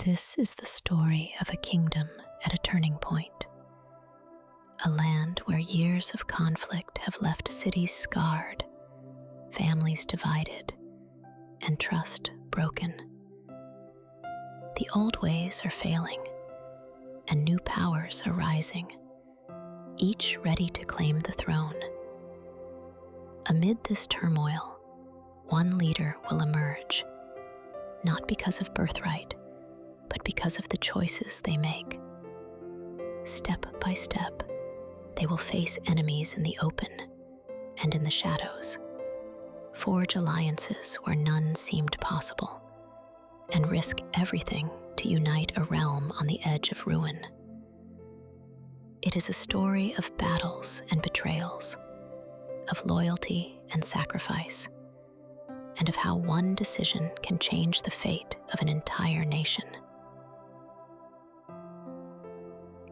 This is the story of a kingdom at a turning point, a land where years of conflict have left cities scarred, families divided, and trust broken. The old ways are failing, and new powers are rising, each ready to claim the throne. Amid this turmoil, one leader will emerge, not because of birthright, but because of the choices they make. Step by step, they will face enemies in the open and in the shadows, forge alliances where none seemed possible, and risk everything to unite a realm on the edge of ruin. It is a story of battles and betrayals, of loyalty and sacrifice, and of how one decision can change the fate of an entire nation.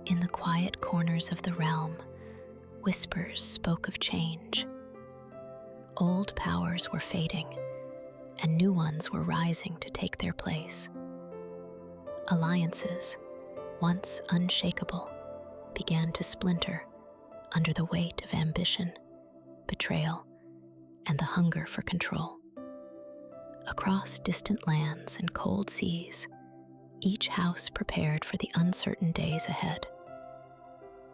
In the quiet corners of the realm, whispers spoke of change. Old powers were fading, and new ones were rising to take their place. Alliances, once unshakable, began to splinter under the weight of ambition, betrayal, and the hunger for control. Across distant lands and cold seas, each house prepared for the uncertain days ahead.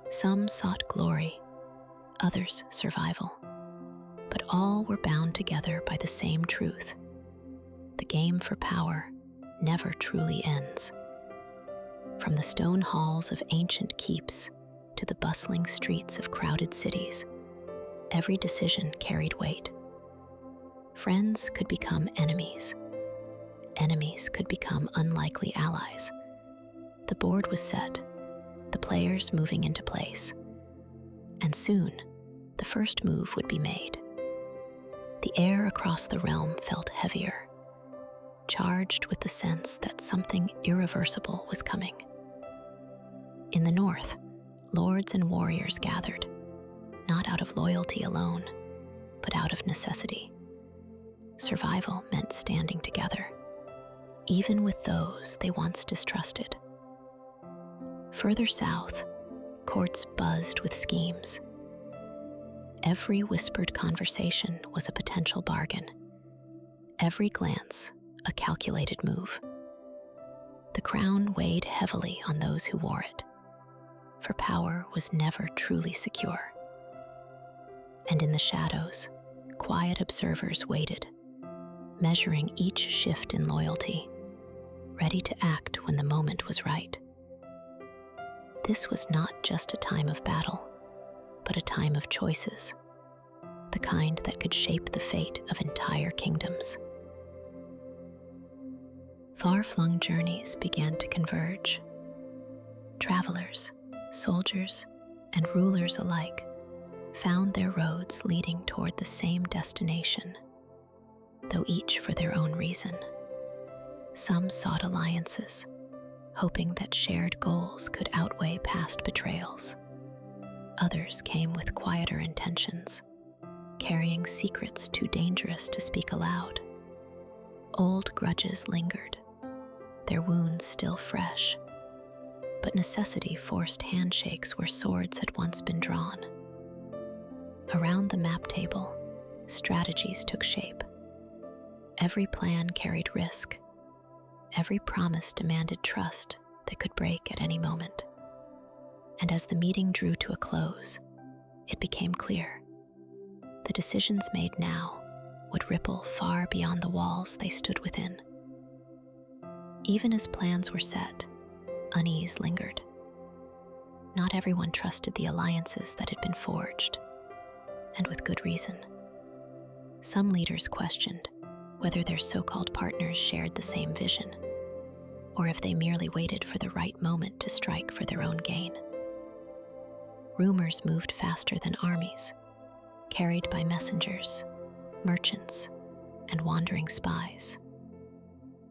Some sought glory, others survival, but all were bound together by the same truth. The game for power never truly ends. From the stone halls of ancient keeps to the bustling streets of crowded cities, every decision carried weight. Friends could become enemies. Enemies could become unlikely allies. The board was set, the players moving into place, and soon the first move would be made. The air across the realm felt heavier, charged with the sense that something irreversible was coming. In the north, lords and warriors gathered, not out of loyalty alone, but out of necessity. Survival meant standing together, even with those they once distrusted. Further south, courts buzzed with schemes. Every whispered conversation was a potential bargain, every glance a calculated move. The crown weighed heavily on those who wore it, for power was never truly secure. And in the shadows, quiet observers waited, measuring each shift in loyalty, ready to act when the moment was right. This was not just a time of battle, but a time of choices, the kind that could shape the fate of entire kingdoms. Far-flung journeys began to converge. Travelers, soldiers, and rulers alike found their roads leading toward the same destination, though each for their own reason. Some sought alliances, hoping that shared goals could outweigh past betrayals. Others came with quieter intentions, carrying secrets too dangerous to speak aloud. Old grudges lingered, their wounds still fresh, but necessity forced handshakes where swords had once been drawn. Around the map table, strategies took shape. Every plan carried risk. Every promise demanded trust that could break at any moment. And as the meeting drew to a close, it became clear. The decisions made now would ripple far beyond the walls they stood within. Even as plans were set, unease lingered. Not everyone trusted the alliances that had been forged, and with good reason. Some leaders questioned whether their so-called partners shared the same vision, or if they merely waited for the right moment to strike for their own gain. Rumors moved faster than armies, carried by messengers, merchants, and wandering spies.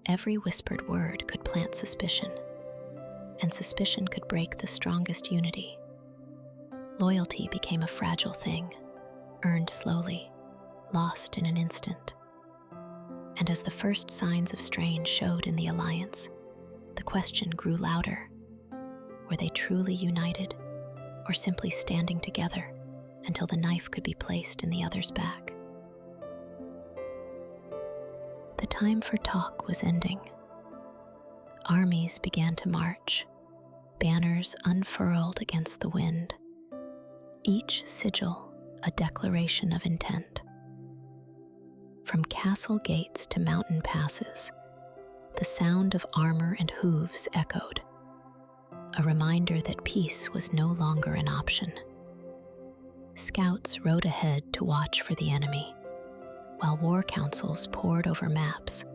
Every whispered word could plant suspicion, and suspicion could break the strongest unity. Loyalty became a fragile thing, earned slowly, lost in an instant. And as the first signs of strain showed in the alliance, The question grew louder. Were they truly united, or simply standing together until the knife could be placed in the other's back? The time for talk was ending. Armies began to march, banners unfurled against the wind, each sigil a declaration of intent. From castle gates to mountain passes, the sound of armor and hooves echoed, a reminder that peace was no longer an option. Scouts rode ahead to watch for the enemy, while war councils pored over maps,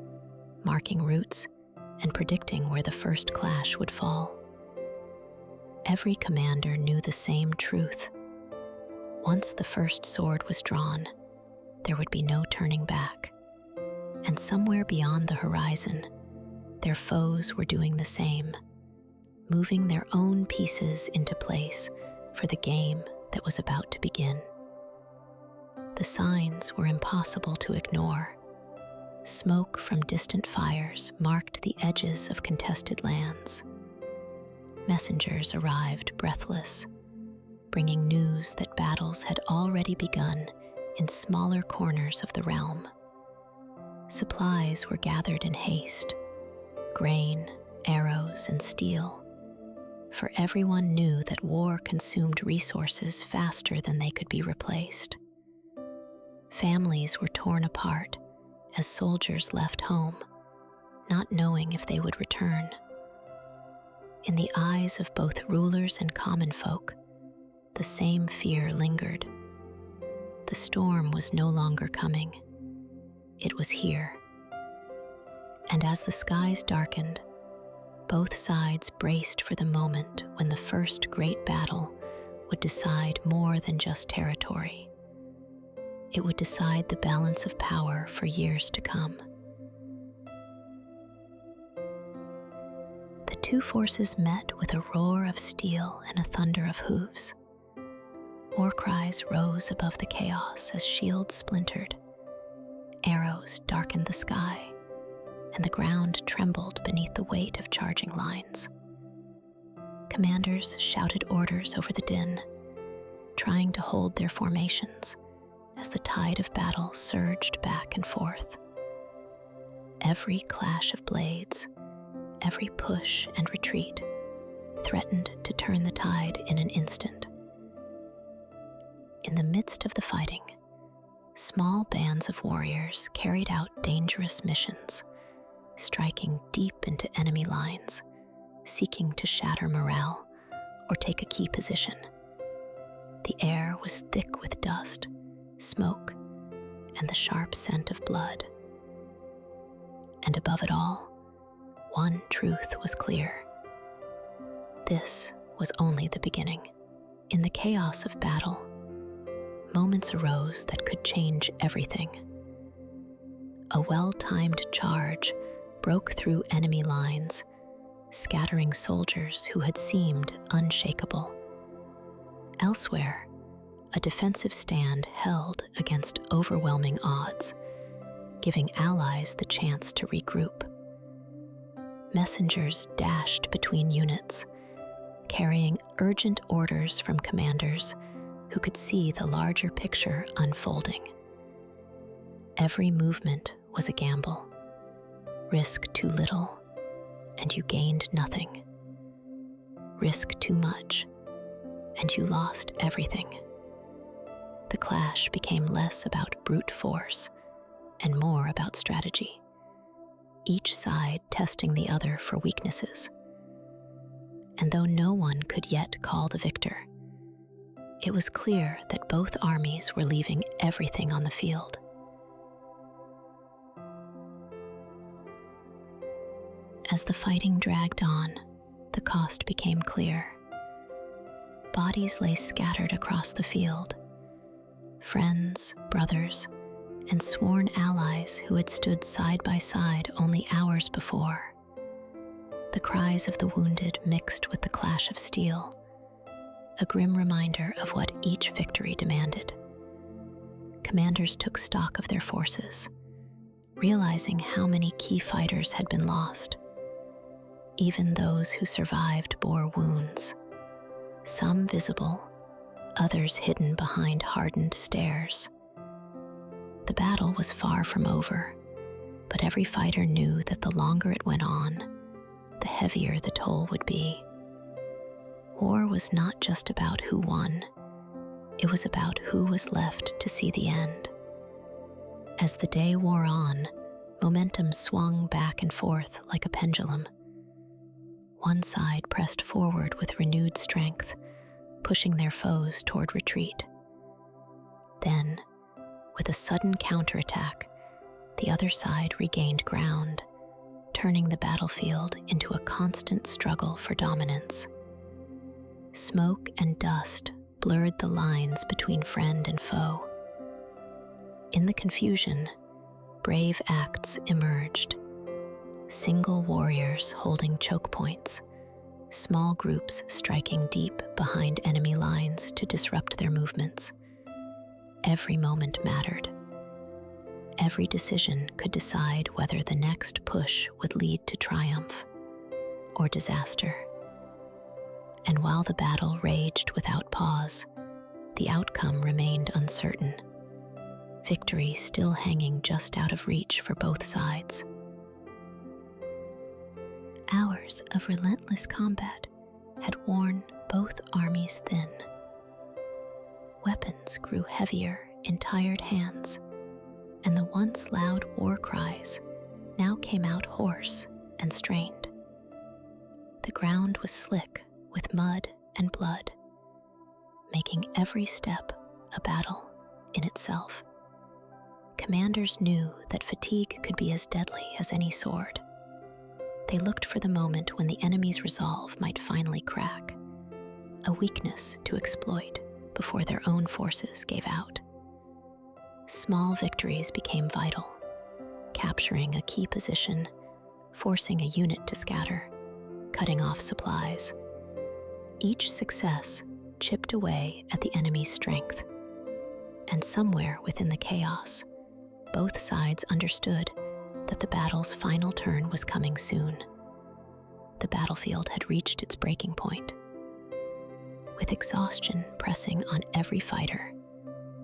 marking routes and predicting where the first clash would fall. Every commander knew the same truth. Once the first sword was drawn, there would be no turning back. And somewhere beyond the horizon, their foes were doing the same, moving their own pieces into place for the game that was about to begin. The signs were impossible to ignore. Smoke from distant fires marked the edges of contested lands. Messengers arrived breathless, bringing news that battles had already begun in smaller corners of the realm. Supplies were gathered in haste, grain, arrows, and steel, for everyone knew that war consumed resources faster than they could be replaced. Families were torn apart as soldiers left home, not knowing if they would return. In the eyes of both rulers and common folk, the same fear lingered. The storm was no longer coming. It was here. And as the skies darkened, both sides braced for the moment when the first great battle would decide more than just territory. It would decide the balance of power for years to come. The two forces met with a roar of steel and a thunder of hooves. War cries rose above the chaos as shields splintered. Arrows darkened the sky, and the ground trembled beneath the weight of charging lines. Commanders shouted orders over the din, trying to hold their formations as the tide of battle surged back and forth. Every clash of blades, every push and retreat threatened to turn the tide in an instant. In the midst of the fighting, small bands of warriors carried out dangerous missions, striking deep into enemy lines, seeking to shatter morale or take a key position. The air was thick with dust, smoke, and the sharp scent of blood. And above it all, one truth was clear. This was only the beginning. In the chaos of battle, moments arose that could change everything. A well-timed charge broke through enemy lines, scattering soldiers who had seemed unshakable. Elsewhere, a defensive stand held against overwhelming odds, giving allies the chance to regroup. Messengers dashed between units, carrying urgent orders from commanders who could see the larger picture unfolding. Every movement was a gamble. Risk too little, and you gained nothing. Risk too much, and you lost everything. The clash became less about brute force and more about strategy, each side testing the other for weaknesses. And though no one could yet call the victor, it was clear that both armies were leaving everything on the field. As the fighting dragged on, the cost became clear. Bodies lay scattered across the field. Friends, brothers, and sworn allies who had stood side by side only hours before. The cries of the wounded mixed with the clash of steel, a grim reminder of what each victory demanded. Commanders took stock of their forces, realizing how many key fighters had been lost. Even those who survived bore wounds, some visible, others hidden behind hardened stairs. The battle was far from over, but every fighter knew that the longer it went on, the heavier the toll would be. War was not just about who won, it was about who was left to see the end. As the day wore on, momentum swung back and forth like a pendulum. One side pressed forward with renewed strength, pushing their foes toward retreat. Then, with a sudden counterattack, the other side regained ground, turning the battlefield into a constant struggle for dominance. Smoke and dust blurred the lines between friend and foe. In the confusion, brave acts emerged. Single warriors holding choke points, small groups striking deep behind enemy lines to disrupt their movements. Every moment mattered. Every decision could decide whether the next push would lead to triumph or disaster. And while the battle raged without pause, the outcome remained uncertain, victory still hanging just out of reach for both sides. Hours of relentless combat had worn both armies thin. Weapons grew heavier in tired hands, and the once loud war cries now came out hoarse and strained. The ground was slick with mud and blood, making every step a battle in itself. Commanders knew that fatigue could be as deadly as any sword. They looked for the moment when the enemy's resolve might finally crack, a weakness to exploit before their own forces gave out. Small victories became vital, capturing a key position, forcing a unit to scatter, cutting off supplies. Each success chipped away at the enemy's strength, and somewhere within the chaos, both sides understood that the battle's final turn was coming soon. The battlefield had reached its breaking point. With exhaustion pressing on every fighter,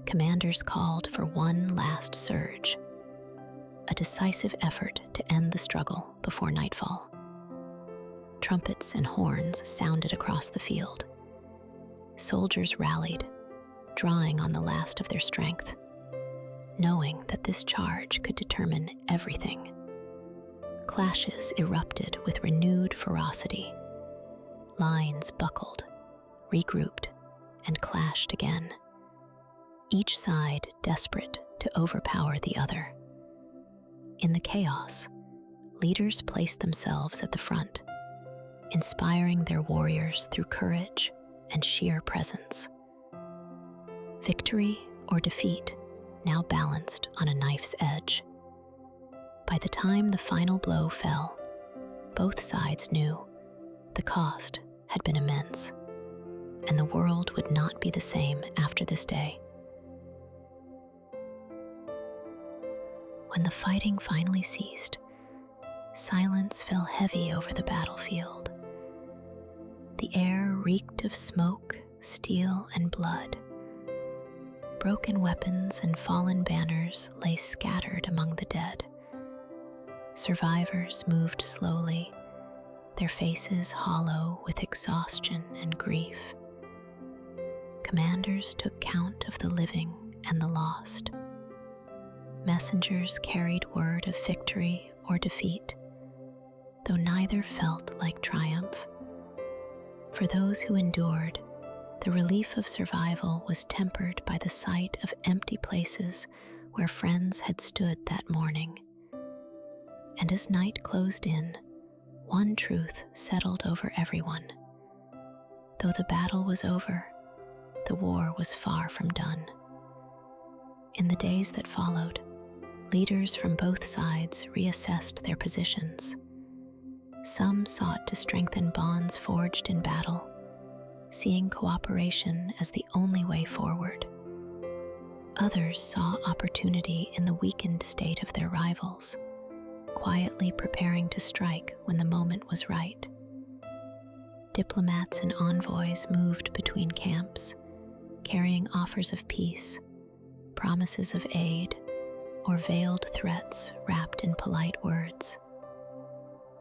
commanders called for one last surge, a decisive effort to end the struggle before nightfall. Trumpets and horns sounded across the field. Soldiers rallied, drawing on the last of their strength, knowing that this charge could determine everything. Clashes erupted with renewed ferocity. Lines buckled, regrouped, and clashed again, each side desperate to overpower the other. In the chaos, leaders placed themselves at the front, inspiring their warriors through courage and sheer presence. Victory or defeat now balanced on a knife's edge. By the time the final blow fell, both sides knew the cost had been immense, and the world would not be the same after this day. When the fighting finally ceased, silence fell heavy over the battlefield. The air reeked of smoke, steel, and blood. Broken weapons and fallen banners lay scattered among the dead. Survivors moved slowly, their faces hollow with exhaustion and grief. Commanders took count of the living and the lost. Messengers carried word of victory or defeat, though neither felt like triumph. For those who endured, the relief of survival was tempered by the sight of empty places where friends had stood that morning. And as night closed in, one truth settled over everyone. Though the battle was over, the war was far from done. In the days that followed, leaders from both sides reassessed their positions. Some sought to strengthen bonds forged in battle, seeing cooperation as the only way forward. Others saw opportunity in the weakened state of their rivals, quietly preparing to strike when the moment was right. Diplomats and envoys moved between camps, carrying offers of peace, promises of aid, or veiled threats wrapped in polite words.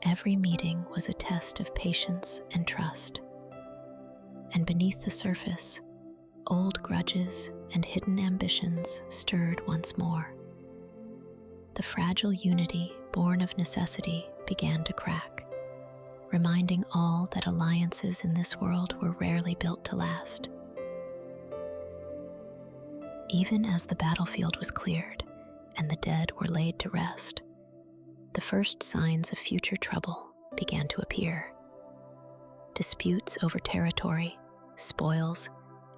Every meeting was a test of patience and trust. And beneath the surface, old grudges and hidden ambitions stirred once more. The fragile unity born of necessity began to crack, reminding all that alliances in this world were rarely built to last. Even as the battlefield was cleared and the dead were laid to rest, the first signs of future trouble began to appear. Disputes over territory, spoils,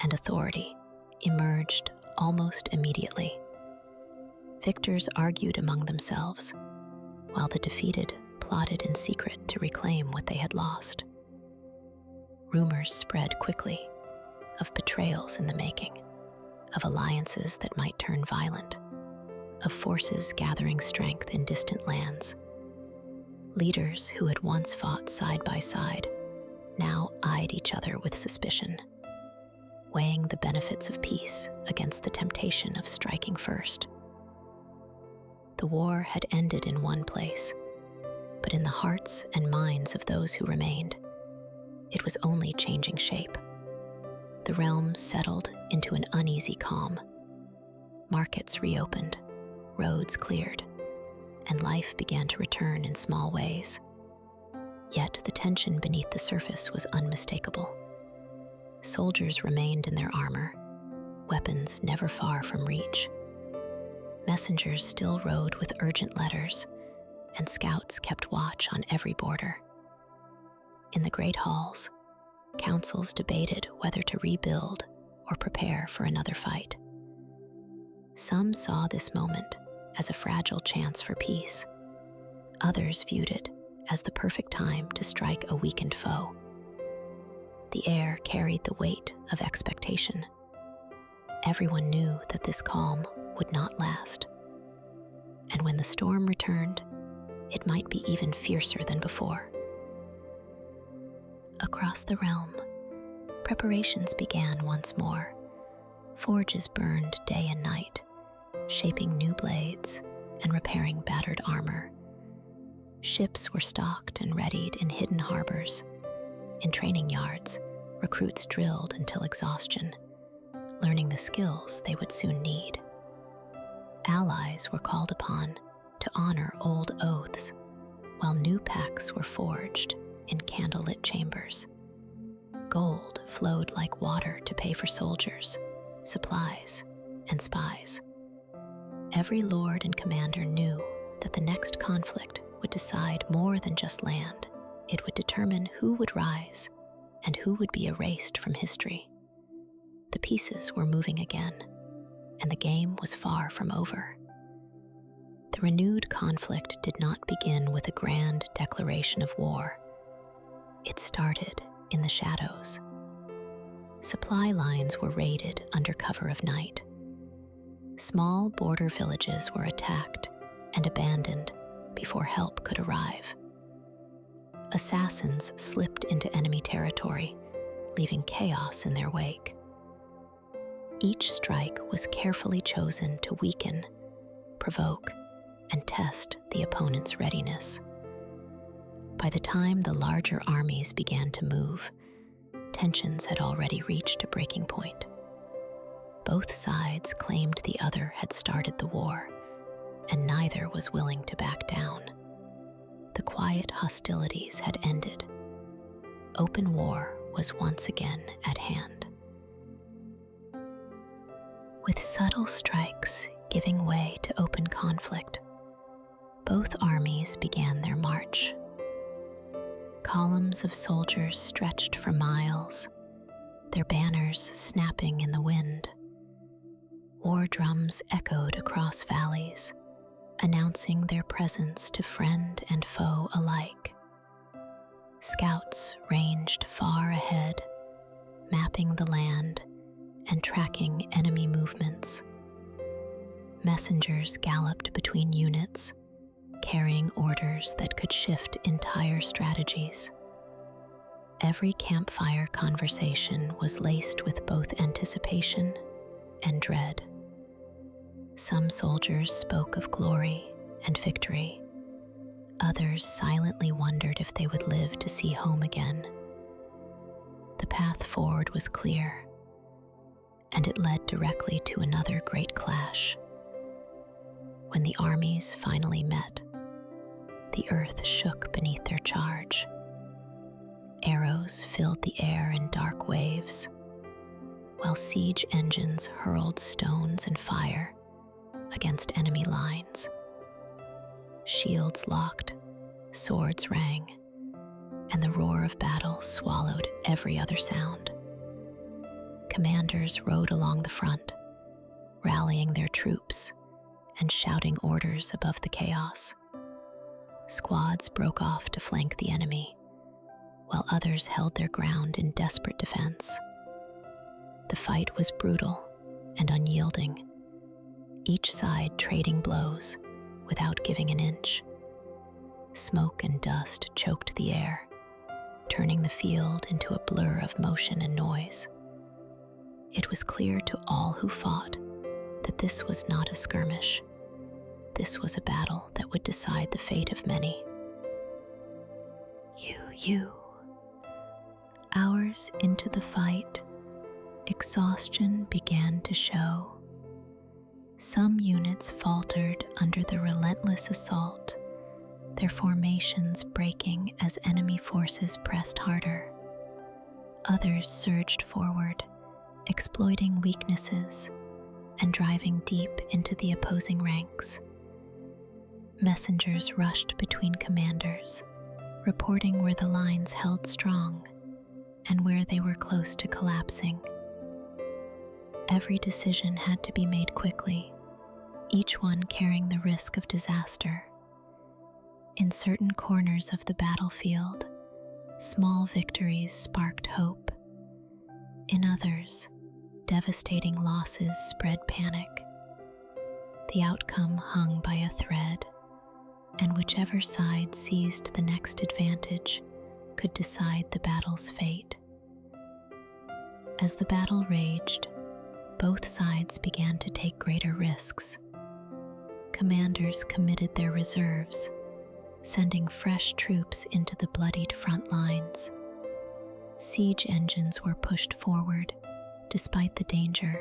and authority emerged almost immediately. Victors argued among themselves, while the defeated plotted in secret to reclaim what they had lost. Rumors spread quickly of betrayals in the making, of alliances that might turn violent, of forces gathering strength in distant lands. Leaders who had once fought side by side now eyed each other with suspicion, weighing the benefits of peace against the temptation of striking first. The war had ended in one place, but in the hearts and minds of those who remained, it was only changing shape. The realm settled into an uneasy calm. Markets reopened, roads cleared, and life began to return in small ways. Yet the tension beneath the surface was unmistakable. Soldiers remained in their armor, weapons never far from reach. Messengers still rode with urgent letters, and scouts kept watch on every border. In the great halls, councils debated whether to rebuild or prepare for another fight. Some saw this moment as a fragile chance for peace. Others viewed it as the perfect time to strike a weakened foe. The air carried the weight of expectation. Everyone knew that this calm would not last. And when the storm returned, it might be even fiercer than before. Across the realm, preparations began once more. Forges burned day and night, shaping new blades and repairing battered armor. Ships were stocked and readied in hidden harbors. In training yards, recruits drilled until exhaustion, learning the skills they would soon need. Allies were called upon to honor old oaths, while new pacts were forged in candlelit chambers. Gold flowed like water to pay for soldiers, supplies, and spies. Every lord and commander knew that the next conflict would decide more than just land. It would determine who would rise and who would be erased from history. The pieces were moving again, and the game was far from over. The renewed conflict did not begin with a grand declaration of war. It started in the shadows. Supply lines were raided under cover of night. Small border villages were attacked and abandoned before help could arrive. Assassins slipped into enemy territory, leaving chaos in their wake. Each strike was carefully chosen to weaken, provoke, and test the opponent's readiness. By the time the larger armies began to move, tensions had already reached a breaking point. Both sides claimed the other had started the war, and neither was willing to back down. The quiet hostilities had ended. Open war was once again at hand. With subtle strikes giving way to open conflict, both armies began their march. Columns of soldiers stretched for miles, their banners snapping in the wind. War drums echoed across valleys, announcing their presence to friend and foe alike. Scouts ranged far ahead, mapping the land and tracking enemy movements. Messengers galloped between units, carrying orders that could shift entire strategies. Every campfire conversation was laced with both anticipation and dread. Some soldiers spoke of glory and victory. Others silently wondered if they would live to see home again. The path forward was clear, and it led directly to another great clash. When the armies finally met, the earth shook beneath their charge. Arrows filled the air in dark waves, while siege engines hurled stones and fire against enemy lines. Shields locked, swords rang, and the roar of battle swallowed every other sound. Commanders rode along the front, rallying their troops and shouting orders above the chaos. Squads broke off to flank the enemy, while others held their ground in desperate defense. The fight was brutal and unyielding, each side trading blows without giving an inch. Smoke and dust choked the air, turning the field into a blur of motion and noise. It was clear to all who fought that this was not a skirmish. This was a battle that would decide the fate of many. Hours into the fight, exhaustion began to show. Some units faltered under the relentless assault, their formations breaking as enemy forces pressed harder. Others surged forward, exploiting weaknesses and driving deep into the opposing ranks. Messengers rushed between commanders, reporting where the lines held strong and where they were close to collapsing. Every decision had to be made quickly, each one carrying the risk of disaster. In certain corners of the battlefield, small victories sparked hope. In others, devastating losses spread panic. The outcome hung by a thread, and whichever side seized the next advantage could decide the battle's fate. As the battle raged, both sides began to take greater risks. Commanders committed their reserves, sending fresh troops into the bloodied front lines. Siege engines were pushed forward, despite the danger,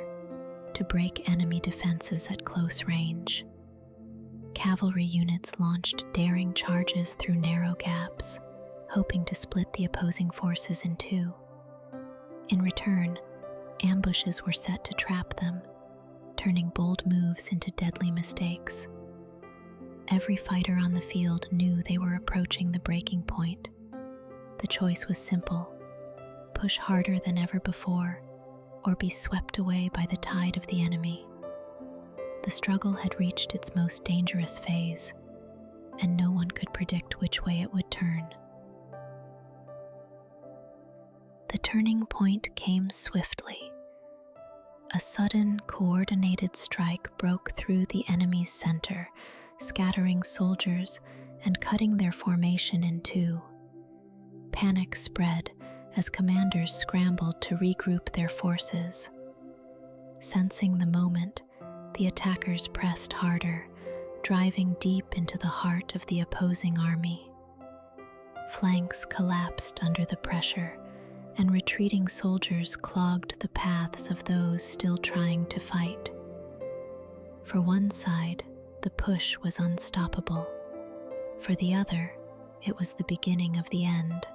to break enemy defenses at close range. Cavalry units launched daring charges through narrow gaps, hoping to split the opposing forces in two. In return, ambushes were set to trap them, turning bold moves into deadly mistakes. Every fighter on the field knew they were approaching the breaking point. The choice was simple: push harder than ever before, or be swept away by the tide of the enemy. The struggle had reached its most dangerous phase, and no one could predict which way it would turn. The turning point came swiftly. A sudden, coordinated strike broke through the enemy's center, scattering soldiers and cutting their formation in two. Panic spread as commanders scrambled to regroup their forces. Sensing the moment, the attackers pressed harder, driving deep into the heart of the opposing army. Flanks collapsed under the pressure, and retreating soldiers clogged the paths of those still trying to fight. For one side, the push was unstoppable. For the other, it was the beginning of the end.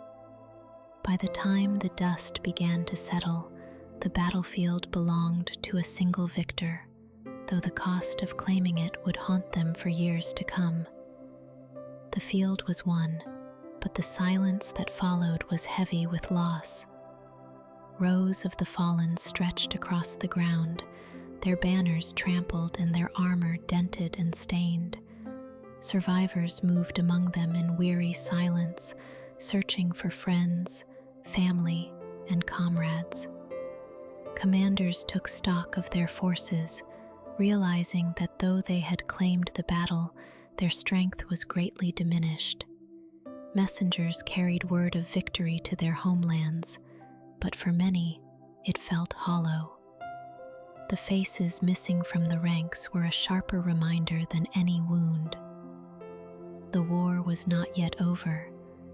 By the time the dust began to settle, the battlefield belonged to a single victor, though the cost of claiming it would haunt them for years to come. The field was won, but the silence that followed was heavy with loss. Rows of the fallen stretched across the ground, their banners trampled and their armor dented and stained. Survivors moved among them in weary silence, searching for friends, family, and comrades. Commanders took stock of their forces, realizing that though they had claimed the battle, their strength was greatly diminished. Messengers carried word of victory to their homelands, but for many, it felt hollow. The faces missing from the ranks were a sharper reminder than any wound. The war was not yet over,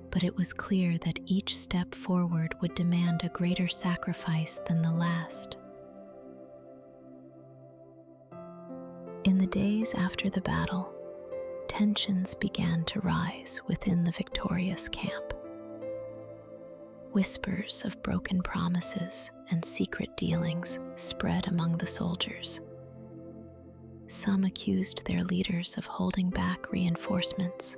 but it was clear that each step forward would demand a greater sacrifice than the last. In the days after the battle, tensions began to rise within the victorious camp. Whispers of broken promises and secret dealings spread among the soldiers. Some accused their leaders of holding back reinforcements,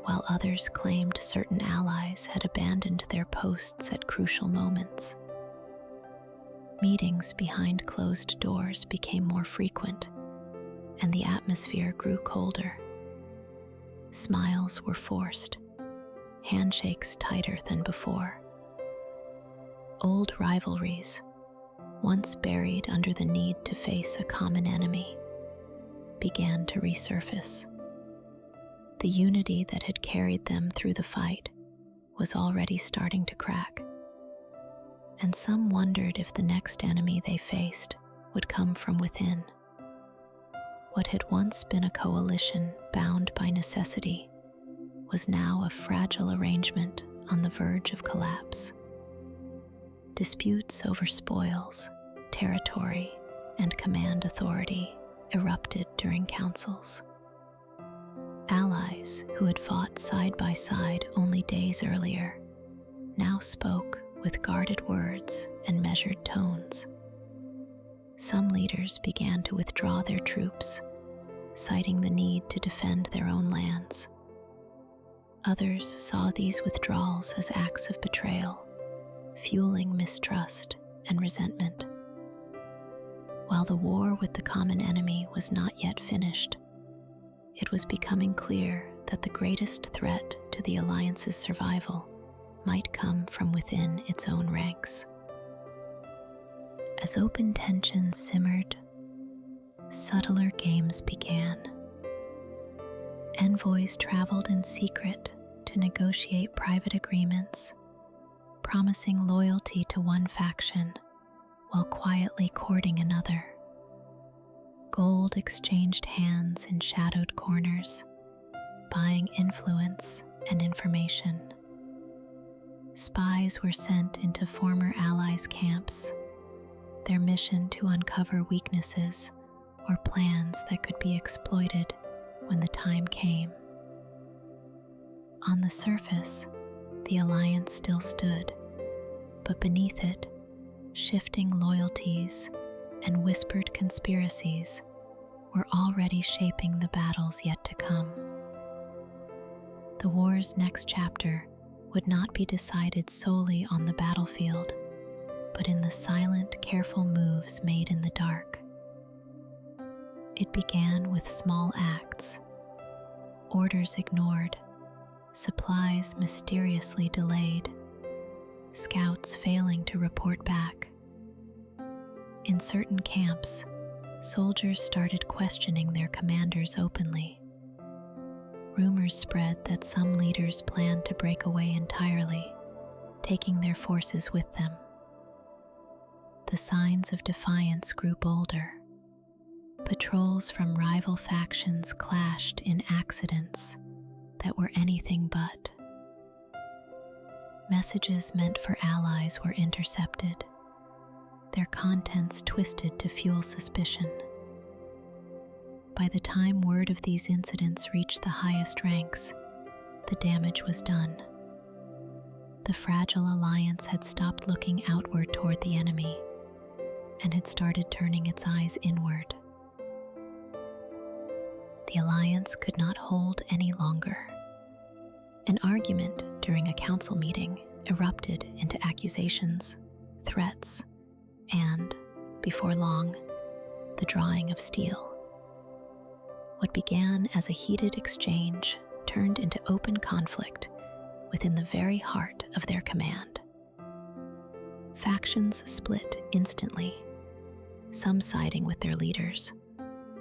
while others claimed certain allies had abandoned their posts at crucial moments. Meetings behind closed doors became more frequent, and the atmosphere grew colder. Smiles were forced, handshakes tighter than before. Old rivalries, once buried under the need to face a common enemy, began to resurface. The unity that had carried them through the fight was already starting to crack, and some wondered if the next enemy they faced would come from within. What had once been a coalition bound by necessity was now a fragile arrangement on the verge of collapse. Disputes over spoils, territory, and command authority erupted during councils. Allies who had fought side by side only days earlier now spoke with guarded words and measured tones. Some leaders began to withdraw their troops, citing the need to defend their own lands. Others saw these withdrawals as acts of betrayal, fueling mistrust and resentment. While the war with the common enemy was not yet finished, it was becoming clear that the greatest threat to the alliance's survival might come from within its own ranks. As open tensions simmered, subtler games began. Envoys traveled in secret to negotiate private agreements, promising loyalty to one faction while quietly courting another. Gold exchanged hands in shadowed corners, buying influence and information. Spies were sent into former allies' camps, their mission to uncover weaknesses or plans that could be exploited when the time came. On the surface, the alliance still stood, but beneath it, shifting loyalties and whispered conspiracies were already shaping the battles yet to come. The war's next chapter would not be decided solely on the battlefield, but in the silent, careful moves made in the dark. It began with small acts, orders ignored, supplies mysteriously delayed, scouts failing to report back. In certain camps, soldiers started questioning their commanders openly. Rumors spread that some leaders planned to break away entirely, taking their forces with them. The signs of defiance grew bolder. Patrols from rival factions clashed in accidents that were anything but. Messages meant for allies were intercepted, their contents twisted to fuel suspicion. By the time word of these incidents reached the highest ranks, the damage was done. The fragile alliance had stopped looking outward toward the enemy and had started turning its eyes inward. The alliance could not hold any longer. An argument during a council meeting erupted into accusations, threats, and, before long, the drawing of steel. What began as a heated exchange turned into open conflict within the very heart of their command. Factions split instantly, some siding with their leaders,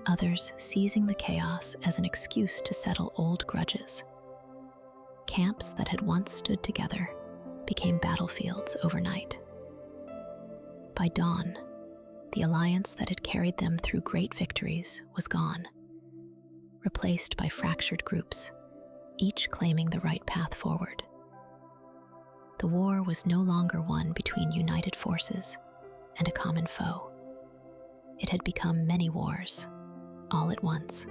others seizing the chaos as an excuse to settle old grudges. Camps that had once stood together became battlefields overnight. By dawn, the alliance that had carried them through great victories was gone, replaced by fractured groups, each claiming the right path forward. The war was no longer one between united forces and a common foe. It had become many wars, all at once.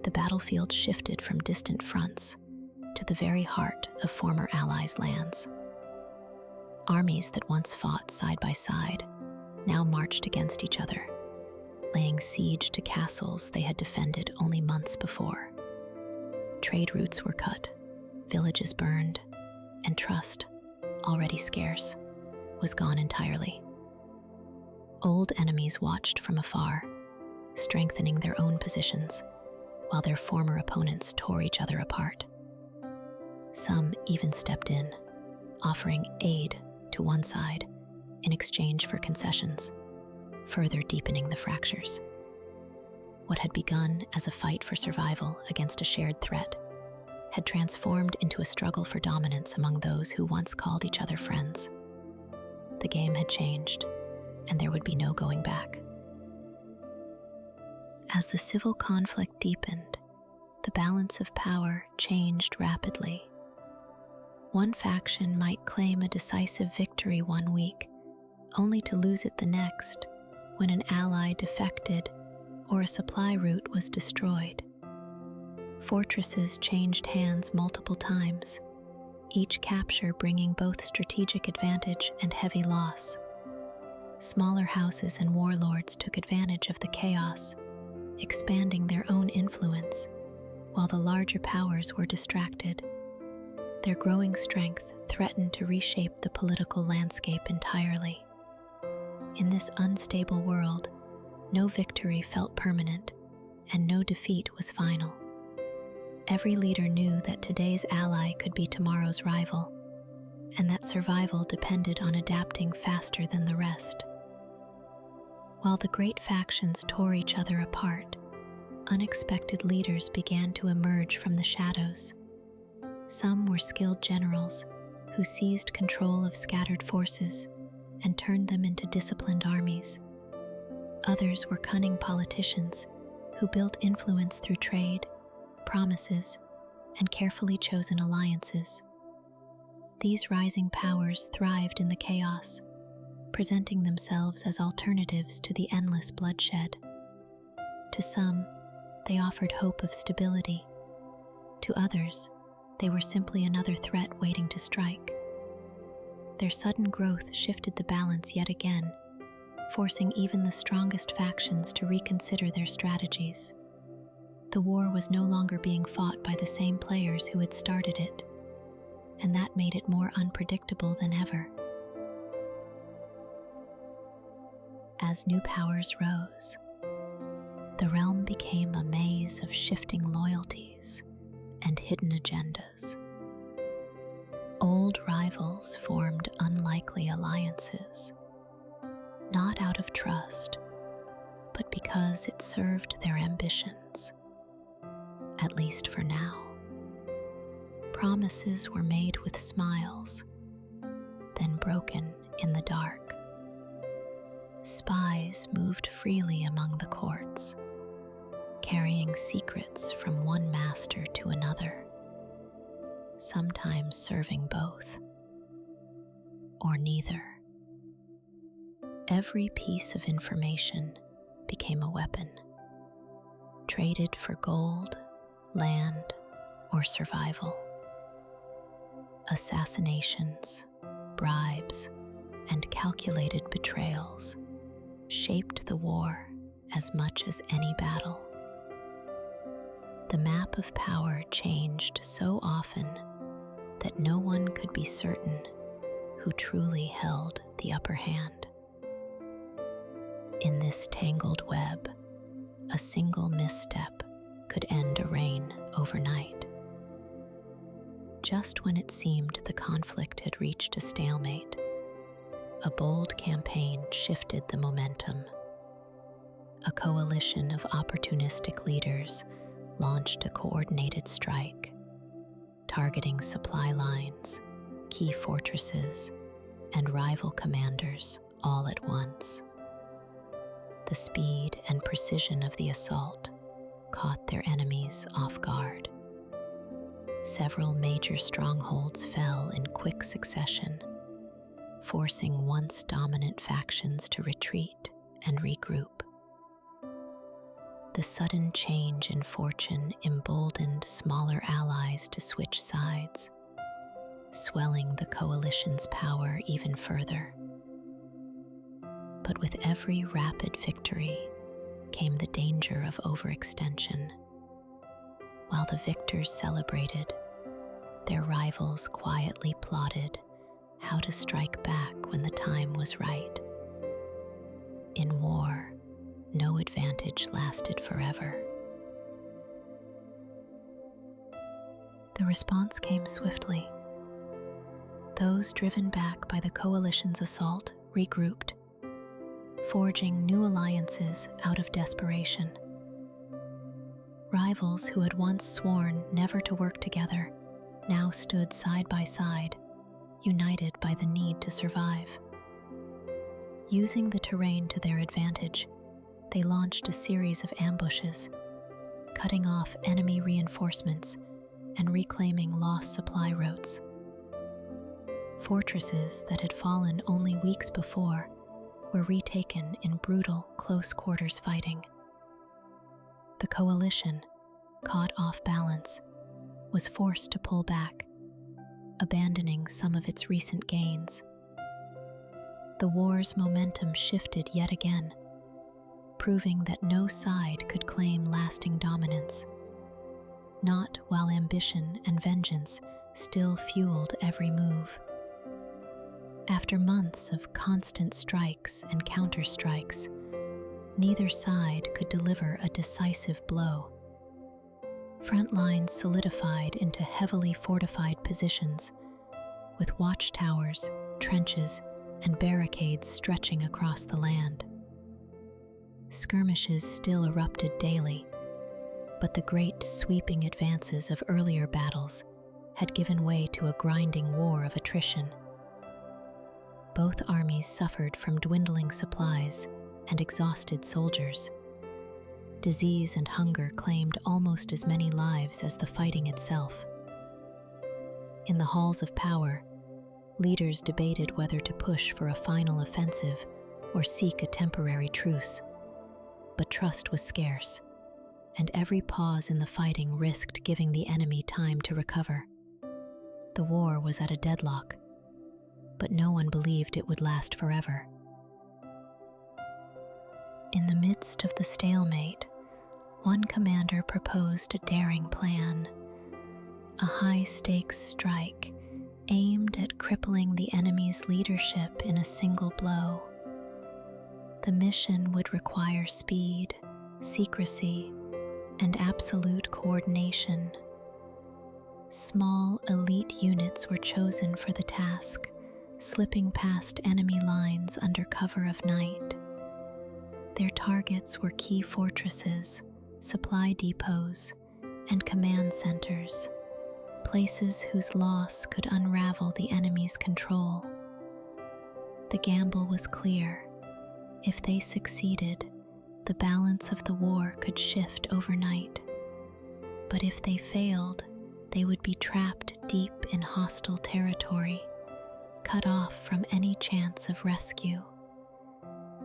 The battlefield shifted from distant fronts to the very heart of former allies' lands. Armies that once fought side by side now marched against each other, laying siege to castles they had defended only months before. Trade routes were cut, villages burned, and trust, already scarce, was gone entirely. Old enemies watched from afar, strengthening their own positions, while their former opponents tore each other apart. Some even stepped in, offering aid to one side in exchange for concessions, further deepening the fractures. What had begun as a fight for survival against a shared threat had transformed into a struggle for dominance among those who once called each other friends. The game had changed, and there would be no going back. As the civil conflict deepened, the balance of power changed rapidly. One faction might claim a decisive victory one week, only to lose it the next when an ally defected or a supply route was destroyed. Fortresses changed hands multiple times, each capture bringing both strategic advantage and heavy loss. Smaller houses and warlords took advantage of the chaos, expanding their own influence, while the larger powers were distracted. Their growing strength threatened to reshape the political landscape entirely. In this unstable world, no victory felt permanent, and no defeat was final. Every leader knew that today's ally could be tomorrow's rival, and that survival depended on adapting faster than the rest. While the great factions tore each other apart, unexpected leaders began to emerge from the shadows. Some were skilled generals who seized control of scattered forces and turned them into disciplined armies. Others were cunning politicians who built influence through trade, promises, and carefully chosen alliances. These rising powers thrived in the chaos, presenting themselves as alternatives to the endless bloodshed. To some, they offered hope of stability. To others, they were simply another threat waiting to strike. Their sudden growth shifted the balance yet again, forcing even the strongest factions to reconsider their strategies. The war was no longer being fought by the same players who had started it, and that made it more unpredictable than ever. As new powers rose, the realm became a maze of shifting loyalties and hidden agendas. Old rivals formed unlikely alliances, not out of trust, but because it served their ambitions, at least for now. Promises were made with smiles, then broken in the dark. Spies moved freely among the courts, carrying secrets from one master to another, sometimes serving both, or neither. Every piece of information became a weapon, traded for gold, land, or survival. Assassinations, bribes, and calculated betrayals shaped the war as much as any battle. The map of power changed so often that no one could be certain who truly held the upper hand. In this tangled web, a single misstep could end a reign overnight. Just when it seemed the conflict had reached a stalemate, a bold campaign shifted the momentum. A coalition of opportunistic leaders launched a coordinated strike, targeting supply lines, key fortresses, and rival commanders all at once. The speed and precision of the assault caught their enemies off guard. Several major strongholds fell in quick succession, forcing once dominant factions to retreat and regroup. The sudden change in fortune emboldened smaller allies to switch sides, swelling the coalition's power even further. But with every rapid victory came the danger of overextension. While the victors celebrated, their rivals quietly plotted how to strike back when the time was right. In war, no advantage lasted forever. The response came swiftly. Those driven back by the coalition's assault regrouped, forging new alliances out of desperation. Rivals who had once sworn never to work together now stood side by side, united by the need to survive. Using the terrain to their advantage, they launched a series of ambushes, cutting off enemy reinforcements and reclaiming lost supply routes. Fortresses that had fallen only weeks before were retaken in brutal, close-quarters fighting. The coalition, caught off balance, was forced to pull back, abandoning some of its recent gains. The war's momentum shifted yet again, proving that no side could claim lasting dominance, not while ambition and vengeance still fueled every move. After months of constant strikes and counter-strikes, neither side could deliver a decisive blow. Front lines solidified into heavily fortified positions, with watchtowers, trenches, and barricades stretching across the land. Skirmishes still erupted daily, but the great sweeping advances of earlier battles had given way to a grinding war of attrition. Both armies suffered from dwindling supplies and exhausted soldiers. Disease and hunger claimed almost as many lives as the fighting itself. In the halls of power, leaders debated whether to push for a final offensive or seek a temporary truce. But trust was scarce, and every pause in the fighting risked giving the enemy time to recover. The war was at a deadlock, but no one believed it would last forever. In the midst of the stalemate, one commander proposed a daring plan, a high-stakes strike aimed at crippling the enemy's leadership in a single blow. The mission would require speed, secrecy, and absolute coordination. Small elite units were chosen for the task, slipping past enemy lines under cover of night. Their targets were key fortresses, supply depots, and command centers, places whose loss could unravel the enemy's control. The gamble was clear. If they succeeded, the balance of the war could shift overnight. But if they failed, they would be trapped deep in hostile territory, cut off from any chance of rescue.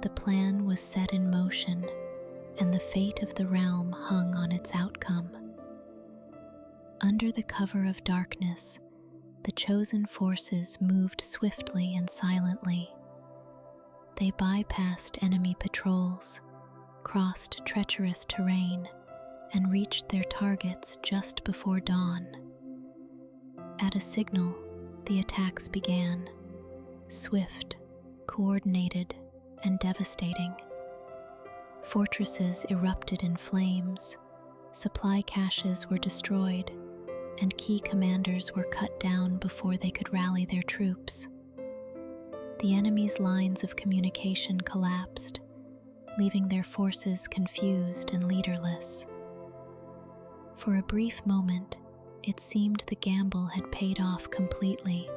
The plan was set in motion, and the fate of the realm hung on its outcome. Under the cover of darkness, the chosen forces moved swiftly and silently. They bypassed enemy patrols, crossed treacherous terrain, and reached their targets just before dawn. At a signal, the attacks began, swift, coordinated, and devastating. Fortresses erupted in flames, supply caches were destroyed, and key commanders were cut down before they could rally their troops. The enemy's lines of communication collapsed, leaving their forces confused and leaderless. For a brief moment, it seemed the gamble had paid off completely.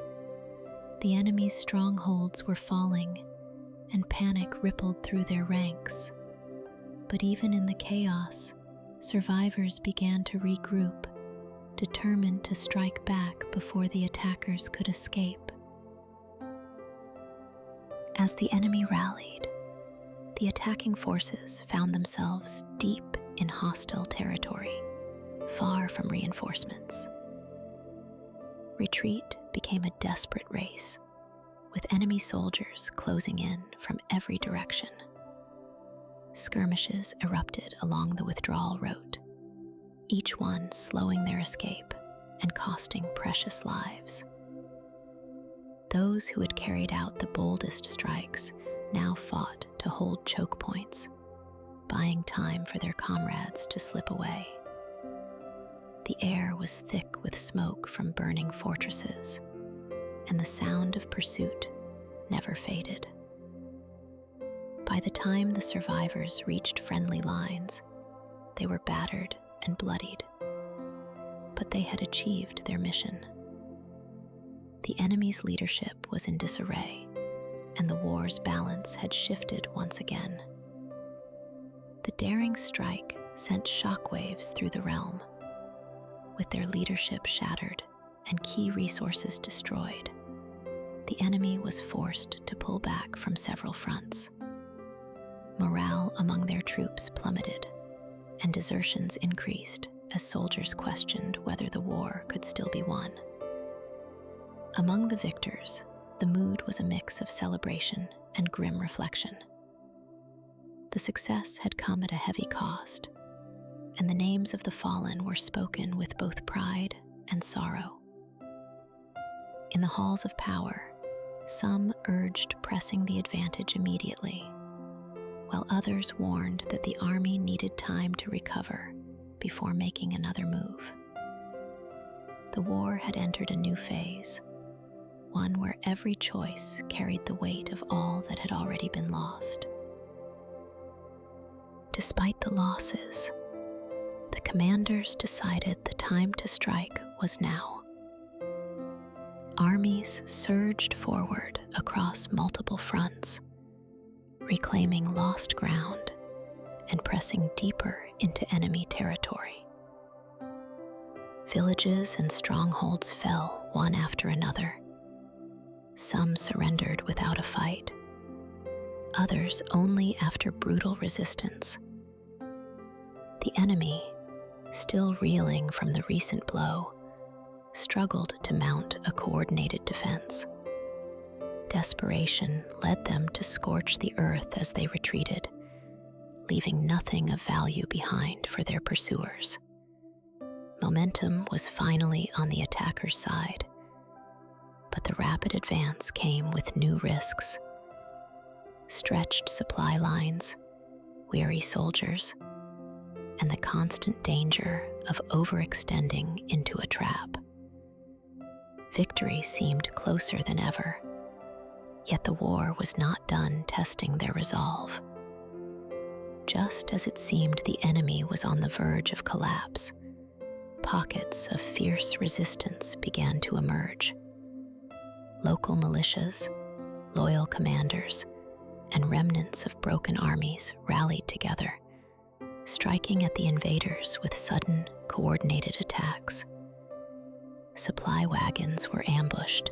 The enemy's strongholds were falling, and panic rippled through their ranks. But even in the chaos, survivors began to regroup, determined to strike back before the attackers could escape. As the enemy rallied, the attacking forces found themselves deep in hostile territory, far from reinforcements. Retreat became a desperate race, with enemy soldiers closing in from every direction. Skirmishes erupted along the withdrawal route, each one slowing their escape and costing precious lives. Those who had carried out the boldest strikes now fought to hold choke points, buying time for their comrades to slip away. The air was thick with smoke from burning fortresses, and the sound of pursuit never faded. By the time the survivors reached friendly lines, they were battered and bloodied, but they had achieved their mission. The enemy's leadership was in disarray, and the war's balance had shifted once again. The daring strike sent shockwaves through the realm. With their leadership shattered and key resources destroyed, the enemy was forced to pull back from several fronts. Morale among their troops plummeted, and desertions increased as soldiers questioned whether the war could still be won. Among the victors, the mood was a mix of celebration and grim reflection. The success had come at a heavy cost, and the names of the fallen were spoken with both pride and sorrow. In the halls of power, some urged pressing the advantage immediately, while others warned that the army needed time to recover before making another move. The war had entered a new phase, one where every choice carried the weight of all that had already been lost. Despite the losses, the commanders decided the time to strike was now. Armies surged forward across multiple fronts, reclaiming lost ground and pressing deeper into enemy territory. Villages and strongholds fell one after another. Some surrendered without a fight, others only after brutal resistance. The enemy, still reeling from the recent blow, struggled to mount a coordinated defense. Desperation led them to scorch the earth as they retreated, leaving nothing of value behind for their pursuers. Momentum was finally on the attacker's side, but the rapid advance came with new risks. Stretched supply lines, weary soldiers, and the constant danger of overextending into a trap. Victory seemed closer than ever, yet the war was not done testing their resolve. Just as it seemed the enemy was on the verge of collapse, pockets of fierce resistance began to emerge. Local militias, loyal commanders, and remnants of broken armies rallied together, striking at the invaders with sudden, coordinated attacks. Supply wagons were ambushed,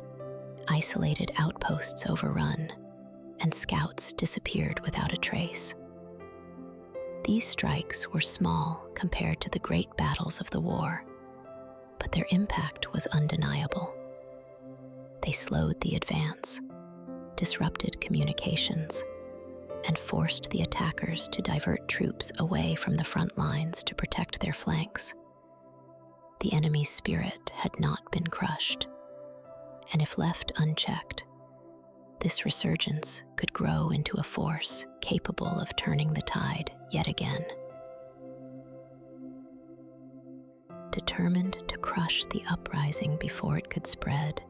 isolated outposts overrun, and scouts disappeared without a trace. These strikes were small compared to the great battles of the war, but their impact was undeniable. They slowed the advance, disrupted communications, and forced the attackers to divert troops away from the front lines to protect their flanks. The enemy's spirit had not been crushed, and if left unchecked, this resurgence could grow into a force capable of turning the tide yet again. Determined to crush the uprising before it could spread,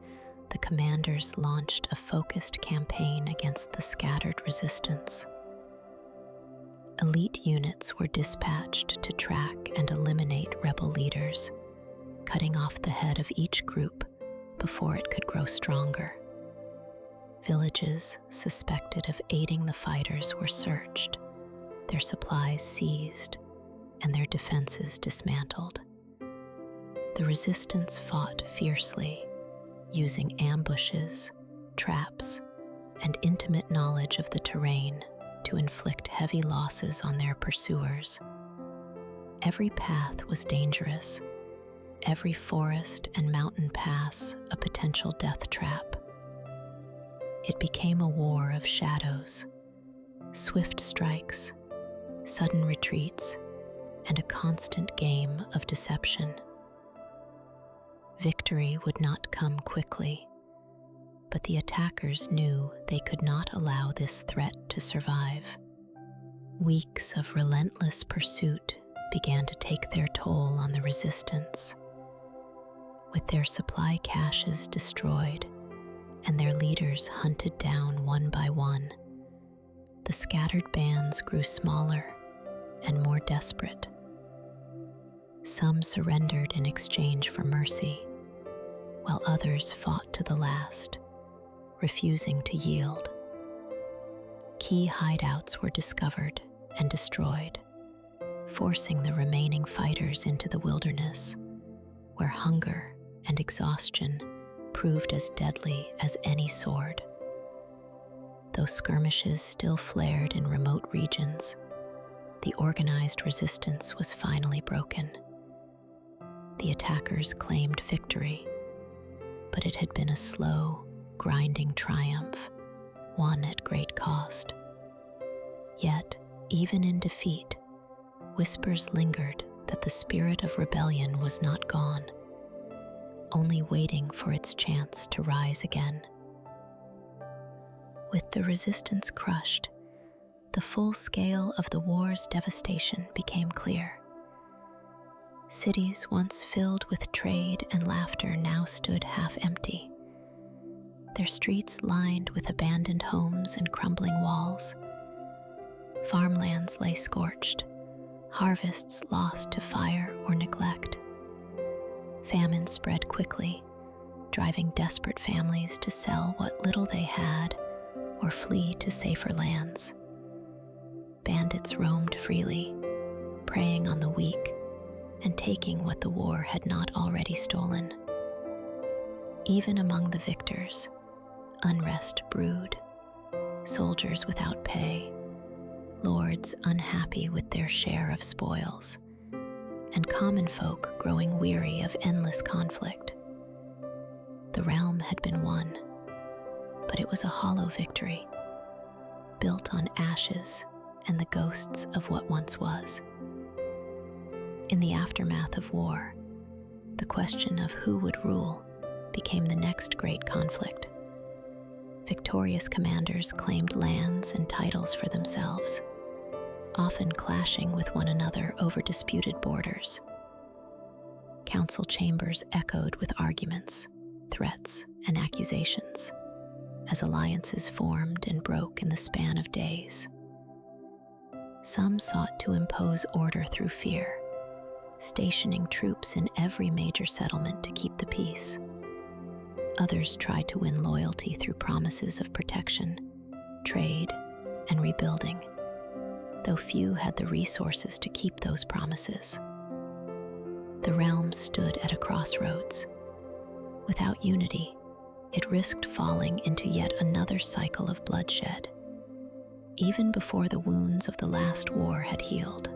the commanders launched a focused campaign against the scattered resistance. Elite units were dispatched to track and eliminate rebel leaders, cutting off the head of each group before it could grow stronger. Villages suspected of aiding the fighters were searched, their supplies seized, and their defenses dismantled. The resistance fought fiercely, using ambushes, traps, and intimate knowledge of the terrain to inflict heavy losses on their pursuers. Every path was dangerous, every forest and mountain pass a potential death trap. It became a war of shadows, swift strikes, sudden retreats, and a constant game of deception. Victory would not come quickly, but the attackers knew they could not allow this threat to survive. Weeks of relentless pursuit began to take their toll on the resistance. With their supply caches destroyed and their leaders hunted down one by one, the scattered bands grew smaller and more desperate. Some surrendered in exchange for mercy, while others fought to the last, refusing to yield. Key hideouts were discovered and destroyed, forcing the remaining fighters into the wilderness, where hunger and exhaustion proved as deadly as any sword. Though skirmishes still flared in remote regions, the organized resistance was finally broken. The attackers claimed victory, but it had been a slow, grinding triumph, won at great cost. Yet, even in defeat, whispers lingered that the spirit of rebellion was not gone, only waiting for its chance to rise again. With the resistance crushed, the full scale of the war's devastation became clear. Cities once filled with trade and laughter now stood half empty, their streets lined with abandoned homes and crumbling walls. Farmlands lay scorched, harvests lost to fire or neglect. Famine spread quickly, driving desperate families to sell what little they had or flee to safer lands. Bandits roamed freely, preying on the weak and taking what the war had not already stolen. Even among the victors, unrest brewed, soldiers without pay, lords unhappy with their share of spoils, and common folk growing weary of endless conflict. The realm had been won, but it was a hollow victory, built on ashes and the ghosts of what once was. In the aftermath of war, the question of who would rule became the next great conflict. Victorious commanders claimed lands and titles for themselves, often clashing with one another over disputed borders. Council chambers echoed with arguments, threats, and accusations, as alliances formed and broke in the span of days. Some sought to impose order through fear, stationing troops in every major settlement to keep the peace. Others tried to win loyalty through promises of protection, trade, and rebuilding, though few had the resources to keep those promises. The realm stood at a crossroads. Without unity, it risked falling into yet another cycle of bloodshed, even before the wounds of the last war had healed.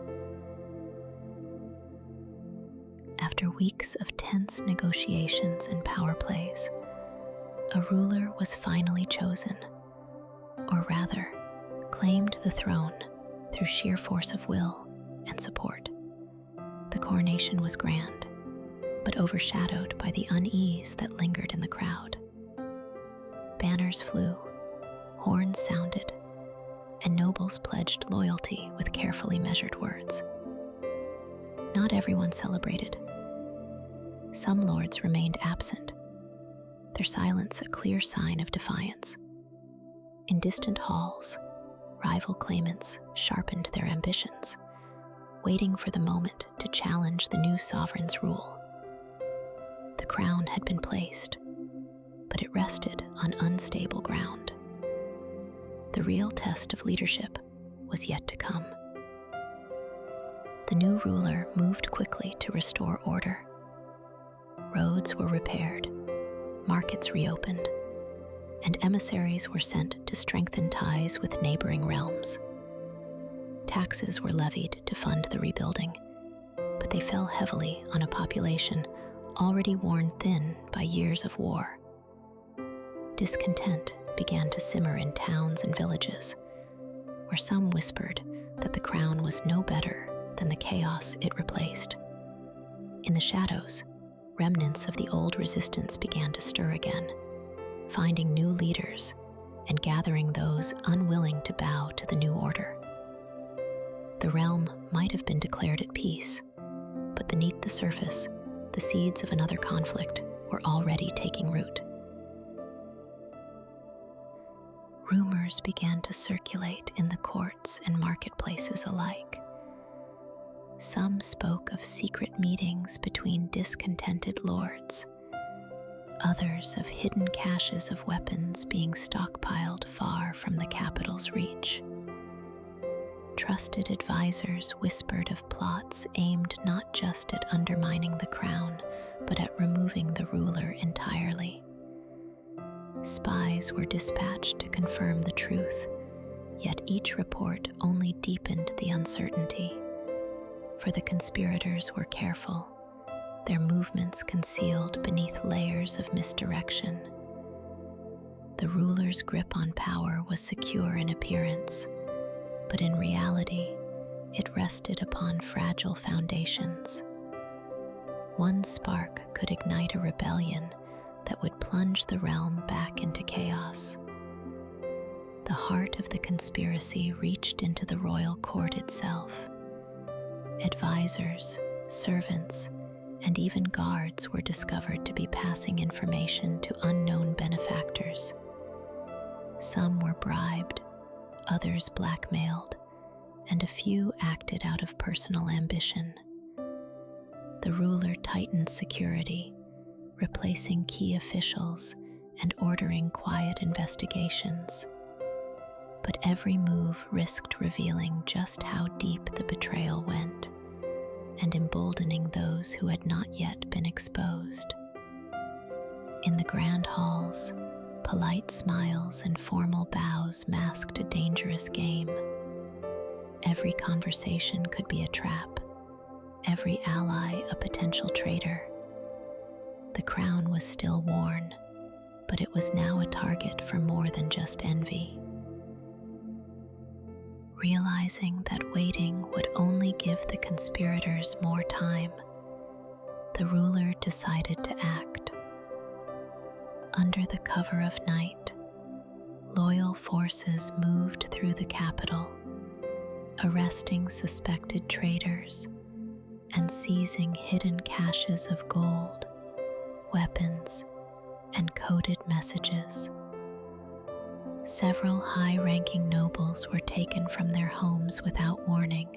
After weeks of tense negotiations and power plays, a ruler was finally chosen, or rather, claimed the throne through sheer force of will and support. The coronation was grand, but overshadowed by the unease that lingered in the crowd. Banners flew, horns sounded, and nobles pledged loyalty with carefully measured words. Not everyone celebrated. Some lords remained absent, their silence a clear sign of defiance. In distant halls, rival claimants sharpened their ambitions, waiting for the moment to challenge the new sovereign's rule. The crown had been placed, but it rested on unstable ground. The real test of leadership was yet to come. The new ruler moved quickly to restore order. Roads were repaired, markets reopened, and emissaries were sent to strengthen ties with neighboring realms. Taxes were levied to fund the rebuilding, but they fell heavily on a population already worn thin by years of war. Discontent began to simmer in towns and villages, where some whispered that the crown was no better than the chaos it replaced. In the shadows, remnants of the old resistance began to stir again, finding new leaders and gathering those unwilling to bow to the new order. The realm might have been declared at peace, but beneath the surface, the seeds of another conflict were already taking root. Rumors began to circulate in the courts and marketplaces alike. Some spoke of secret meetings between discontented lords, others of hidden caches of weapons being stockpiled far from the capital's reach. Trusted advisors whispered of plots aimed not just at undermining the crown, but at removing the ruler entirely. Spies were dispatched to confirm the truth, yet each report only deepened the uncertainty. For the conspirators were careful, their movements concealed beneath layers of misdirection. The ruler's grip on power was secure in appearance, but in reality, it rested upon fragile foundations. One spark could ignite a rebellion that would plunge the realm back into chaos. The heart of the conspiracy reached into the royal court itself. Advisors, servants, and even guards were discovered to be passing information to unknown benefactors. Some were bribed, others blackmailed, and a few acted out of personal ambition. The ruler tightened security, replacing key officials and ordering quiet investigations. But every move risked revealing just how deep the betrayal went and emboldening those who had not yet been exposed. In the grand halls, polite smiles and formal bows masked a dangerous game. Every conversation could be a trap, every ally a potential traitor. The crown was still worn, but it was now a target for more than just envy. Realizing that waiting would only give the conspirators more time, the ruler decided to act. Under the cover of night, loyal forces moved through the capital, arresting suspected traitors and seizing hidden caches of gold, weapons, and coded messages. Several high-ranking nobles were taken from their homes without warning,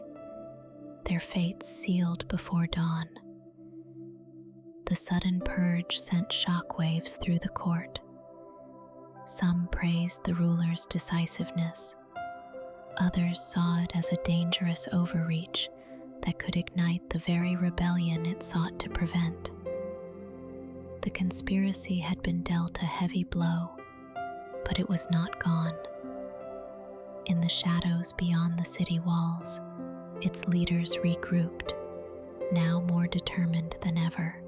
their fates sealed before dawn. The sudden purge sent shockwaves through the court. Some praised the ruler's decisiveness. Others saw it as a dangerous overreach that could ignite the very rebellion it sought to prevent. The conspiracy had been dealt a heavy blow, but it was not gone. In the shadows beyond the city walls, its leaders regrouped, now more determined than ever.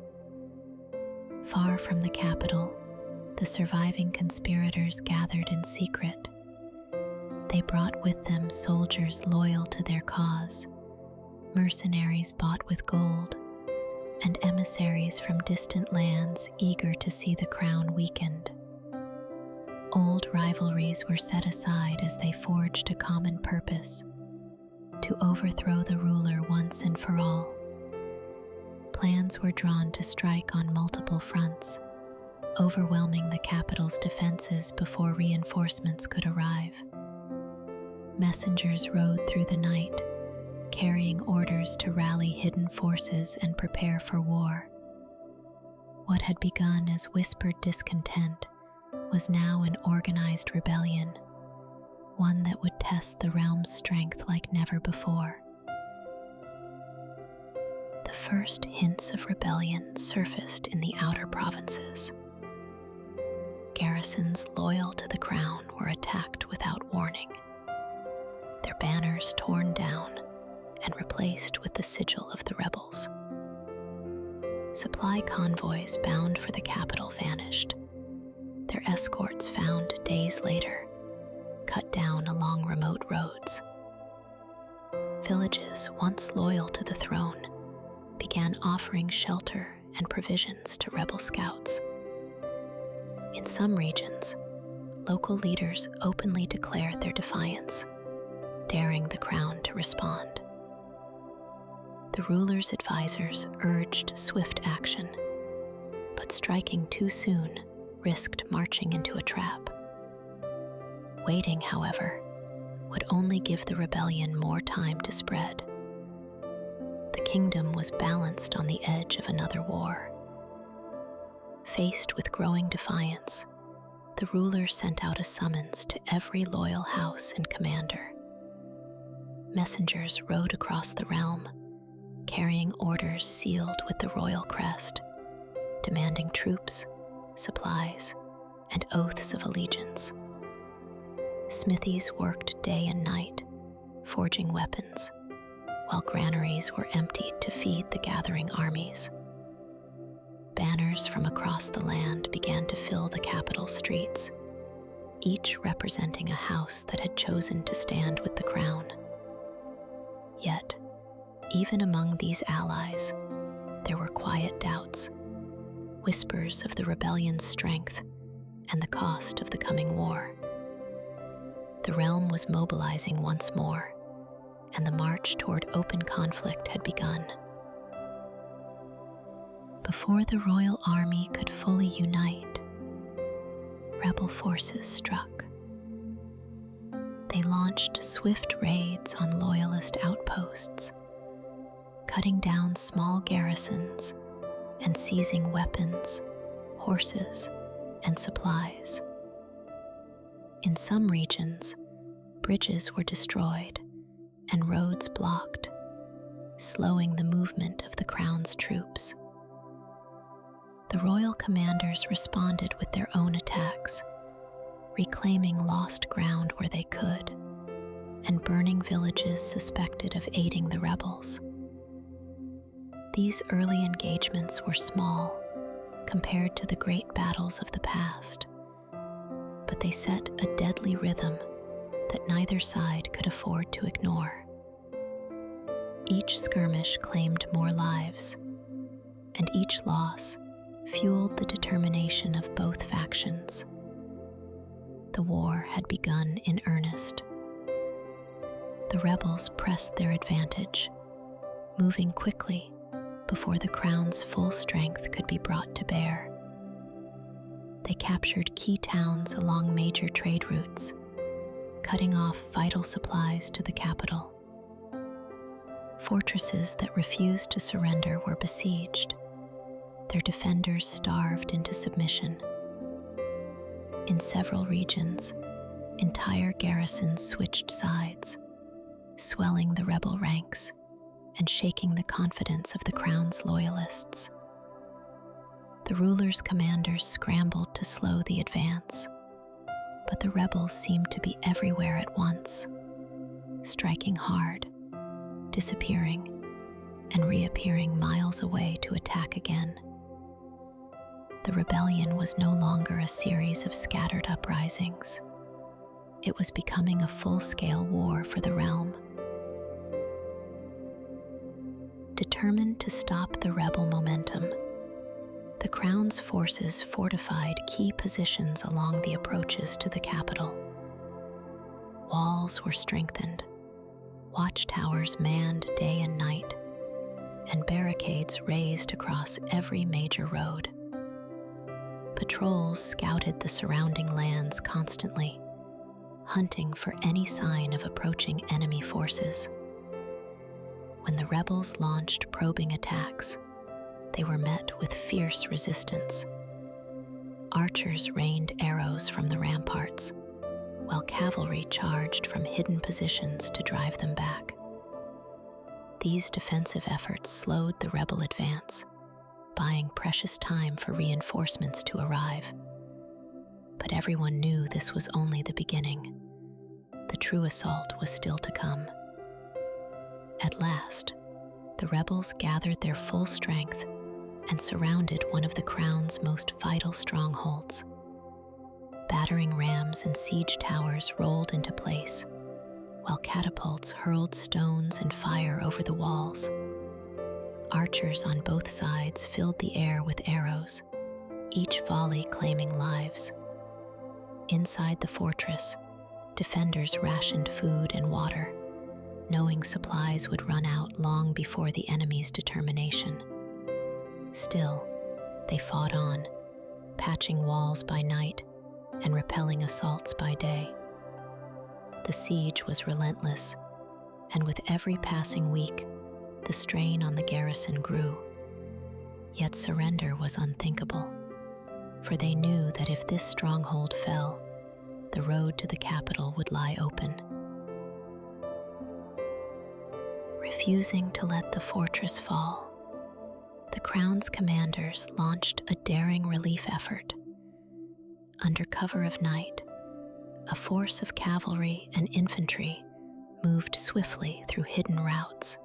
Far from the capital, the surviving conspirators gathered in secret. They brought with them soldiers loyal to their cause, mercenaries bought with gold, and emissaries from distant lands eager to see the crown weakened. Old rivalries were set aside as they forged a common purpose: to overthrow the ruler once and for all. Plans were drawn to strike on multiple fronts, overwhelming the capital's defenses before reinforcements could arrive. Messengers rode through the night, carrying orders to rally hidden forces and prepare for war. What had begun as whispered discontent was now an organized rebellion, one that would test the realm's strength like never before. The first hints of rebellion surfaced in the outer provinces. Garrisons loyal to the crown were attacked without warning, their banners torn down and replaced with the sigil of the rebels. Supply convoys bound for the capital vanished, their escorts found days later, cut down along remote roads. Villages once loyal to the throne began offering shelter and provisions to rebel scouts. In some regions, local leaders openly declared their defiance, daring the crown to respond. The ruler's advisors urged swift action, but striking too soon risked marching into a trap. Waiting, however, would only give the rebellion more time to spread. The kingdom was balanced on the edge of another war. Faced with growing defiance, the ruler sent out a summons to every loyal house and commander. Messengers rode across the realm, carrying orders sealed with the royal crest, demanding troops, supplies, and oaths of allegiance. Smithies worked day and night, forging weapons, while granaries were emptied to feed the gathering armies. Banners from across the land began to fill the capital's streets, each representing a house that had chosen to stand with the crown. Yet, even among these allies, there were quiet doubts, whispers of the rebellion's strength and the cost of the coming war. The realm was mobilizing once more, and the march toward open conflict had begun. Before the royal army could fully unite, rebel forces struck. They launched swift raids on loyalist outposts, cutting down small garrisons and seizing weapons, horses, and supplies. In some regions, bridges were destroyed and roads blocked, slowing the movement of the crown's troops. The royal commanders responded with their own attacks, reclaiming lost ground where they could, and burning villages suspected of aiding the rebels. These early engagements were small compared to the great battles of the past, but they set a deadly rhythm that neither side could afford to ignore. Each skirmish claimed more lives, and each loss fueled the determination of both factions. The war had begun in earnest. The rebels pressed their advantage, moving quickly before the crown's full strength could be brought to bear. They captured key towns along major trade routes, cutting off vital supplies to the capital. Fortresses that refused to surrender were besieged, their defenders starved into submission. In several regions, entire garrisons switched sides, swelling the rebel ranks and shaking the confidence of the crown's loyalists. The ruler's commanders scrambled to slow the advance, but the rebels seemed to be everywhere at once, striking hard, disappearing, and reappearing miles away to attack again. The rebellion was no longer a series of scattered uprisings. It was becoming a full-scale war for the realm. Determined to stop the rebel momentum, the crown's forces fortified key positions along the approaches to the capital. Walls were strengthened, watchtowers manned day and night, and barricades raised across every major road. Patrols scouted the surrounding lands constantly, hunting for any sign of approaching enemy forces. When the rebels launched probing attacks, they were met with fierce resistance. Archers rained arrows from the ramparts, while cavalry charged from hidden positions to drive them back. These defensive efforts slowed the rebel advance, buying precious time for reinforcements to arrive. But everyone knew this was only the beginning. The true assault was still to come. At last, the rebels gathered their full strength and surrounded one of the crown's most vital strongholds. Battering rams and siege towers rolled into place, while catapults hurled stones and fire over the walls. Archers on both sides filled the air with arrows, each volley claiming lives. Inside the fortress, defenders rationed food and water, knowing supplies would run out long before the enemy's determination. Still, they fought on, patching walls by night and repelling assaults by day. The siege was relentless, and with every passing week, the strain on the garrison grew. Yet surrender was unthinkable, for they knew that if this stronghold fell, the road to the capital would lie open. Refusing to let the fortress fall, the Crown's commanders launched a daring relief effort. Under cover of night, a force of cavalry and infantry moved swiftly through hidden routes,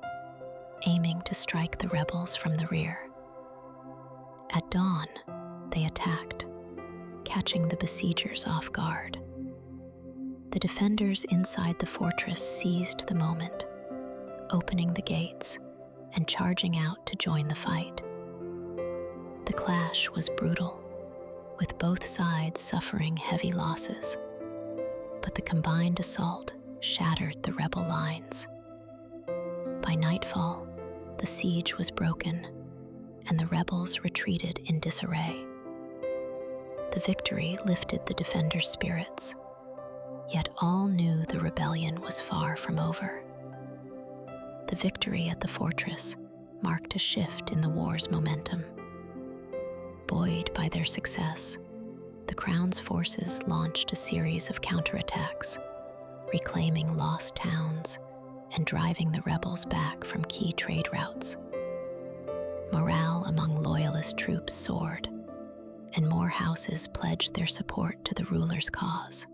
aiming to strike the rebels from the rear. At dawn, they attacked, catching the besiegers off guard. The defenders inside the fortress seized the moment, opening the gates and charging out to join the fight. The clash was brutal, with both sides suffering heavy losses, but the combined assault shattered the rebel lines. By nightfall, the siege was broken, and the rebels retreated in disarray. The victory lifted the defenders' spirits, yet all knew the rebellion was far from over. The victory at the fortress marked a shift in the war's momentum. Buoyed by their success, the Crown's forces launched a series of counterattacks, reclaiming lost towns and driving the rebels back from key trade routes. Morale among loyalist troops soared, and more houses pledged their support to the ruler's cause.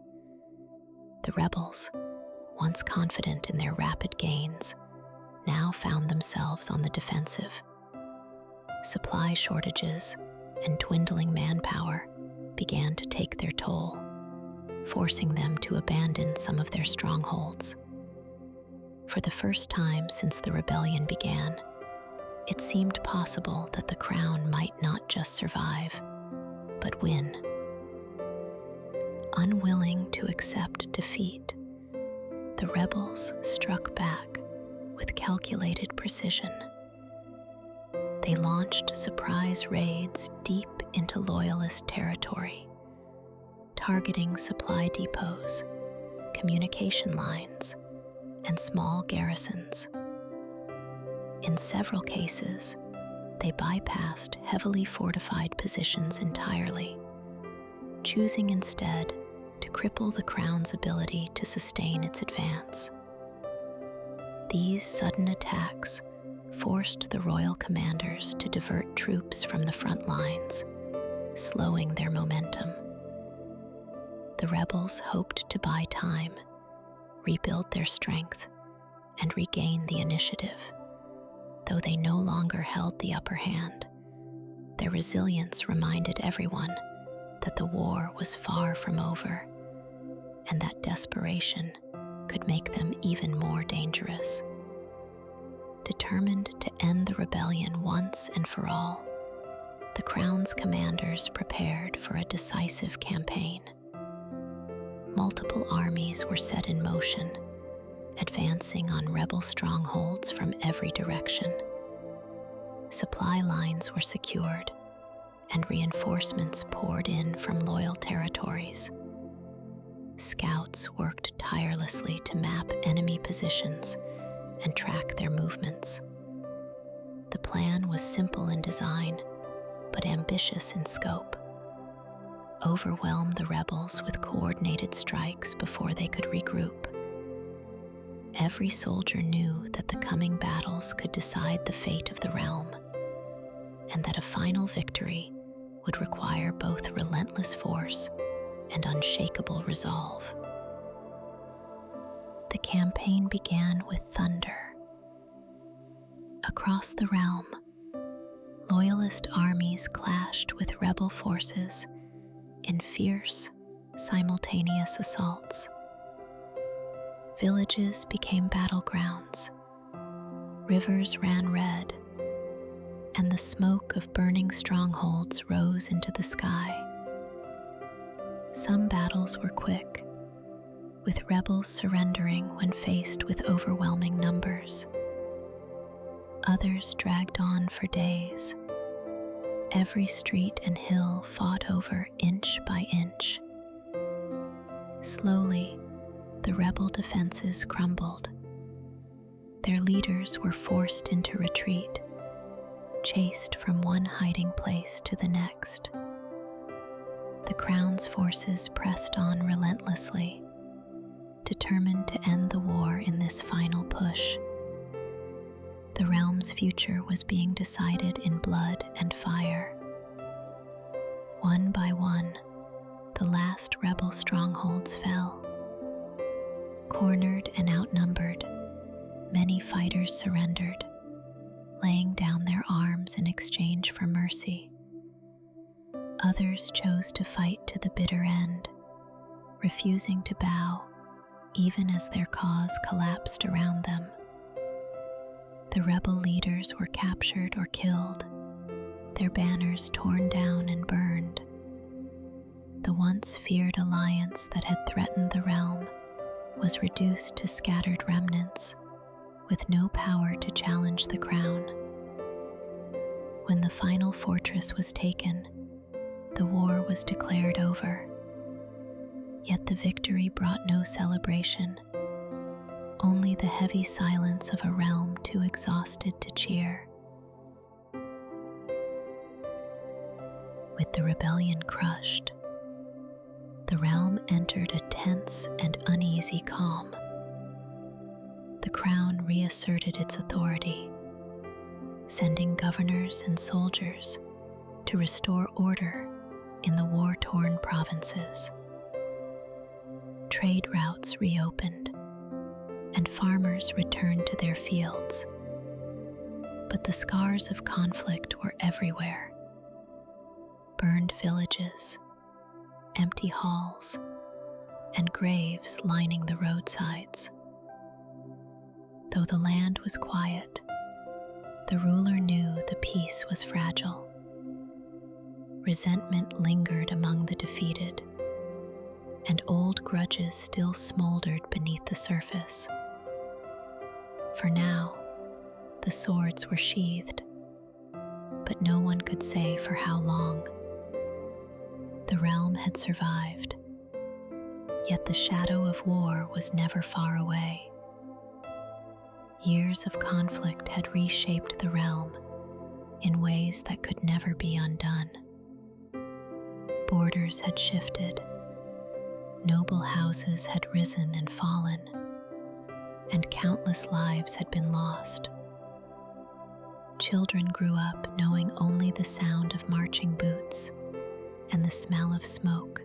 The rebels, once confident in their rapid gains, now found themselves on the defensive. Supply shortages and dwindling manpower began to take their toll, forcing them to abandon some of their strongholds. For the first time since the rebellion began, it seemed possible that the Crown might not just survive, but win. Unwilling to accept defeat, the rebels struck back with calculated precision. They launched surprise raids deep into loyalist territory, targeting supply depots, communication lines, and small garrisons. In several cases, they bypassed heavily fortified positions entirely, choosing instead to cripple the Crown's ability to sustain its advance. These sudden attacks forced the royal commanders to divert troops from the front lines, slowing their momentum. The rebels hoped to buy time, rebuild their strength, and regain the initiative. Though they no longer held the upper hand, their resilience reminded everyone that the war was far from over, and that desperation could make them even more dangerous. Determined to end the rebellion once and for all, the Crown's commanders prepared for a decisive campaign. Multiple armies were set in motion, advancing on rebel strongholds from every direction. Supply lines were secured, and reinforcements poured in from loyal territories. Scouts worked tirelessly to map enemy positions and track their movements. The plan was simple in design, but ambitious in scope. Overwhelm the rebels with coordinated strikes before they could regroup. Every soldier knew that the coming battles could decide the fate of the realm, and that a final victory would require both relentless force and unshakable resolve. The campaign began with thunder. Across the realm, loyalist armies clashed with rebel forces in fierce, simultaneous assaults. Villages became battlegrounds, rivers ran red, and the smoke of burning strongholds rose into the sky. Some battles were quick, with rebels surrendering when faced with overwhelming numbers. Others dragged on for days. Every street and hill fought over inch by inch. Slowly, the rebel defenses crumbled. Their leaders were forced into retreat, chased from one hiding place to the next. The Crown's forces pressed on relentlessly, determined to end the war in this final push. The realm's future was being decided in blood and fire. One by one, the last rebel strongholds fell. Cornered and outnumbered, many fighters surrendered, laying down their arms in exchange for mercy. Others chose to fight to the bitter end, refusing to bow even as their cause collapsed around them. The rebel leaders were captured or killed, their banners torn down and burned. The once feared alliance that had threatened the realm was reduced to scattered remnants, with no power to challenge the crown. When the final fortress was taken, the war was declared over. Yet the victory brought no celebration, only the heavy silence of a realm too exhausted to cheer. With the rebellion crushed, the realm entered a tense and uneasy calm. The crown reasserted its authority, sending governors and soldiers to restore order in the war-torn provinces. Trade routes reopened, and farmers returned to their fields. But the scars of conflict were everywhere. Burned villages, empty halls, and graves lining the roadsides. Though the land was quiet, the ruler knew the peace was fragile. Resentment lingered among the defeated, and old grudges still smoldered beneath the surface. For now, the swords were sheathed, but no one could say for how long. The realm had survived, yet the shadow of war was never far away. Years of conflict had reshaped the realm in ways that could never be undone. Borders had shifted, noble houses had risen and fallen, and countless lives had been lost. Children grew up knowing only the sound of marching boots and the smell of smoke,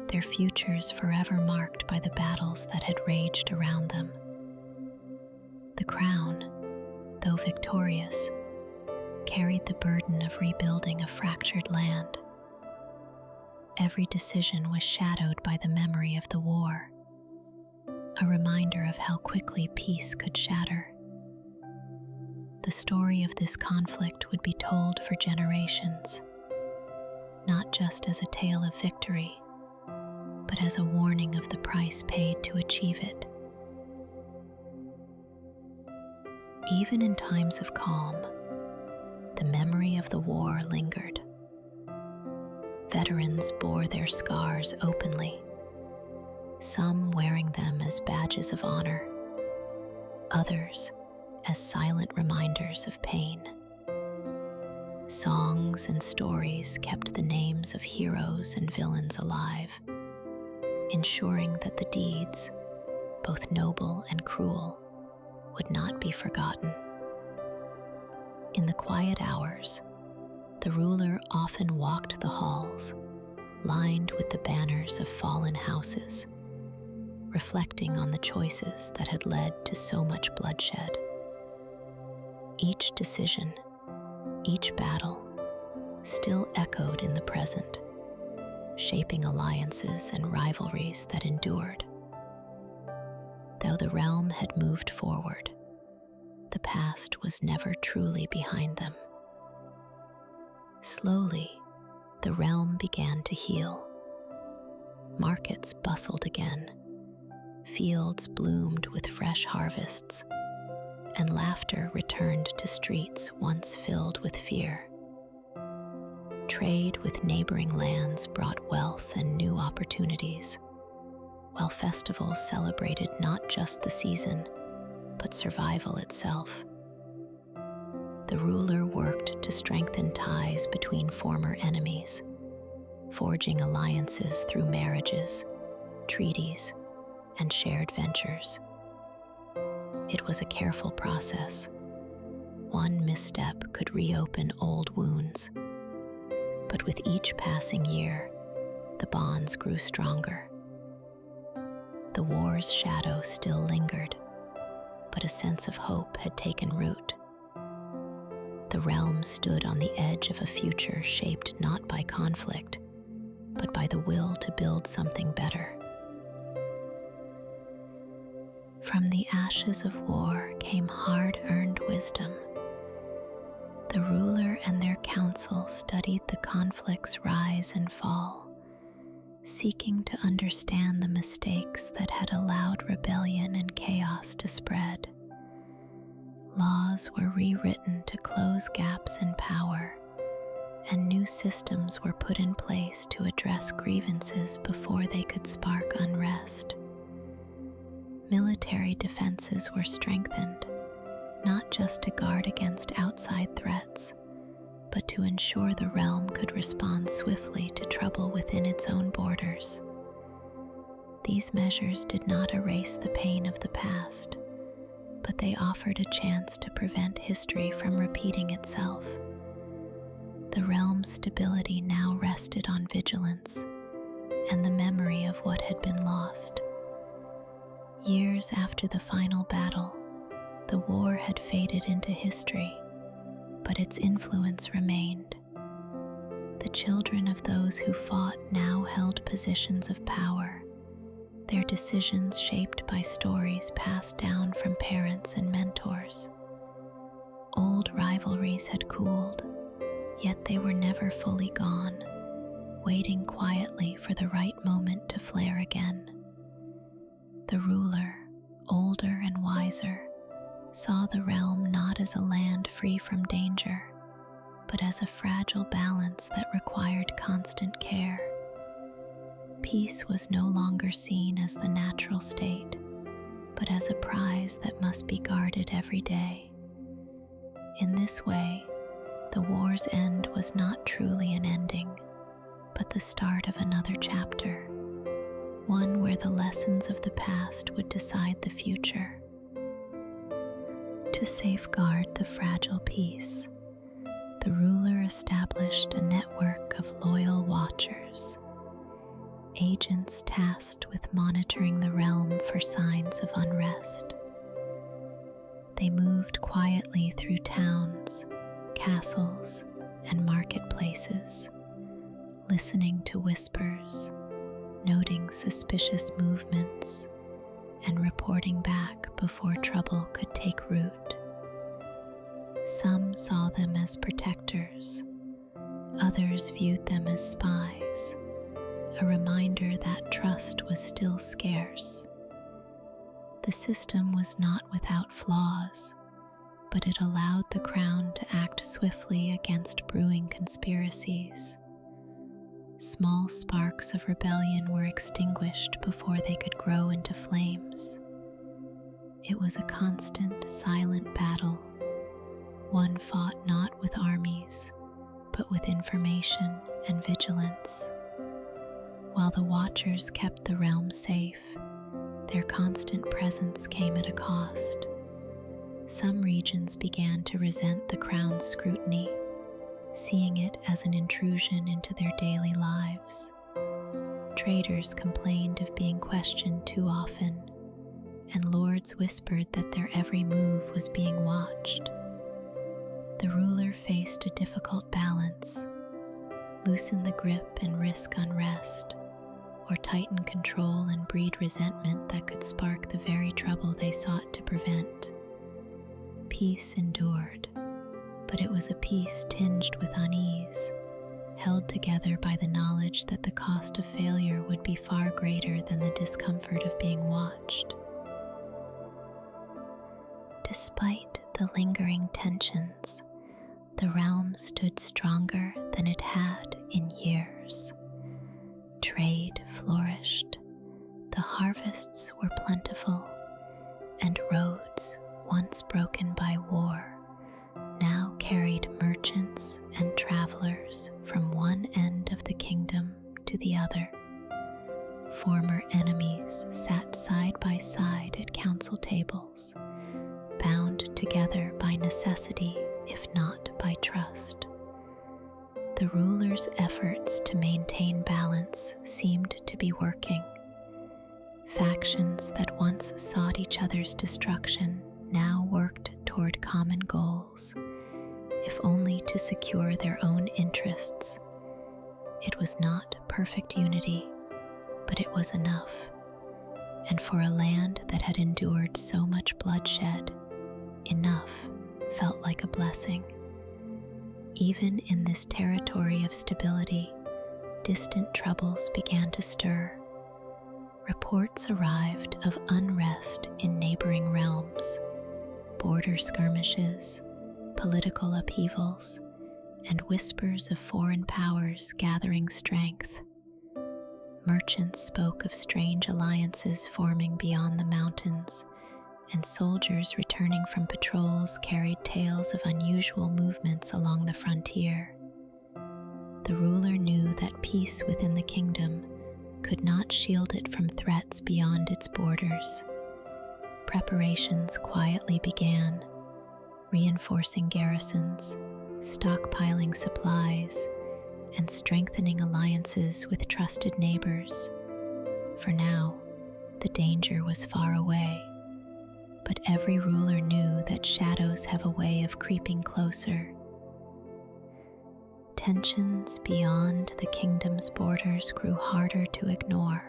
their futures forever marked by the battles that had raged around them. The crown, though victorious, carried the burden of rebuilding a fractured land. Every decision was shadowed by the memory of the war, a reminder of how quickly peace could shatter. The story of this conflict would be told for generations, not just as a tale of victory, but as a warning of the price paid to achieve it. Even in times of calm, the memory of the war lingered. Veterans bore their scars openly, some wearing them as badges of honor, others as silent reminders of pain. Songs and stories kept the names of heroes and villains alive, ensuring that the deeds, both noble and cruel, would not be forgotten. In the quiet hours, the ruler often walked the halls, lined with the banners of fallen houses, reflecting on the choices that had led to so much bloodshed. Each decision, each battle, still echoed in the present, shaping alliances and rivalries that endured. Though the realm had moved forward, the past was never truly behind them. Slowly, the realm began to heal. Markets bustled again, fields bloomed with fresh harvests, and laughter returned to streets once filled with fear. Trade with neighboring lands brought wealth and new opportunities, while festivals celebrated not just the season, but survival itself. The ruler worked to strengthen ties between former enemies, forging alliances through marriages, treaties, and shared ventures. It was a careful process. One misstep could reopen old wounds. But with each passing year, the bonds grew stronger. The war's shadow still lingered, but a sense of hope had taken root. The realm stood on the edge of a future shaped not by conflict, but by the will to build something better. From the ashes of war came hard-earned wisdom. The ruler and their council studied the conflict's rise and fall, seeking to understand the mistakes that had allowed rebellion and chaos to spread. Laws were rewritten to close gaps in power, and new systems were put in place to address grievances before they could spark unrest. Military defenses were strengthened, not just to guard against outside threats, but to ensure the realm could respond swiftly to trouble within its own borders. These measures did not erase the pain of the past, but they offered a chance to prevent history from repeating itself. The realm's stability now rested on vigilance and the memory of what had been lost. Years after the final battle, the war had faded into history, but its influence remained. The children of those who fought now held positions of power, their decisions shaped by stories passed down from parents and mentors. Old rivalries had cooled, yet they were never fully gone, waiting quietly for the right moment to flare again. The ruler, older and wiser, saw the realm not as a land free from danger, but as a fragile balance that required constant care. Peace was no longer seen as the natural state, but as a prize that must be guarded every day. In this way, the war's end was not truly an ending, but the start of another chapter, one where the lessons of the past would decide the future. To safeguard the fragile peace, the ruler established a network of loyal watchers, agents tasked with monitoring the realm for signs of unrest. They moved quietly through towns, castles, and marketplaces, listening to whispers, noting suspicious movements, and reporting back before trouble could take root. Some saw them as protectors, others viewed them as spies, a reminder that trust was still scarce. The system was not without flaws, but it allowed the crown to act swiftly against brewing conspiracies. Small sparks of rebellion were extinguished before they could grow into flames. It was a constant, silent battle, one fought not with armies, but with information and vigilance. While the Watchers kept the realm safe, their constant presence came at a cost. Some regions began to resent the crown's scrutiny, seeing it as an intrusion into their daily lives. Traders complained of being questioned too often, and lords whispered that their every move was being watched. The ruler faced a difficult balance: loosen the grip and risk unrest, or tighten control and breed resentment that could spark the very trouble they sought to prevent. Peace endured, but it was a peace tinged with unease, held together by the knowledge that the cost of failure would be far greater than the discomfort of being watched. Despite the lingering tensions, the realm stood stronger than it had in years. Trade flourished, the harvests were plentiful, and roads, once broken by war, now carried merchants and travelers from one end of the kingdom to the other. Former enemies sat side by side at council tables, bound together by necessity, if not by trust. The ruler's efforts to maintain balance seemed to be working. Factions that once sought each other's destruction now worked toward common goals, if only to secure their own interests. It was not perfect unity, but it was enough. And for a land that had endured so much bloodshed, enough felt like a blessing. Even in this territory of stability, distant troubles began to stir. Reports arrived of unrest in neighboring realms, border skirmishes, political upheavals, and whispers of foreign powers gathering strength. Merchants spoke of strange alliances forming beyond the mountains, and soldiers returning from patrols carried tales of unusual movements along the frontier. The ruler knew that peace within the kingdom could not shield it from threats beyond its borders. Preparations quietly began, reinforcing garrisons, stockpiling supplies, and strengthening alliances with trusted neighbors. For now, the danger was far away, but every ruler knew that shadows have a way of creeping closer. Tensions beyond the kingdom's borders grew harder to ignore.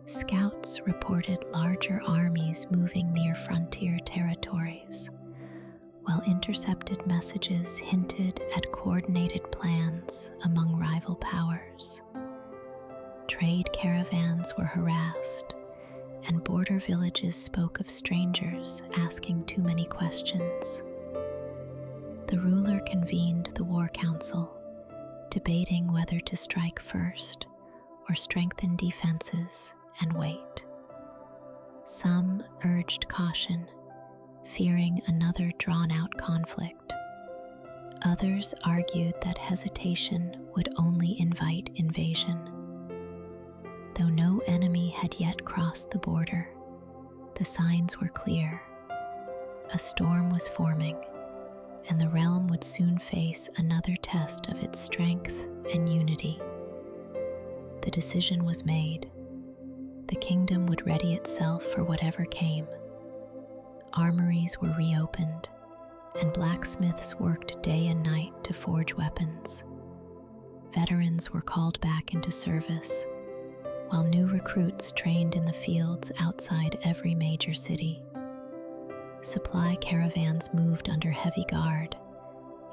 Scouts reported larger armies moving near frontier territories, while intercepted messages hinted at coordinated plans among rival powers. Trade caravans were harassed, and border villages spoke of strangers asking too many questions. The ruler convened the war council, debating whether to strike first or strengthen defenses and wait. Some urged caution, fearing another drawn-out conflict. Others argued that hesitation would only invite invasion. Though no enemy had yet crossed the border, the signs were clear. A storm was forming, and the realm would soon face another test of its strength and unity. The decision was made. The kingdom would ready itself for whatever came. Armories were reopened, and blacksmiths worked day and night to forge weapons. Veterans were called back into service, while new recruits trained in the fields outside every major city. Supply caravans moved under heavy guard,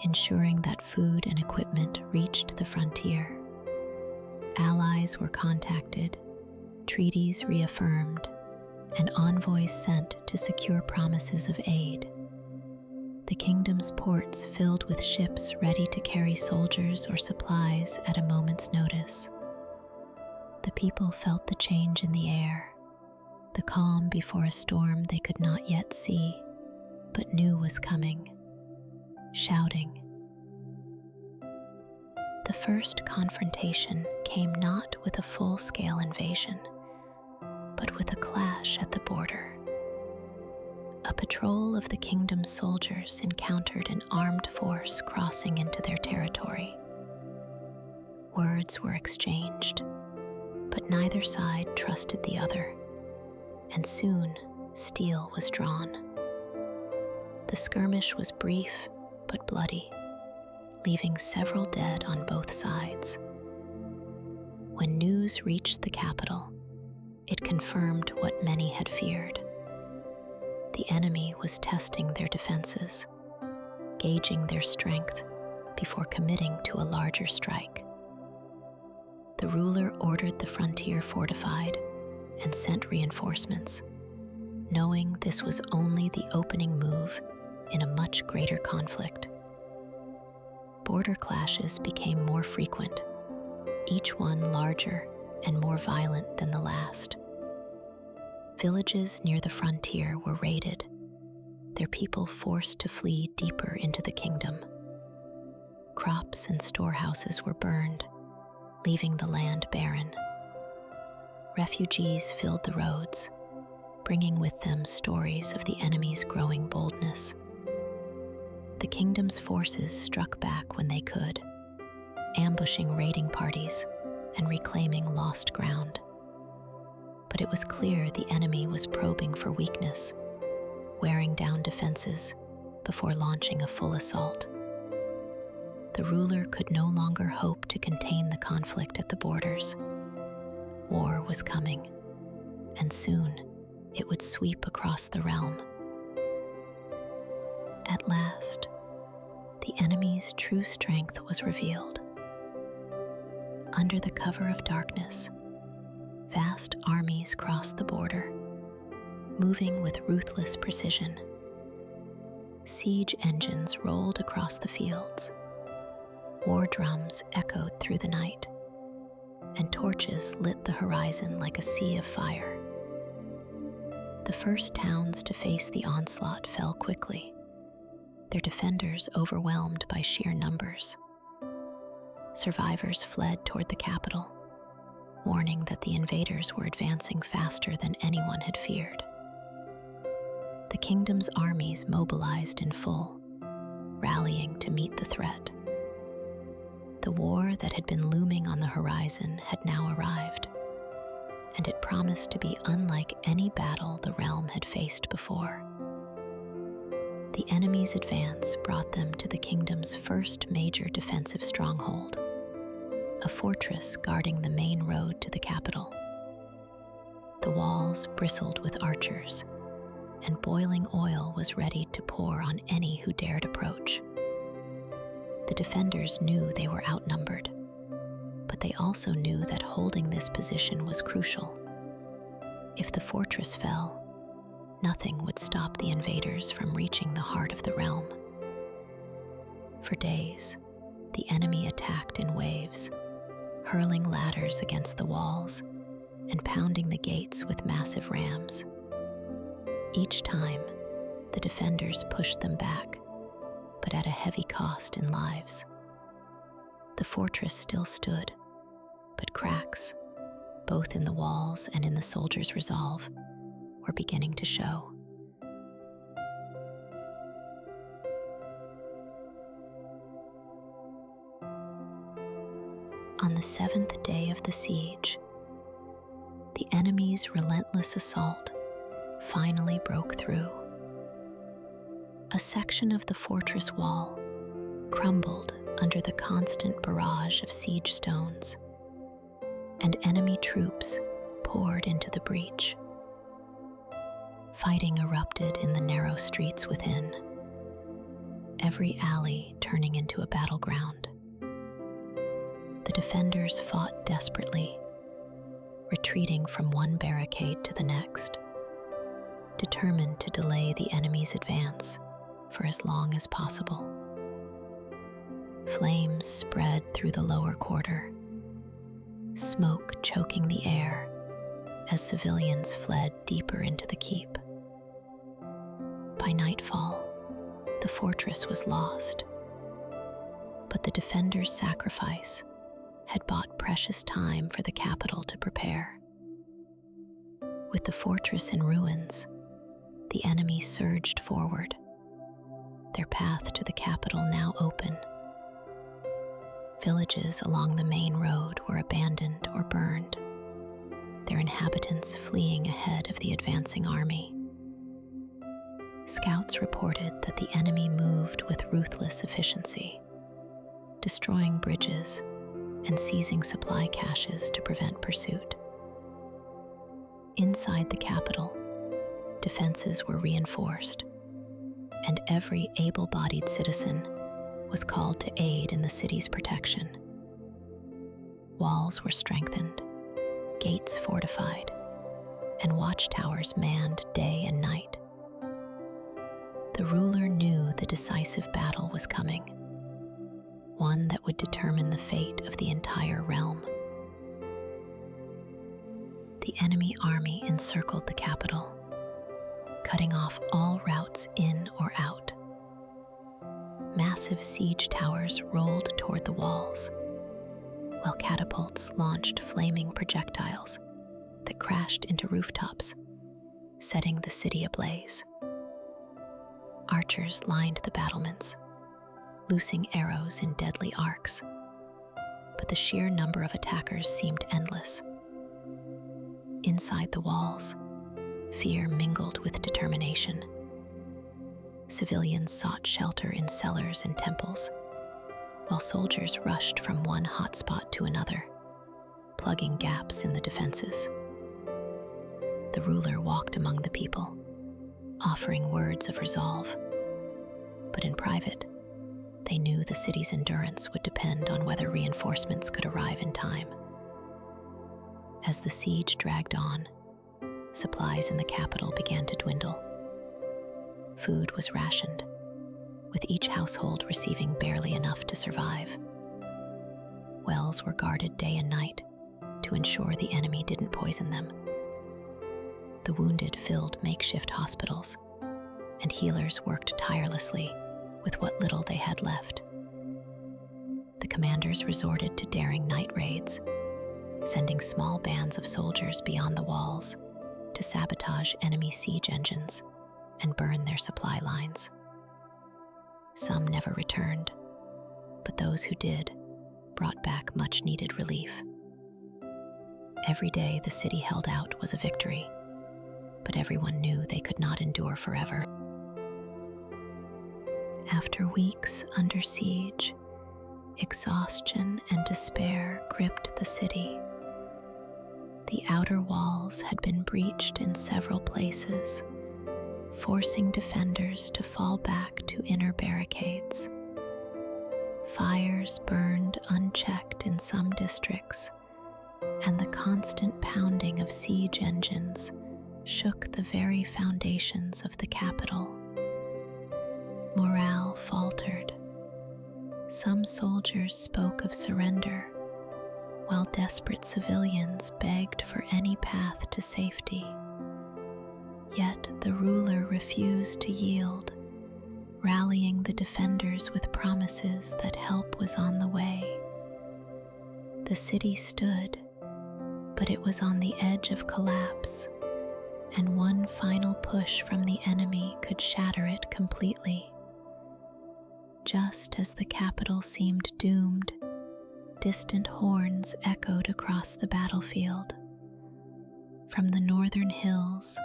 ensuring that food and equipment reached the frontier. Allies were contacted, treaties reaffirmed, and envoys sent to secure promises of aid. the kingdom's ports filled with ships ready to carry soldiers or supplies at a moment's notice. The people felt the change in the air, the calm before a storm they could not yet see, but knew was coming, shouting. The first confrontation came not with a full-scale invasion, but with a clash at the border. A patrol of the kingdom's soldiers encountered an armed force crossing into their territory. Words were exchanged, but neither side trusted the other, and soon steel was drawn. The skirmish was brief but bloody, leaving several dead on both sides. When news reached the capital, it confirmed what many had feared. The enemy was testing their defenses, gauging their strength before committing to a larger strike. The ruler ordered the frontier fortified and sent reinforcements, knowing this was only the opening move in a much greater conflict. Border clashes became more frequent, each one larger and more violent than the last. Villages near the frontier were raided, their people forced to flee deeper into the kingdom. Crops and storehouses were burned, leaving the land barren. Refugees filled the roads, bringing with them stories of the enemy's growing boldness. The kingdom's forces struck back when they could, ambushing raiding parties and reclaiming lost ground. But it was clear the enemy was probing for weakness, wearing down defenses before launching a full assault. The ruler could no longer hope to contain the conflict at the borders. War was coming, and soon it would sweep across the realm. At last, the enemy's true strength was revealed. Under the cover of darkness, vast armies crossed the border, moving with ruthless precision. Siege engines rolled across the fields, war drums echoed through the night, and torches lit the horizon like a sea of fire. The first towns to face the onslaught fell quickly, their defenders overwhelmed by sheer numbers. Survivors fled toward the capital, warning that the invaders were advancing faster than anyone had feared. The kingdom's armies mobilized in full, rallying to meet the threat. The war that had been looming on the horizon had now arrived, and it promised to be unlike any battle the realm had faced before. The enemy's advance brought them to the kingdom's first major defensive stronghold, a fortress guarding the main road to the capital. The walls bristled with archers, and boiling oil was ready to pour on any who dared approach. The defenders knew they were outnumbered, but they also knew that holding this position was crucial. If the fortress fell, nothing would stop the invaders from reaching the heart of the realm. For days, the enemy attacked in waves, hurling ladders against the walls and pounding the gates with massive rams. Each time, the defenders pushed them back, but at a heavy cost in lives. The fortress still stood, but cracks, both in the walls and in the soldiers' resolve, were beginning to show. On the 7th day of the siege, the enemy's relentless assault finally broke through. A section of the fortress wall crumbled under the constant barrage of siege stones, and enemy troops poured into the breach. Fighting erupted in the narrow streets within, every alley turning into a battleground. The defenders fought desperately, retreating from one barricade to the next, determined to delay the enemy's advance for as long as possible. Flames spread through the lower quarter, smoke choking the air as civilians fled deeper into the keep. By nightfall, the fortress was lost, but the defenders' sacrifice had bought precious time for the capital to prepare. With the fortress in ruins, the enemy surged forward, their path to the capital now open. Villages along the main road were abandoned or burned, their inhabitants fleeing ahead of the advancing army. Scouts reported that the enemy moved with ruthless efficiency, destroying bridges and seizing supply caches to prevent pursuit. Inside the capital, defenses were reinforced, and every able-bodied citizen was called to aid in the city's protection. Walls were strengthened, gates fortified, and watchtowers manned day and night. The ruler knew the decisive battle was coming, one that would determine the fate of the entire realm. The enemy army encircled the capital, cutting off all routes in or out. Massive siege towers rolled toward the walls, while catapults launched flaming projectiles that crashed into rooftops, setting the city ablaze. Archers lined the battlements, loosing arrows in deadly arcs, but the sheer number of attackers seemed endless. Inside the walls, fear mingled with determination. Civilians sought shelter in cellars and temples, while soldiers rushed from one hotspot to another, plugging gaps in the defenses. The ruler walked among the people, offering words of resolve, but in private, they knew the city's endurance would depend on whether reinforcements could arrive in time. As the siege dragged on, supplies in the capital began to dwindle. Food was rationed, with each household receiving barely enough to survive. Wells were guarded day and night to ensure the enemy didn't poison them. The wounded filled makeshift hospitals, and healers worked tirelessly with what little they had left. The commanders resorted to daring night raids, sending small bands of soldiers beyond the walls to sabotage enemy siege engines and burn their supply lines. Some never returned, but those who did brought back much-needed relief. Every day the city held out was a victory, but everyone knew they could not endure forever. After weeks under siege, exhaustion and despair gripped the city. The outer walls had been breached in several places, forcing defenders to fall back to inner barricades. Fires burned unchecked in some districts, and the constant pounding of siege engines shook the very foundations of the capital. Morale faltered. Some soldiers spoke of surrender, while desperate civilians begged for any path to safety. Yet the ruler refused to yield, rallying the defenders with promises that help was on the way. The city stood, but it was on the edge of collapse, and one final push from the enemy could shatter it completely. Just as the capital seemed doomed, distant horns echoed across the battlefield. From the northern hills,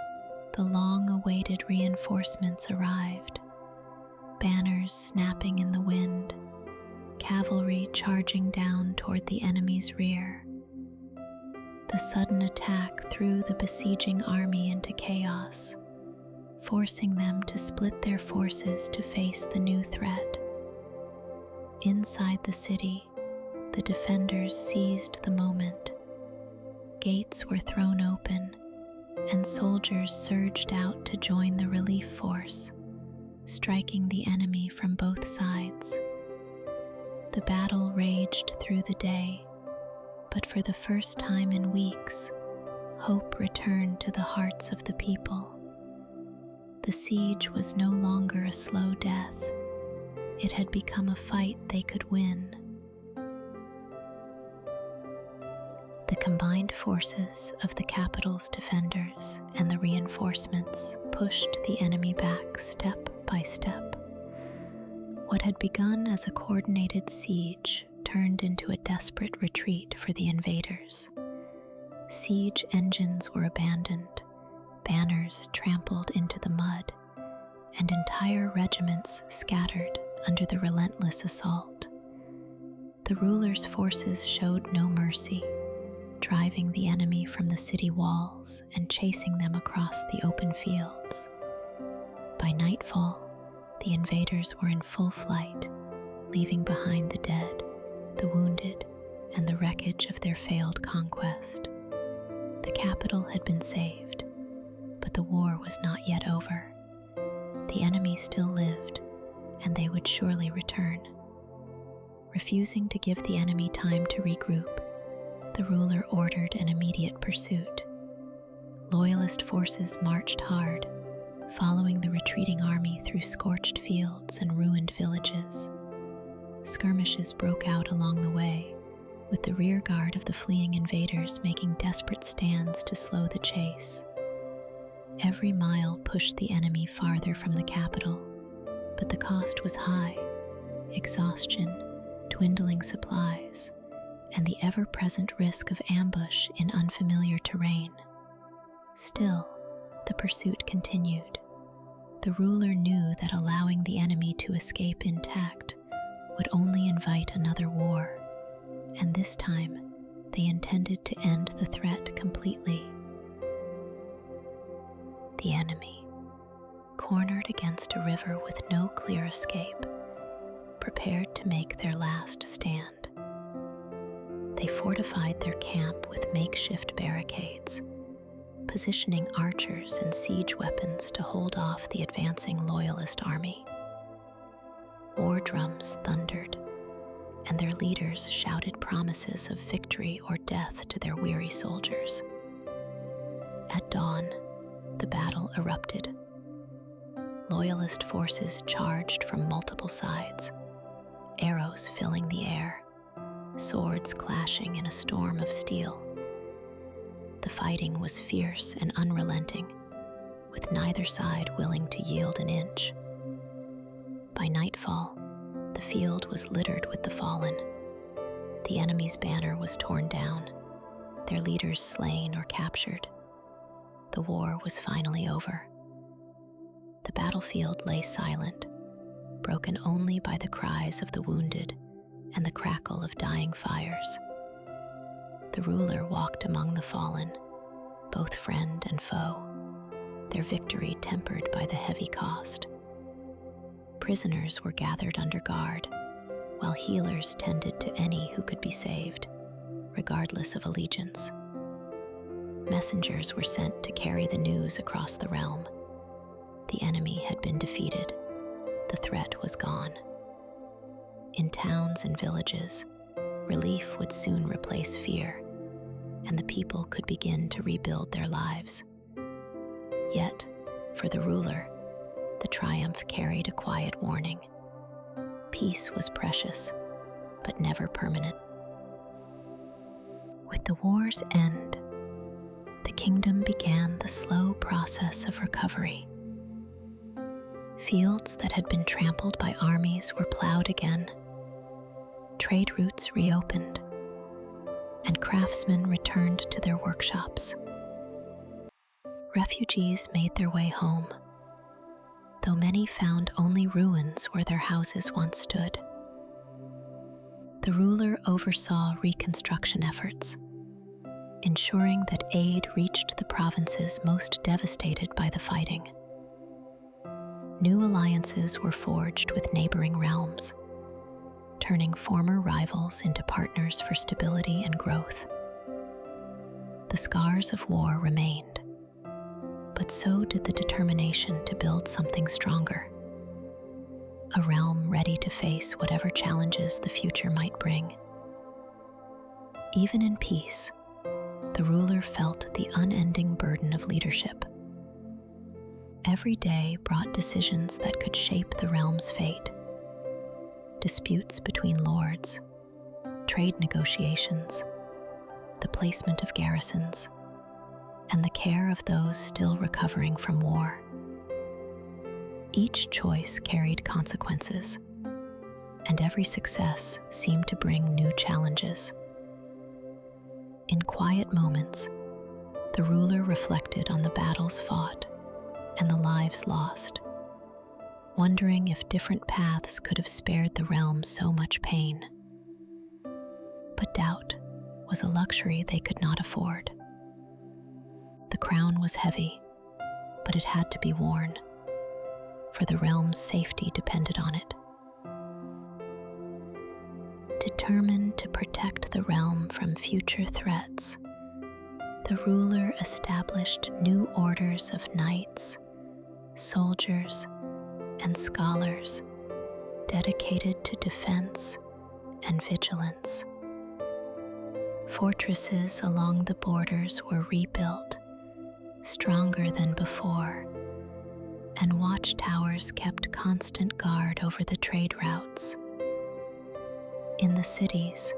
the long-awaited reinforcements arrived, banners snapping in the wind, cavalry charging down toward the enemy's rear. The sudden attack threw the besieging army into chaos, forcing them to split their forces to face the new threat. Inside the city, the defenders seized the moment. Gates were thrown open, and soldiers surged out to join the relief force, striking the enemy from both sides. The battle raged through the day, but for the first time in weeks, hope returned to the hearts of the people. The siege was no longer a slow death. It had become a fight they could win. The combined forces of the capital's defenders and the reinforcements pushed the enemy back step by step. What had begun as a coordinated siege turned into a desperate retreat for the invaders. Siege engines were abandoned, banners trampled into the mud, and entire regiments scattered under the relentless assault. The ruler's forces showed no mercy, driving the enemy from the city walls and chasing them across the open fields. By nightfall, the invaders were in full flight, leaving behind the dead, the wounded, and the wreckage of their failed conquest. The capital had been saved, but the war was not yet over. The enemy still lived, and they would surely return. Refusing to give the enemy time to regroup, the ruler ordered an immediate pursuit. Loyalist forces marched hard, following the retreating army through scorched fields and ruined villages. Skirmishes broke out along the way, with the rear guard of the fleeing invaders making desperate stands to slow the chase. Every mile pushed the enemy farther from the capital, but the cost was high: exhaustion, dwindling supplies, and the ever-present risk of ambush in unfamiliar terrain. Still, the pursuit continued. The ruler knew that allowing the enemy to escape intact would only invite another war, and this time they intended to end the threat completely. The enemy, cornered against a river with no clear escape, prepared to make their last stand. They fortified their camp with makeshift barricades, positioning archers and siege weapons to hold off the advancing loyalist army. War drums thundered, and their leaders shouted promises of victory or death to their weary soldiers. At dawn, the battle erupted. Loyalist forces charged from multiple sides, arrows filling the air, swords clashing in a storm of steel. The fighting was fierce and unrelenting, with neither side willing to yield an inch. By nightfall, the field was littered with the fallen. The enemy's banner was torn down, their leaders slain or captured. The war was finally over. The battlefield lay silent, broken only by the cries of the wounded and the crackle of dying fires. The ruler walked among the fallen, both friend and foe, their victory tempered by the heavy cost. Prisoners were gathered under guard, while healers tended to any who could be saved, regardless of allegiance. Messengers were sent to carry the news across the realm. The enemy had been defeated. The threat was gone. In towns and villages, relief would soon replace fear, and the people could begin to rebuild their lives. Yet, for the ruler, the triumph carried a quiet warning. Peace was precious, but never permanent. With the war's end, the kingdom began the slow process of recovery. Fields that had been trampled by armies were plowed again. Trade routes reopened, and craftsmen returned to their workshops. Refugees made their way home, though many found only ruins where their houses once stood. The ruler oversaw reconstruction efforts, ensuring that aid reached the provinces most devastated by the fighting. New alliances were forged with neighboring realms, turning former rivals into partners for stability and growth. The scars of war remained, but so did the determination to build something stronger. a realm ready to face whatever challenges the future might bring. Even in peace, the ruler felt the unending burden of leadership. Every day brought decisions that could shape the realm's fate. Disputes between lords, trade negotiations, the placement of garrisons, and the care of those still recovering from war. Each choice carried consequences, and every success seemed to bring new challenges. In quiet moments, the ruler reflected on the battles fought and the lives lost, wondering if different paths could have spared the realm so much pain. But doubt was a luxury they could not afford. The crown was heavy, but it had to be worn, for the realm's safety depended on it. Determined to protect the realm from future threats, the ruler established new orders of knights, soldiers, and scholars dedicated to defense and vigilance. Fortresses along the borders were rebuilt, stronger than before, and watchtowers kept constant guard over the trade routes. In the cities,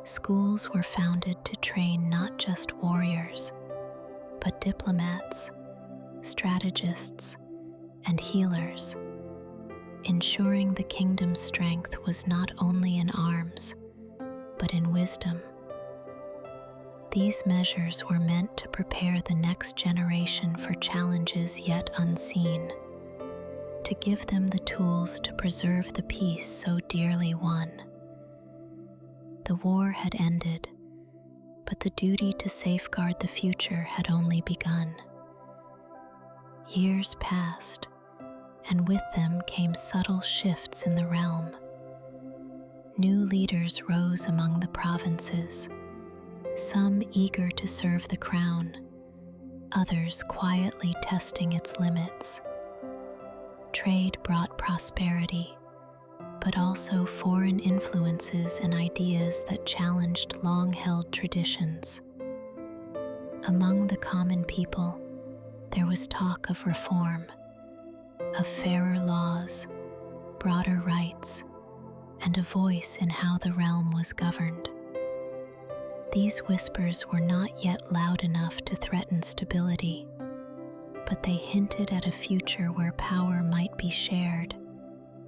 schools were founded to train not just warriors, but diplomats, strategists, and healers, ensuring the kingdom's strength was not only in arms, but in wisdom. These measures were meant to prepare the next generation for challenges yet unseen, to give them the tools to preserve the peace so dearly won. The war had ended, but the duty to safeguard the future had only begun. Years passed, and with them came subtle shifts in the realm. New leaders rose among the provinces, some eager to serve the crown, others quietly testing its limits. Trade brought prosperity, but also foreign influences and ideas that challenged long-held traditions. Among the common people, there was talk of reform, of fairer laws, broader rights, and a voice in how the realm was governed. These whispers were not yet loud enough to threaten stability, but they hinted at a future where power might be shared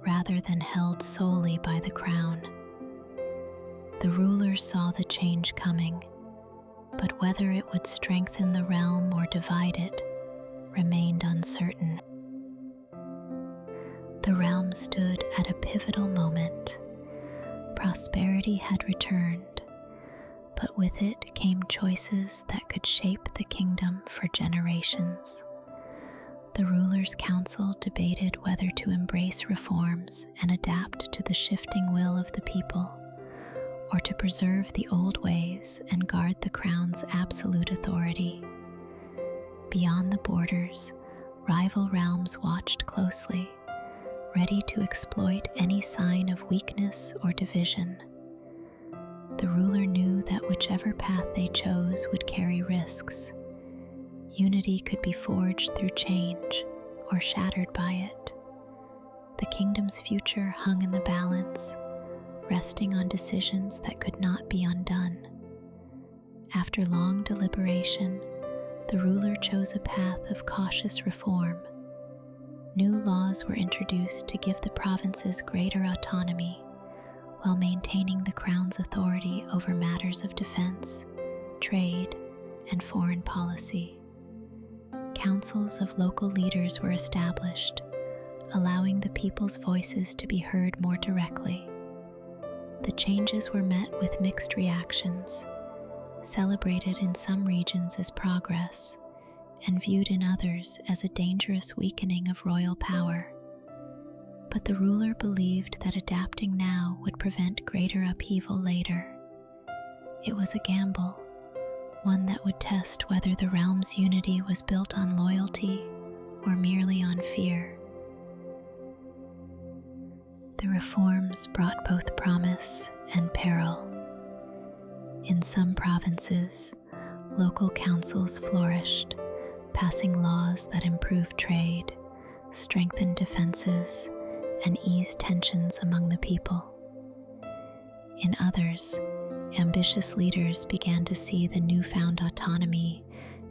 rather than held solely by the crown. The ruler saw the change coming, but whether it would strengthen the realm or divide it remained uncertain. The realm stood at a pivotal moment. Prosperity had returned, but with it came choices that could shape the kingdom for generations. The ruler's council debated whether to embrace reforms and adapt to the shifting will of the people, or to preserve the old ways and guard the crown's absolute authority. Beyond the borders, rival realms watched closely, ready to exploit any sign of weakness or division. The ruler knew that whichever path they chose would carry risks. Unity could be forged through change or shattered by it. The kingdom's future hung in the balance, resting on decisions that could not be undone. After long deliberation, the ruler chose a path of cautious reform. New laws were introduced to give the provinces greater autonomy, while maintaining the crown's authority over matters of defense, trade, and foreign policy. Councils of local leaders were established, allowing the people's voices to be heard more directly. The changes were met with mixed reactions, celebrated in some regions as progress, and viewed in others as a dangerous weakening of royal power. But the ruler believed that adapting now would prevent greater upheaval later. It was a gamble, one that would test whether the realm's unity was built on loyalty or merely on fear. The reforms brought both promise and peril. In some provinces, local councils flourished, passing laws that improved trade, strengthened defenses, and eased tensions among the people. In others, ambitious leaders began to see the newfound autonomy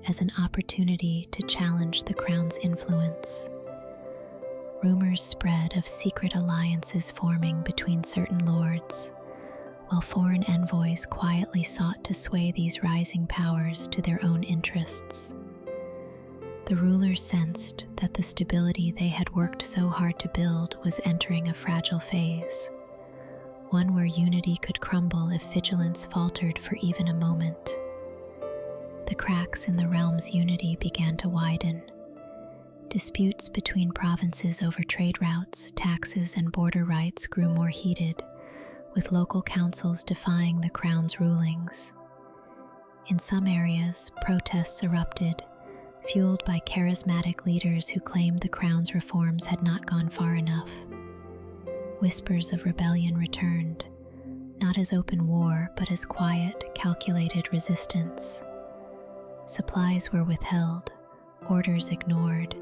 as an opportunity to challenge the crown's influence. Rumors spread of secret alliances forming between certain lords, while foreign envoys quietly sought to sway these rising powers to their own interests. The rulers sensed that the stability they had worked so hard to build was entering a fragile phase, one where unity could crumble if vigilance faltered for even a moment. The cracks in the realm's unity began to widen. Disputes between provinces over trade routes, taxes, and border rights grew more heated, with local councils defying the crown's rulings. In some areas, protests erupted, fueled by charismatic leaders who claimed the crown's reforms had not gone far enough. Whispers of rebellion returned, not as open war, but as quiet, calculated resistance. Supplies were withheld, orders ignored,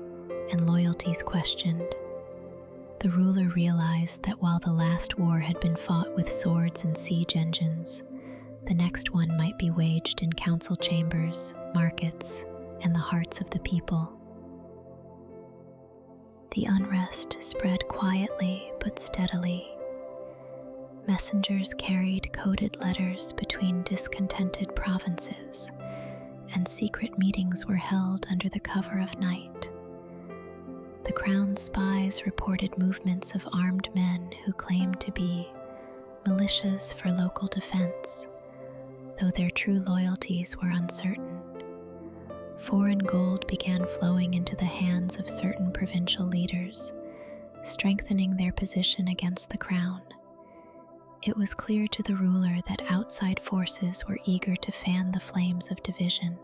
and loyalties questioned. The ruler realized that while the last war had been fought with swords and siege engines, the next one might be waged in council chambers, markets, and the hearts of the people. The unrest spread quietly but steadily. Messengers carried coded letters between discontented provinces, and secret meetings were held under the cover of night. The crown's spies reported movements of armed men who claimed to be militias for local defense, though their true loyalties were uncertain. Foreign gold began flowing into the hands of certain provincial leaders, strengthening their position against the crown. It was clear to the ruler that outside forces were eager to fan the flames of division.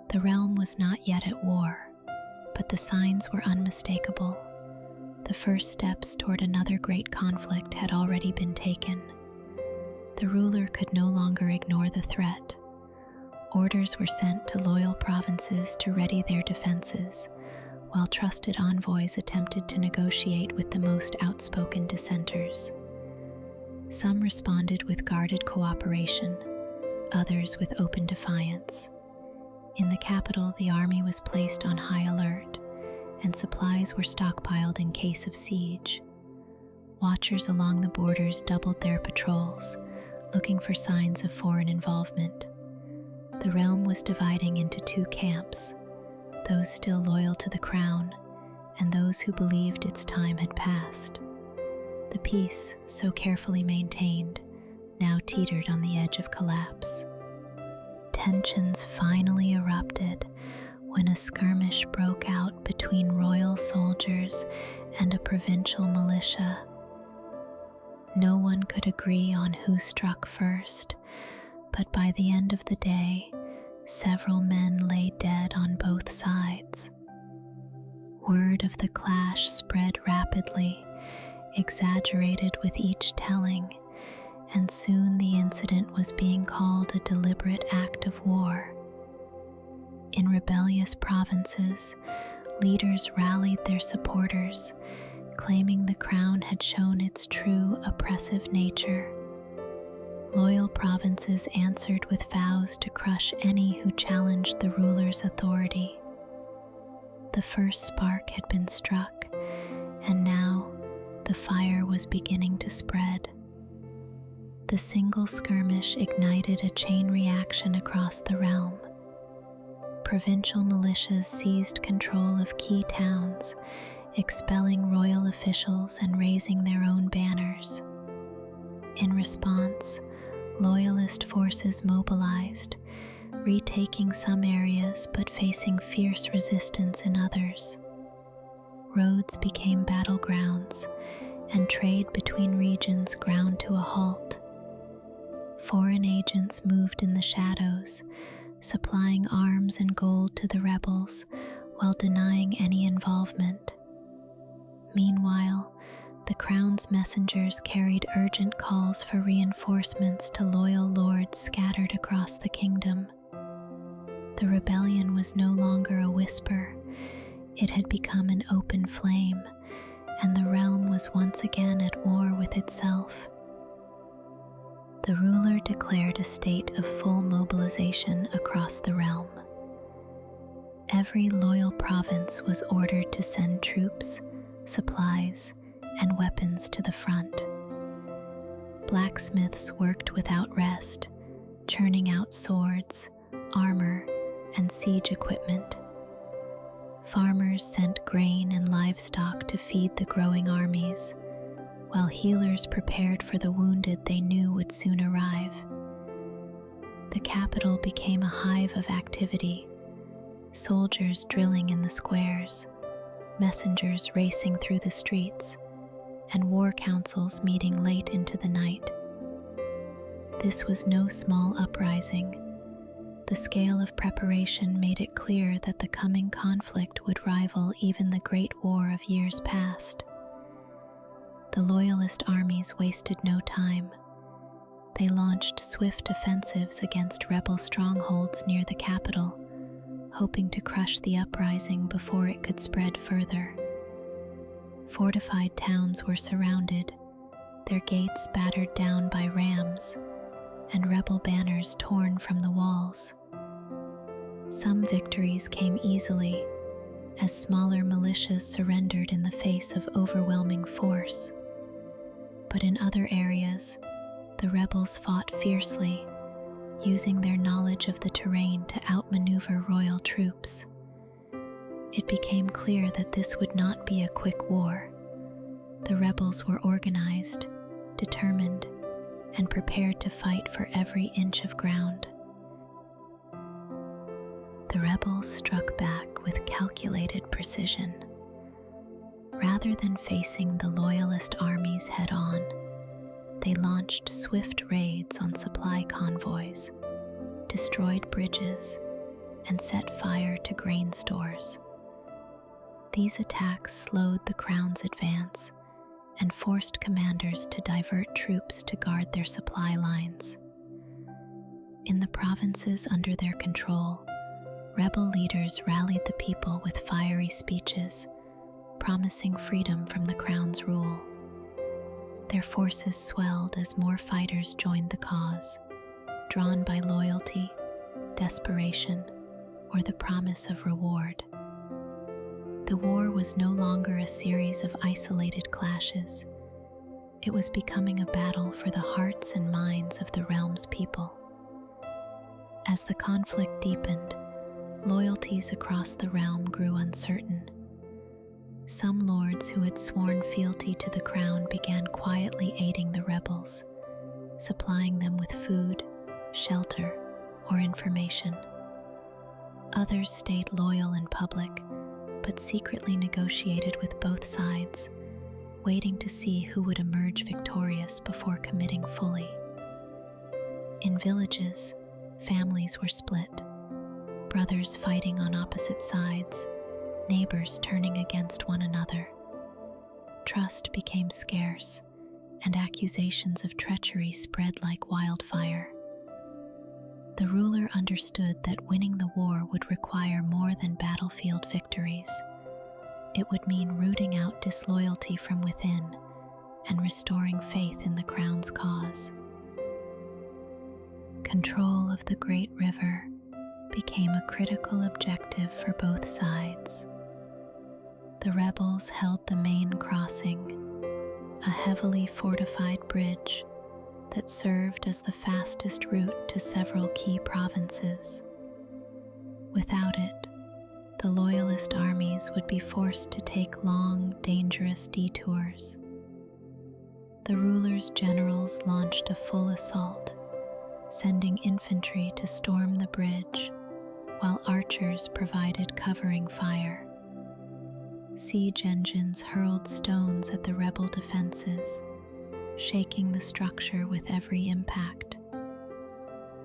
The realm was not yet at war, but the signs were unmistakable. The first steps toward another great conflict had already been taken. The ruler could no longer ignore the threat. Orders were sent to loyal provinces to ready their defenses, while trusted envoys attempted to negotiate with the most outspoken dissenters. Some responded with guarded cooperation, others with open defiance. In the capital, the army was placed on high alert, and supplies were stockpiled in case of siege. Watchers along the borders doubled their patrols, looking for signs of foreign involvement. The realm was dividing into two camps, those still loyal to the crown, and those who believed its time had passed. The peace, so carefully maintained, now teetered on the edge of collapse. Tensions finally erupted when a skirmish broke out between royal soldiers and a provincial militia. No one could agree on who struck first, but by the end of the day, several men lay dead on both sides. Word of the clash spread rapidly, exaggerated with each telling, and soon the incident was being called a deliberate act of war. In rebellious provinces, leaders rallied their supporters, claiming the crown had shown its true oppressive nature. Loyal provinces answered with vows to crush any who challenged the ruler's authority. The first spark had been struck, and now the fire was beginning to spread. The single skirmish ignited a chain reaction across the realm. Provincial militias seized control of key towns, expelling royal officials and raising their own banners. In response, loyalist forces mobilized, retaking some areas but facing fierce resistance in others. Roads became battlegrounds, and trade between regions ground to a halt. Foreign agents moved in the shadows, supplying arms and gold to the rebels while denying any involvement. Meanwhile, The crown's messengers carried urgent calls for reinforcements to loyal lords scattered across the kingdom. The rebellion was no longer a whisper. It had become an open flame, and the realm was once again at war with itself. The ruler declared a state of full mobilization across the realm. Every loyal province was ordered to send troops, supplies, and weapons to the front. Blacksmiths worked without rest, churning out swords, armor, and siege equipment. Farmers sent grain and livestock to feed the growing armies, while healers prepared for the wounded they knew would soon arrive. The capital became a hive of activity, soldiers drilling in the squares, messengers racing through the streets, and war councils meeting late into the night. This was no small uprising. The scale of preparation made it clear that the coming conflict would rival even the Great War of years past. The Loyalist armies wasted no time. They launched swift offensives against rebel strongholds near the capital, hoping to crush the uprising before it could spread further. Fortified towns were surrounded, their gates battered down by rams, and rebel banners torn from the walls. Some victories came easily, as smaller militias surrendered in the face of overwhelming force. But in other areas, the rebels fought fiercely, using their knowledge of the terrain to outmaneuver royal troops. It became clear that this would not be a quick war. The rebels were organized, determined, and prepared to fight for every inch of ground. The rebels struck back with calculated precision. Rather than facing the Loyalist armies head-on, they launched swift raids on supply convoys, destroyed bridges, and set fire to grain stores. These attacks slowed the crown's advance and forced commanders to divert troops to guard their supply lines. In the provinces under their control, rebel leaders rallied the people with fiery speeches, promising freedom from the crown's rule. Their forces swelled as more fighters joined the cause, drawn by loyalty, desperation, or the promise of reward. The war was no longer a series of isolated clashes. It was becoming a battle for the hearts and minds of the realm's people. As the conflict deepened, loyalties across the realm grew uncertain. Some lords who had sworn fealty to the crown began quietly aiding the rebels, supplying them with food, shelter, or information. Others stayed loyal in public, but secretly negotiated with both sides, waiting to see who would emerge victorious before committing fully. In villages, families were split, brothers fighting on opposite sides, neighbors turning against one another. Trust became scarce, and accusations of treachery spread like wildfire. The ruler understood that winning the war would require more than battlefield victories. It would mean rooting out disloyalty from within and restoring faith in the crown's cause. Control of the great river became a critical objective for both sides. The rebels held the main crossing, a heavily fortified bridge that served as the fastest route to several key provinces. Without it, the Loyalist armies would be forced to take long, dangerous detours. The ruler's generals launched a full assault, sending infantry to storm the bridge, while archers provided covering fire. Siege engines hurled stones at the rebel defenses, shaking the structure with every impact.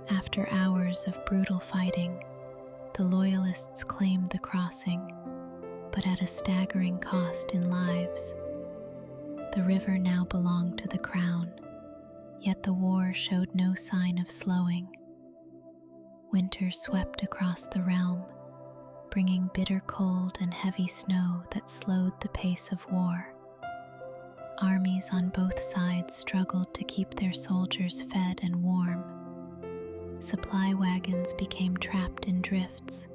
After hours of brutal fighting, the Loyalists claimed the crossing, but at a staggering cost in lives. The river now belonged to the crown, yet the war showed no sign of slowing. Winter swept across the realm, bringing bitter cold and heavy snow that slowed the pace of war. Armies on both sides struggled to keep their soldiers fed and warm. Supply wagons became trapped in drifts,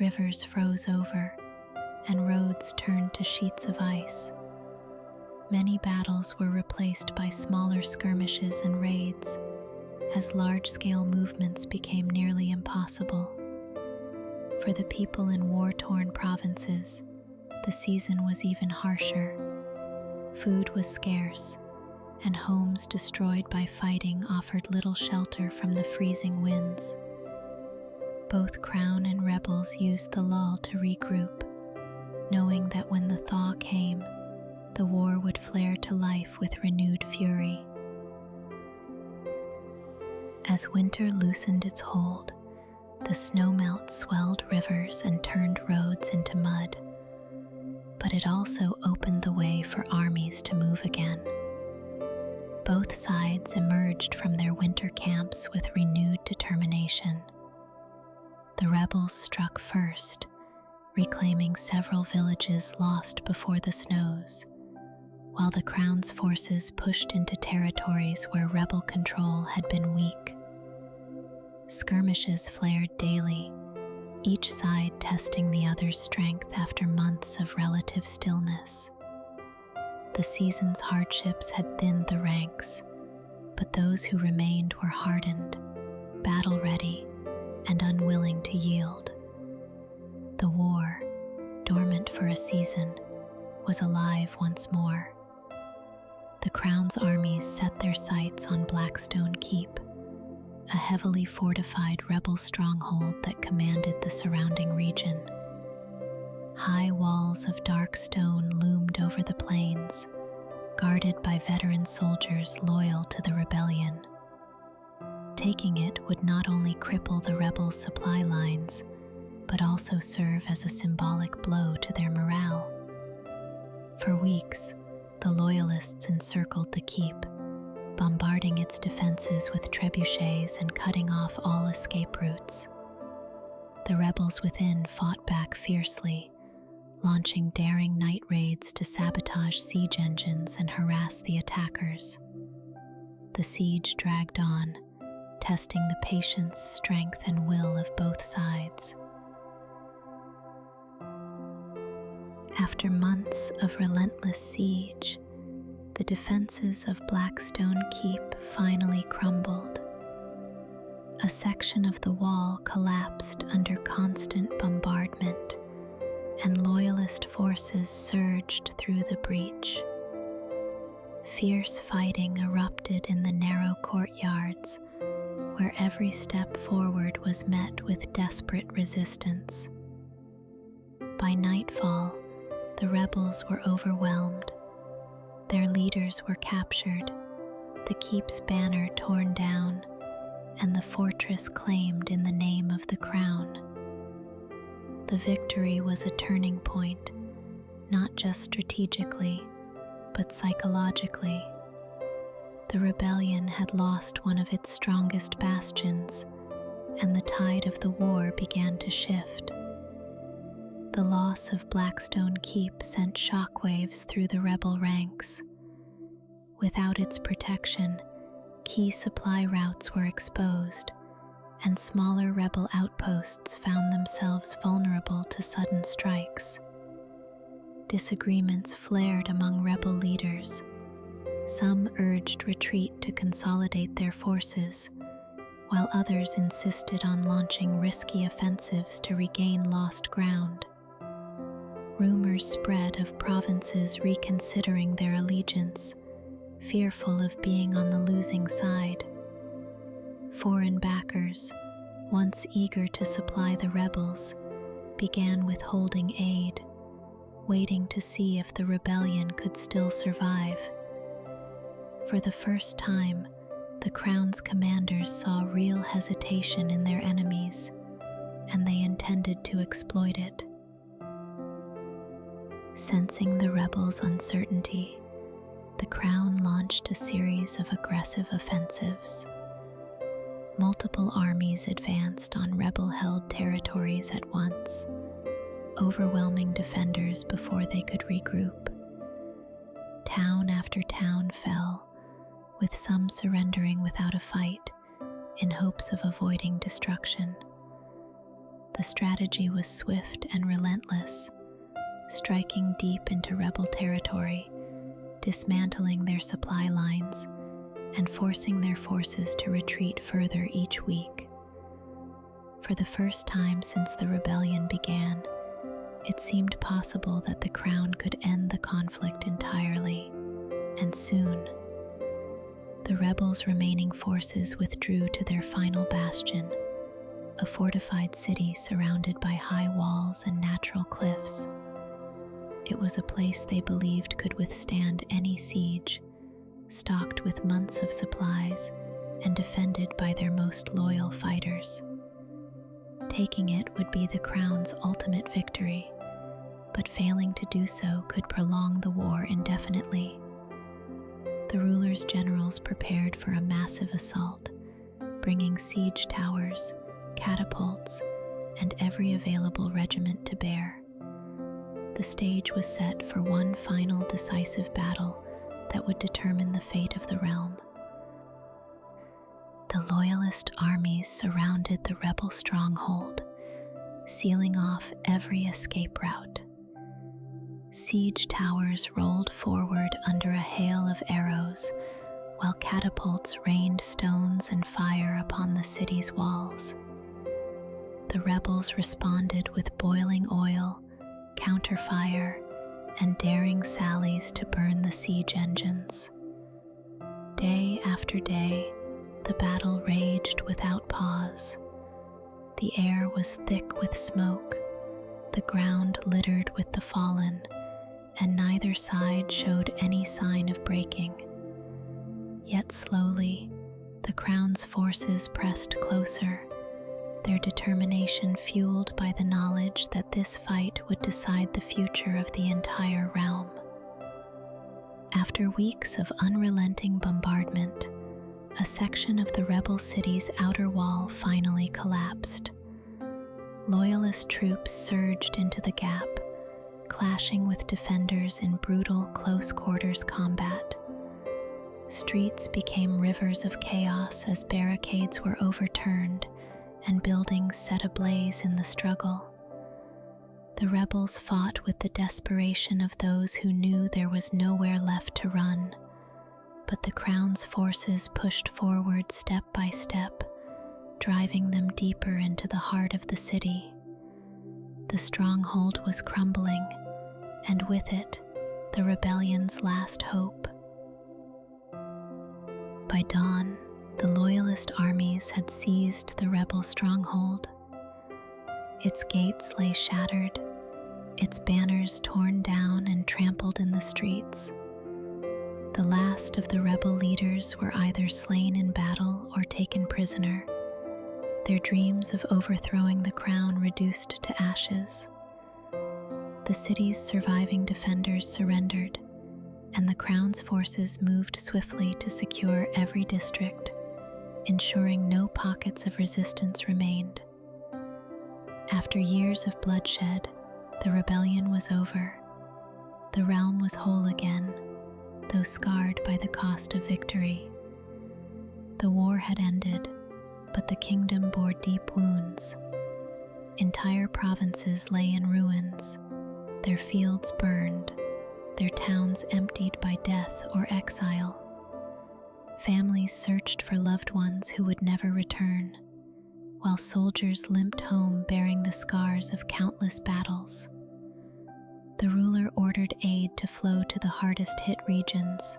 rivers froze over, and roads turned to sheets of ice. Many battles were replaced by smaller skirmishes and raids, as large-scale movements became nearly impossible. For the people in war-torn provinces, the season was even harsher. Food was scarce, and homes destroyed by fighting offered little shelter from the freezing winds. Both Crown and rebels used the lull to regroup, knowing that when the thaw came, the war would flare to life with renewed fury. As winter loosened its hold, the snowmelt swelled rivers and turned roads into mud. But it also opened the way for armies to move again. Both sides emerged from their winter camps with renewed determination. The rebels struck first, reclaiming several villages lost before the snows, while the Crown's forces pushed into territories where rebel control had been weak. Skirmishes flared daily, each side testing the other's strength after months of relative stillness. The season's hardships had thinned the ranks, but those who remained were hardened, battle-ready, and unwilling to yield. The war, dormant for a season, was alive once more. The Crown's armies set their sights on Blackstone Keep, a heavily fortified rebel stronghold that commanded the surrounding region. High walls of dark stone loomed over the plains, guarded by veteran soldiers loyal to the rebellion. Taking it would not only cripple the rebels' supply lines, but also serve as a symbolic blow to their morale. For weeks, the Loyalists encircled the keep, bombarding its defenses with trebuchets and cutting off all escape routes. The rebels within fought back fiercely, launching daring night raids to sabotage siege engines and harass the attackers. The siege dragged on, testing the patience, strength, and will of both sides. After months of relentless siege, the defenses of Blackstone Keep finally crumbled. A section of the wall collapsed under constant bombardment, and Loyalist forces surged through the breach. Fierce fighting erupted in the narrow courtyards, where every step forward was met with desperate resistance. By nightfall, the rebels were overwhelmed. Their leaders were captured, the keep's banner torn down, and the fortress claimed in the name of the Crown. The victory was a turning point, not just strategically, but psychologically. The rebellion had lost one of its strongest bastions, and the tide of the war began to shift. The loss of Blackstone Keep sent shockwaves through the rebel ranks. Without its protection, key supply routes were exposed, and smaller rebel outposts found themselves vulnerable to sudden strikes. Disagreements flared among rebel leaders. Some urged retreat to consolidate their forces, while others insisted on launching risky offensives to regain lost ground. Rumors spread of provinces reconsidering their allegiance, fearful of being on the losing side. Foreign backers, once eager to supply the rebels, began withholding aid, waiting to see if the rebellion could still survive. For the first time, the Crown's commanders saw real hesitation in their enemies, and they intended to exploit it. Sensing the rebels' uncertainty, the Crown launched a series of aggressive offensives. Multiple armies advanced on rebel-held territories at once, overwhelming defenders before they could regroup. Town after town fell, with some surrendering without a fight in hopes of avoiding destruction. The strategy was swift and relentless, striking deep into rebel territory, dismantling their supply lines, and forcing their forces to retreat further each week. For the first time since the rebellion began, it seemed possible that the Crown could end the conflict entirely, and soon. The rebels' remaining forces withdrew to their final bastion, a fortified city surrounded by high walls and natural cliffs. It was a place they believed could withstand any siege, stocked with months of supplies and defended by their most loyal fighters. Taking it would be the Crown's ultimate victory, but failing to do so could prolong the war indefinitely. The ruler's generals prepared for a massive assault, bringing siege towers, catapults, and every available regiment to bear. The stage was set for one final decisive battle that would determine the fate of the realm. The loyalist armies surrounded the rebel stronghold, sealing off every escape route. Siege towers rolled forward under a hail of arrows, while catapults rained stones and fire upon the city's walls. The rebels responded with boiling oil, counterfire, and daring sallies to burn the siege engines. Day after day, the battle raged without pause. The air was thick with smoke, the ground littered with the fallen, and neither side showed any sign of breaking. Yet slowly, the Crown's forces pressed closer, their determination fueled by the knowledge that this fight would decide the future of the entire realm. After weeks of unrelenting bombardment, a section of the rebel city's outer wall finally collapsed. Loyalist troops surged into the gap, clashing with defenders in brutal close-quarters combat. Streets became rivers of chaos as barricades were overturned and buildings set ablaze in the struggle. The rebels fought with the desperation of those who knew there was nowhere left to run, but the Crown's forces pushed forward step by step, driving them deeper into the heart of the city. The stronghold was crumbling, and with it, the rebellion's last hope. By dawn, the loyalist armies had seized the rebel stronghold. Its gates lay shattered, its banners torn down and trampled in the streets. The last of the rebel leaders were either slain in battle or taken prisoner, their dreams of overthrowing the Crown reduced to ashes. The city's surviving defenders surrendered, and the Crown's forces moved swiftly to secure every district, ensuring no pockets of resistance remained. After years of bloodshed, the rebellion was over. The realm was whole again, though scarred by the cost of victory. The war had ended, but the kingdom bore deep wounds. Entire provinces lay in ruins, their fields burned, their towns emptied by death or exile. Families searched for loved ones who would never return, while soldiers limped home bearing the scars of countless battles. The ruler ordered aid to flow to the hardest-hit regions,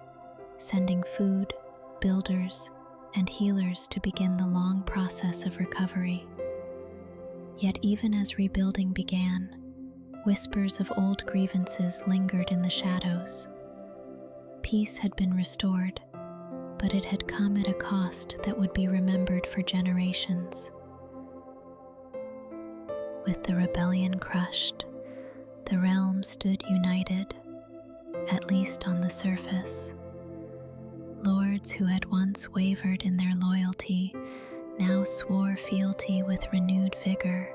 sending food, builders, and healers to begin the long process of recovery. Yet even as rebuilding began, whispers of old grievances lingered in the shadows. Peace had been restored, but it had come at a cost that would be remembered for generations. With the rebellion crushed, the realm stood united, at least on the surface. Lords who had once wavered in their loyalty now swore fealty with renewed vigor,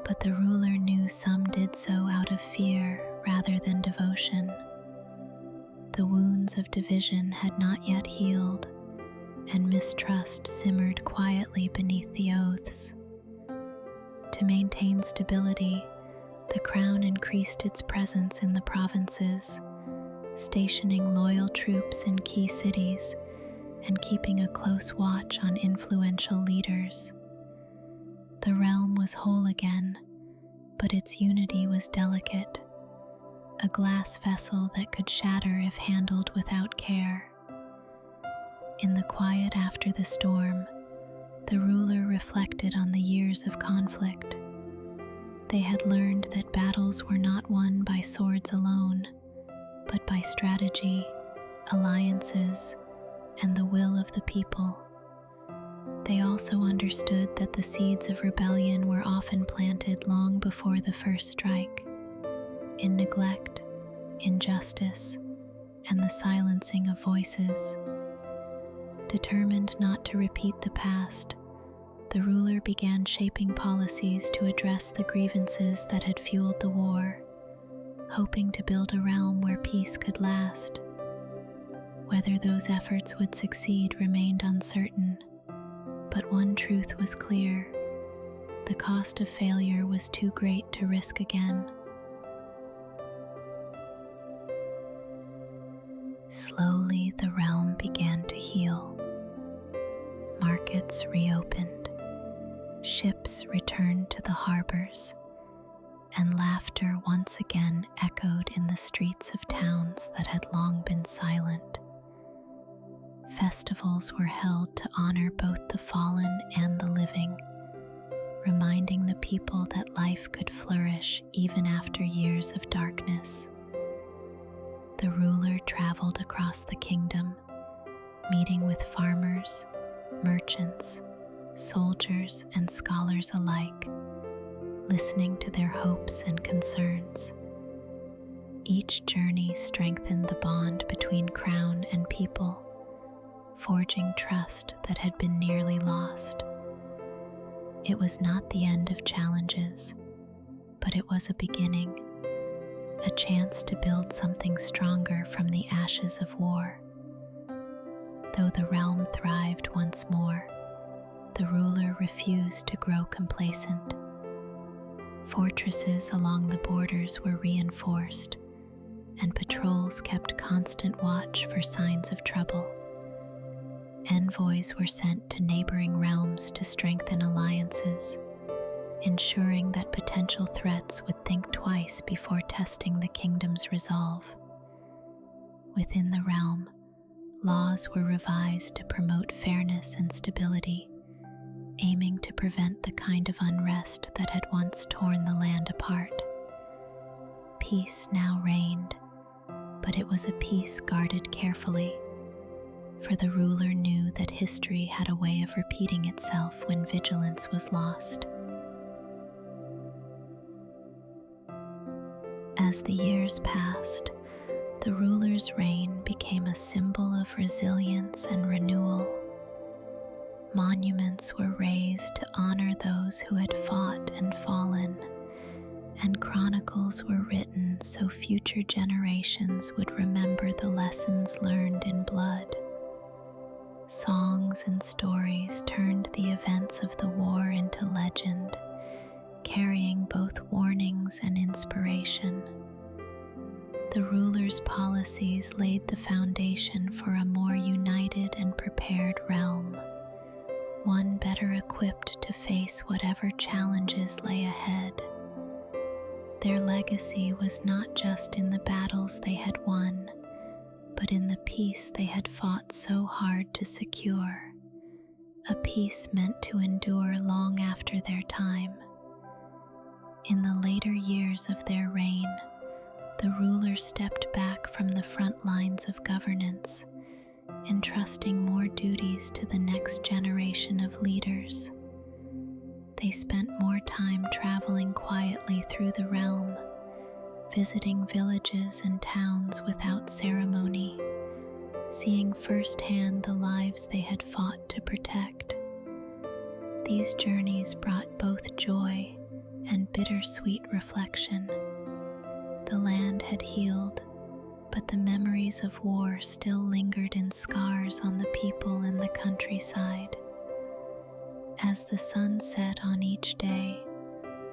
but the ruler knew some did so out of fear rather than devotion. The wounds of division had not yet healed, and mistrust simmered quietly beneath the oaths. To maintain stability, the crown increased its presence in the provinces, stationing loyal troops in key cities and keeping a close watch on influential leaders. The realm was whole again, but its unity was delicate, a glass vessel that could shatter if handled without care. In the quiet after the storm, the ruler reflected on the years of conflict. They had learned that battles were not won by swords alone, but by strategy, alliances, and the will of the people. They also understood that the seeds of rebellion were often planted long before the first strike, in neglect, injustice, and the silencing of voices. Determined not to repeat the past, the ruler began shaping policies to address the grievances that had fueled the war, hoping to build a realm where peace could last. Whether those efforts would succeed remained uncertain, but one truth was clear: the cost of failure was too great to risk again. Slowly, the realm began to heal. Markets reopened, ships returned to the harbors, and laughter once again echoed in the streets of towns that had long been silent. Festivals were held to honor both the fallen and the living, reminding the people that life could flourish even after years of darkness. The ruler traveled across the kingdom, meeting with farmers, merchants, soldiers, and scholars alike, listening to their hopes and concerns. Each journey strengthened the bond between crown and people, forging trust that had been nearly lost. It was not the end of challenges, but it was a beginning, a chance to build something stronger from the ashes of war. Though the realm thrived once more, the ruler refused to grow complacent. Fortresses along the borders were reinforced, and patrols kept constant watch for signs of trouble. Envoys were sent to neighboring realms to strengthen alliances, ensuring that potential threats would think twice before testing the kingdom's resolve. Within the realm, laws were revised to promote fairness and stability, aiming to prevent the kind of unrest that had once torn the land apart. Peace now reigned, but it was a peace guarded carefully, for the ruler knew that history had a way of repeating itself when vigilance was lost. As the years passed, the ruler's reign became a symbol of resilience and renewal. Monuments were raised to honor those who had fought and fallen, and chronicles were written so future generations would remember the lessons learned in blood. Songs and stories turned the events of the war into legend, carrying both warnings and inspiration. The ruler's policies laid the foundation for a more united and prepared realm, one better equipped to face whatever challenges lay ahead. Their legacy was not just in the battles they had won, but in the peace they had fought so hard to secure, a peace meant to endure long after their time. In the later years of their reign, the ruler stepped back from the front lines of governance, entrusting more duties to the next generation of leaders. They spent more time traveling quietly through the realm, visiting villages and towns without ceremony, seeing firsthand the lives they had fought to protect. These journeys brought both joy and bittersweet reflection. The land had healed, but the memories of war still lingered in scars on the people and the countryside. As the sun set on each day,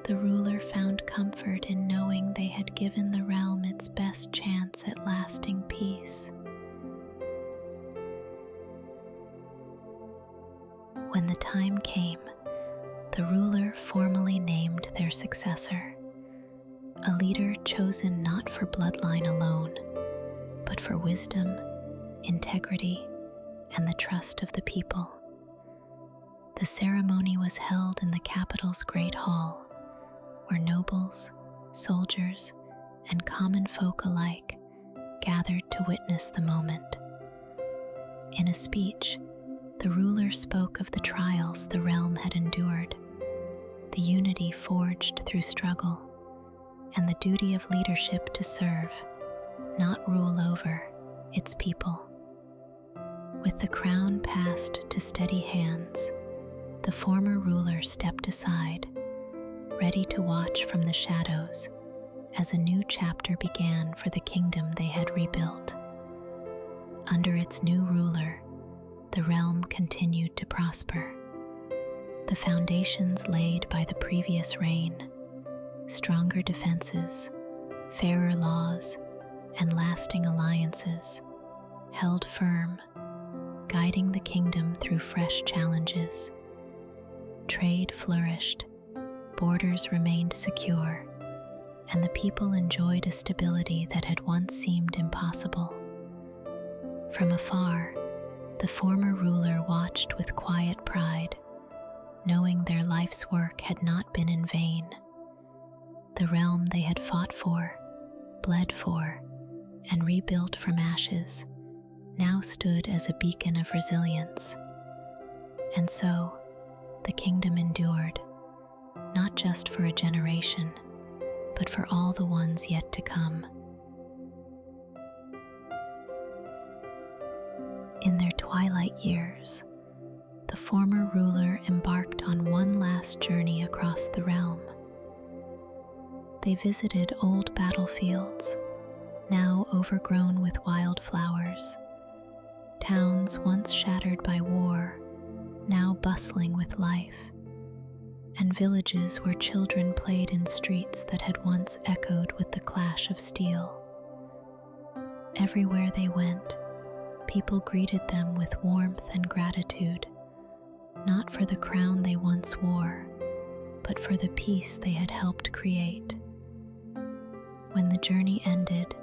the ruler found comfort in knowing they had given the realm its best chance at lasting peace. When the time came, the ruler formally named their successor, a leader chosen not for bloodline alone, but for wisdom, integrity, and the trust of the people. The ceremony was held in the capital's Great Hall, where nobles, soldiers, and common folk alike gathered to witness the moment. In a speech, the ruler spoke of the trials the realm had endured, the unity forged through struggle, and the duty of leadership to serve, not rule over, its people. With the crown passed to steady hands, the former ruler stepped aside, ready to watch from the shadows as a new chapter began for the kingdom they had rebuilt. Under its new ruler, the realm continued to prosper. The foundations laid by the previous reign, stronger defenses, fairer laws, and lasting alliances, held firm, guiding the kingdom through fresh challenges. Trade flourished, borders remained secure, and the people enjoyed a stability that had once seemed impossible. From afar, the former ruler watched with quiet pride, knowing their life's work had not been in vain. The realm they had fought for, bled for, and rebuilt from ashes now stood as a beacon of resilience. And so, the kingdom endured, not just for a generation, but for all the ones yet to come. In their twilight years, the former ruler embarked on one last journey across the realm. They visited old battlefields, now overgrown with wildflowers, towns once shattered by war, now bustling with life, and villages where children played in streets that had once echoed with the clash of steel. Everywhere they went, people greeted them with warmth and gratitude, not for the crown they once wore, but for the peace they had helped create. When the journey ended,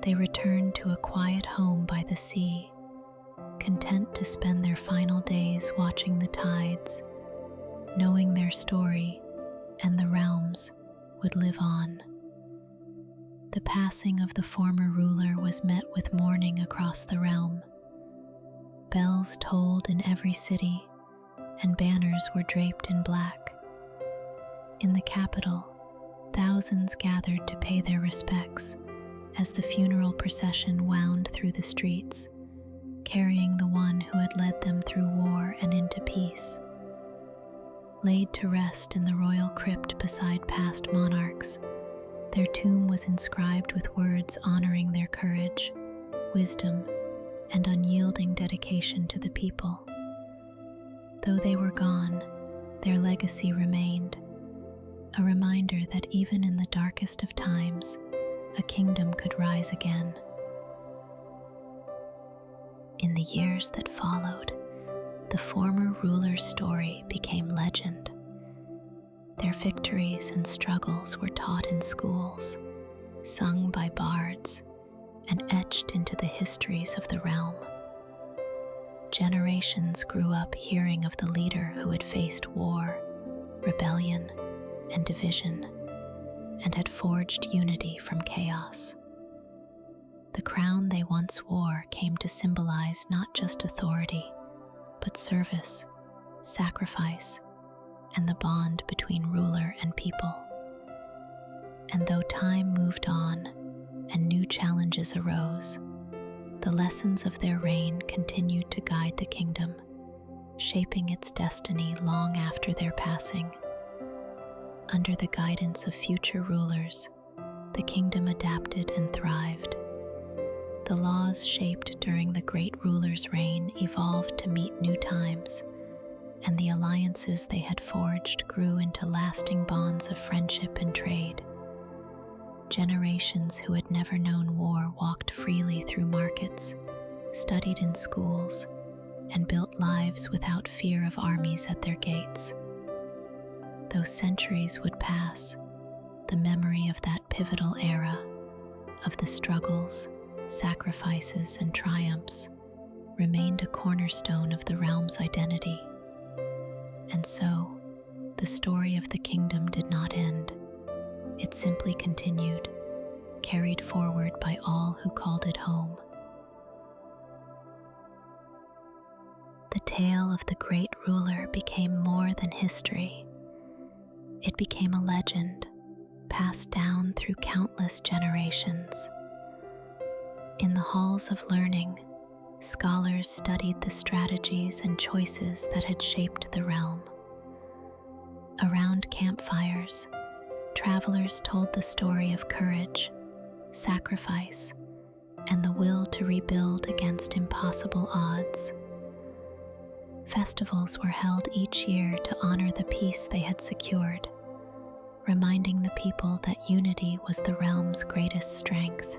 they returned to a quiet home by the sea, content to spend their final days watching the tides, knowing their story and the realms would live on. The passing of the former ruler was met with mourning across the realm. Bells tolled in every city, and banners were draped in black. In the capital, thousands gathered to pay their respects as the funeral procession wound through the streets, carrying the one who had led them through war and into peace. Laid to rest in the royal crypt beside past monarchs, their tomb was inscribed with words honoring their courage, wisdom, and unyielding dedication to the people. Though they were gone, their legacy remained, a reminder that even in the darkest of times, a kingdom could rise again. In the years that followed, the former ruler's story became legend. Their victories and struggles were taught in schools, sung by bards, and etched into the histories of the realm. Generations grew up hearing of the leader who had faced war, rebellion, and division, and had forged unity from chaos. The crown they once wore came to symbolize not just authority, but service, sacrifice, and the bond between ruler and people. And though time moved on and new challenges arose, The lessons of their reign continued to guide the kingdom, shaping its destiny long after their passing. Under the guidance of future rulers, the kingdom adapted and thrived. The laws shaped during the great ruler's reign evolved to meet new times, and the alliances they had forged grew into lasting bonds of friendship and trade. Generations who had never known war walked freely through markets, studied in schools, and built lives without fear of armies at their gates. Though centuries would pass, the memory of that pivotal era, of the struggles, sacrifices, and triumphs, remained a cornerstone of the realm's identity. And so, the story of the kingdom did not end. It simply continued, carried forward by all who called it home. The tale of the great ruler became more than history. It became a legend, passed down through countless generations. In the halls of learning, scholars studied the strategies and choices that had shaped the realm. Around campfires, travelers told the story of courage, sacrifice, and the will to rebuild against impossible odds. Festivals were held each year to honor the peace they had secured, reminding the people that unity was the realm's greatest strength.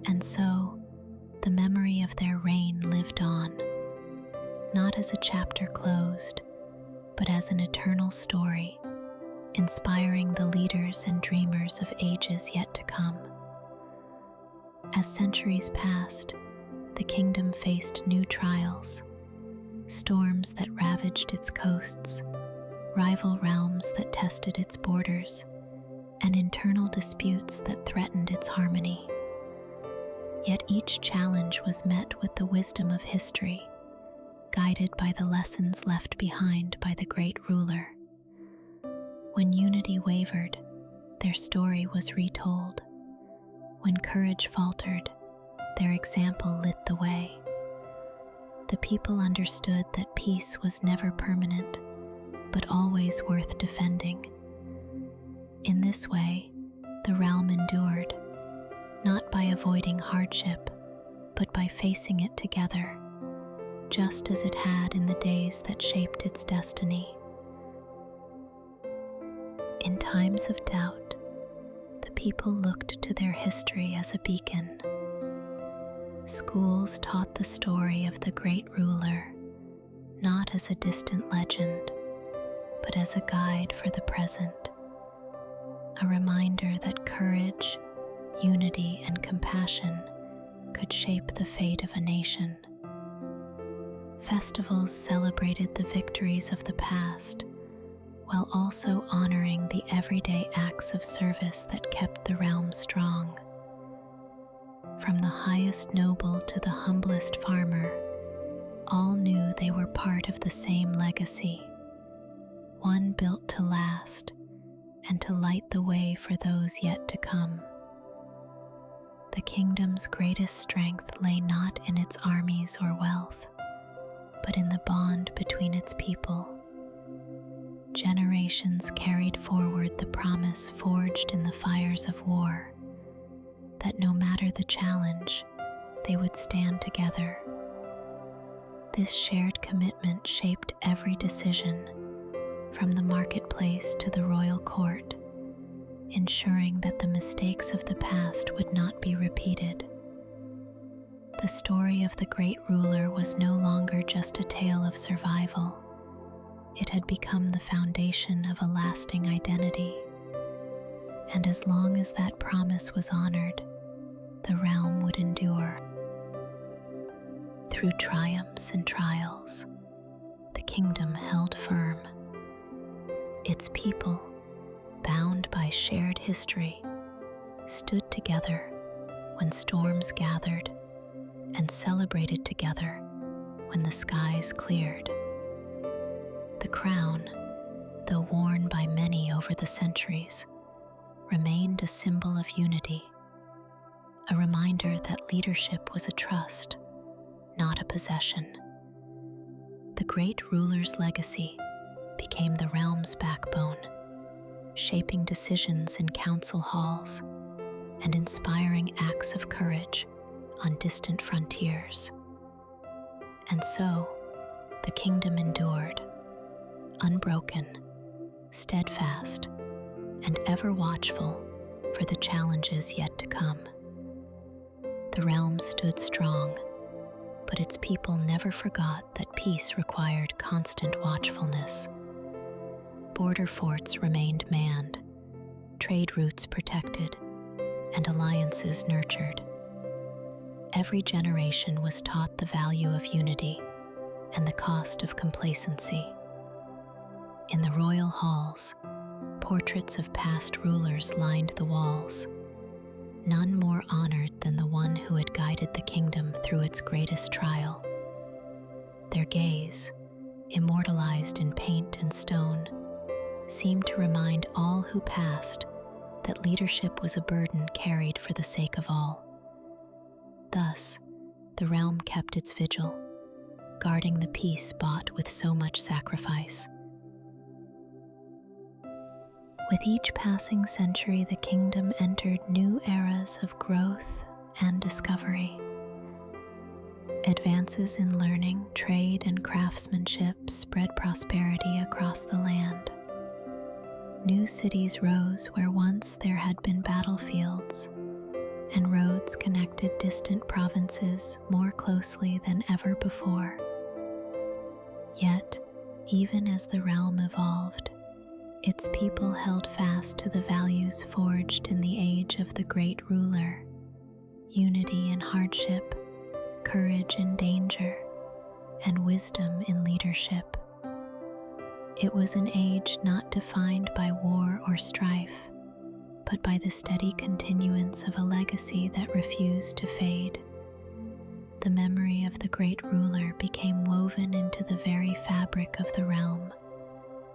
And so, the memory of their reign lived on, not as a chapter closed, but as an eternal story, inspiring the leaders and dreamers of ages yet to come. As centuries passed, the kingdom faced new trials, storms that ravaged its coasts, rival realms that tested its borders, and internal disputes that threatened its harmony. Yet each challenge was met with the wisdom of history, guided by the lessons left behind by the great ruler. When unity wavered, their story was retold. When courage faltered, their example lit the way. The people understood that peace was never permanent, but always worth defending. In this way, the realm endured, not by avoiding hardship, but by facing it together, just as it had in the days that shaped its destiny. In times of doubt, the people looked to their history as a beacon. Schools taught the story of the great ruler, not as a distant legend, but as a guide for the present, a reminder that courage, unity, and compassion could shape the fate of a nation. Festivals celebrated the victories of the past, while also honoring the everyday acts of service that kept the realm strong. From the highest noble to the humblest farmer, all knew they were part of the same legacy, one built to last and to light the way for those yet to come. The kingdom's greatest strength lay not in its armies or wealth, but in the bond between its people. Generations carried forward the promise forged in the fires of war, that no matter the challenge, they would stand together. This shared commitment shaped every decision, from the marketplace to the royal court, ensuring that the mistakes of the past would not be repeated. The story of the great ruler was no longer just a tale of survival. It had become the foundation of a lasting identity. And as long as that promise was honored, the realm would endure. Through triumphs and trials, the kingdom held firm. Its people, bound by shared history, stood together when storms gathered and celebrated together when the skies cleared. The crown, though worn by many over the centuries, remained a symbol of unity, a reminder that leadership was a trust, not a possession. The great ruler's legacy became the realm's backbone, shaping decisions in council halls and inspiring acts of courage on distant frontiers. And so, the kingdom endured, unbroken, steadfast, and ever watchful for the challenges yet to come. The realm stood strong, but its people never forgot that peace required constant watchfulness. Border forts remained manned, trade routes protected, and alliances nurtured. Every generation was taught the value of unity and the cost of complacency. In the royal halls, portraits of past rulers lined the walls, none more honored than the one who had guided the kingdom through its greatest trial. Their gaze, immortalized in paint and stone, seemed to remind all who passed that leadership was a burden carried for the sake of all. Thus, the realm kept its vigil, guarding the peace bought with so much sacrifice. With each passing century, the kingdom entered new eras of growth and discovery. Advances in learning, trade, and craftsmanship spread prosperity across the land. New cities rose where once there had been battlefields, and roads connected distant provinces more closely than ever before. Yet, even as the realm evolved, its people held fast to the values forged in the age of the great ruler: unity in hardship, courage in danger, and wisdom in leadership. It was an age not defined by war or strife, but by the steady continuance of a legacy that refused to fade. The memory of the great ruler became woven into the very fabric of the realm.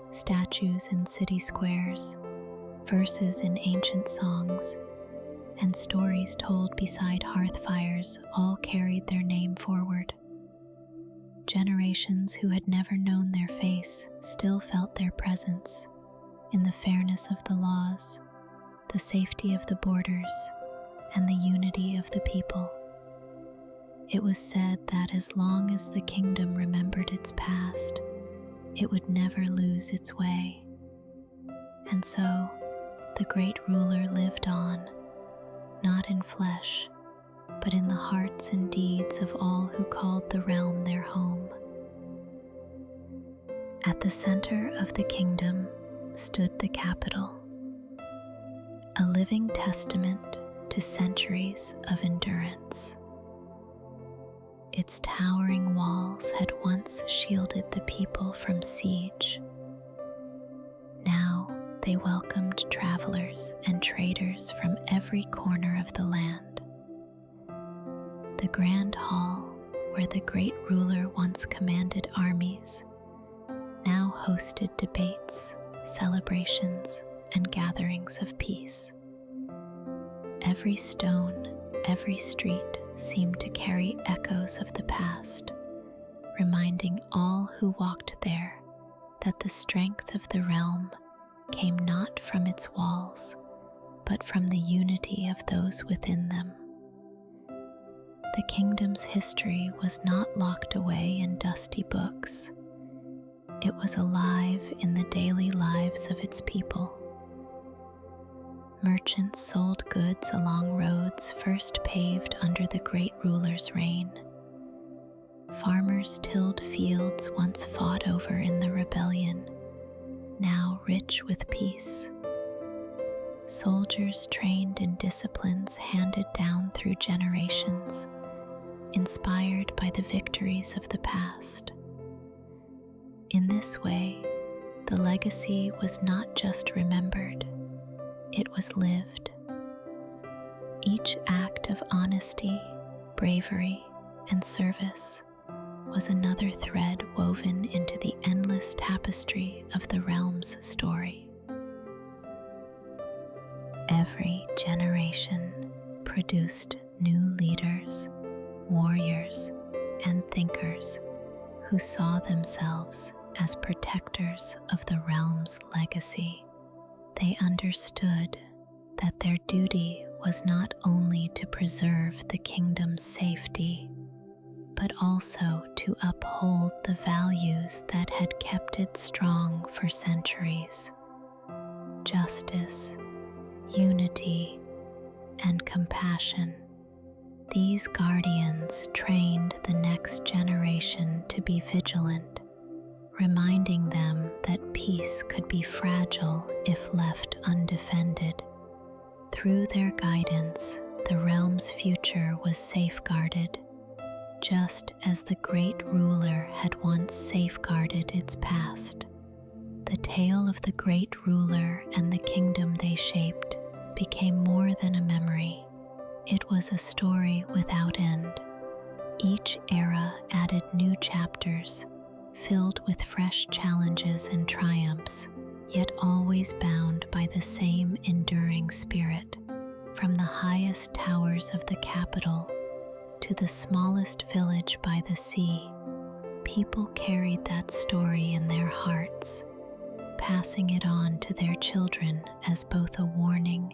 Statues in city squares, verses in ancient songs, and stories told beside hearth fires all carried their name forward. Generations who had never known their face still felt their presence in the fairness of the laws, the safety of the borders, and the unity of the people. It was said that as long as the kingdom remembered its past, it would never lose its way. And so, the great ruler lived on, not in flesh, but in the hearts and deeds of all who called the realm their home. At the center of the kingdom stood the capital, a living testament to centuries of endurance. Its towering walls had once shielded the people from siege. Now they welcomed travelers and traders from every corner of the land. The grand hall, where the great ruler once commanded armies, now hosted debates, celebrations, and gatherings of peace. Every stone, every street seemed to carry echoes of the past, reminding all who walked there that the strength of the realm came not from its walls, but from the unity of those within them. The kingdom's history was not locked away in dusty books. It was alive in the daily lives of its people. Merchants sold goods along roads first paved under the great ruler's reign. Farmers tilled fields once fought over in the rebellion, now rich with peace. Soldiers trained in disciplines handed down through generations, inspired by the victories of the past. In this way, the legacy was not just remembered, it was lived. Each act of honesty, bravery, and service was another thread woven into the endless tapestry of the realm's story. Every generation produced new leaders, warriors, and thinkers who saw themselves as protectors of the realm's legacy. They understood that their duty was not only to preserve the kingdom's safety, but also to uphold the values that had kept it strong for centuries: justice, unity, and compassion. These guardians trained the next generation to be vigilant, reminding them that peace could be fragile if left undefended. Through their guidance, the realm's future was safeguarded, just as the great ruler had once safeguarded its past. The tale of the great ruler and the kingdom they shaped became more than a memory. It was a story without end. Each era added new chapters, filled with fresh challenges and triumphs, yet always bound by the same enduring spirit. From the highest towers of the capital to the smallest village by the sea, people carried that story in their hearts, passing it on to their children as both a warning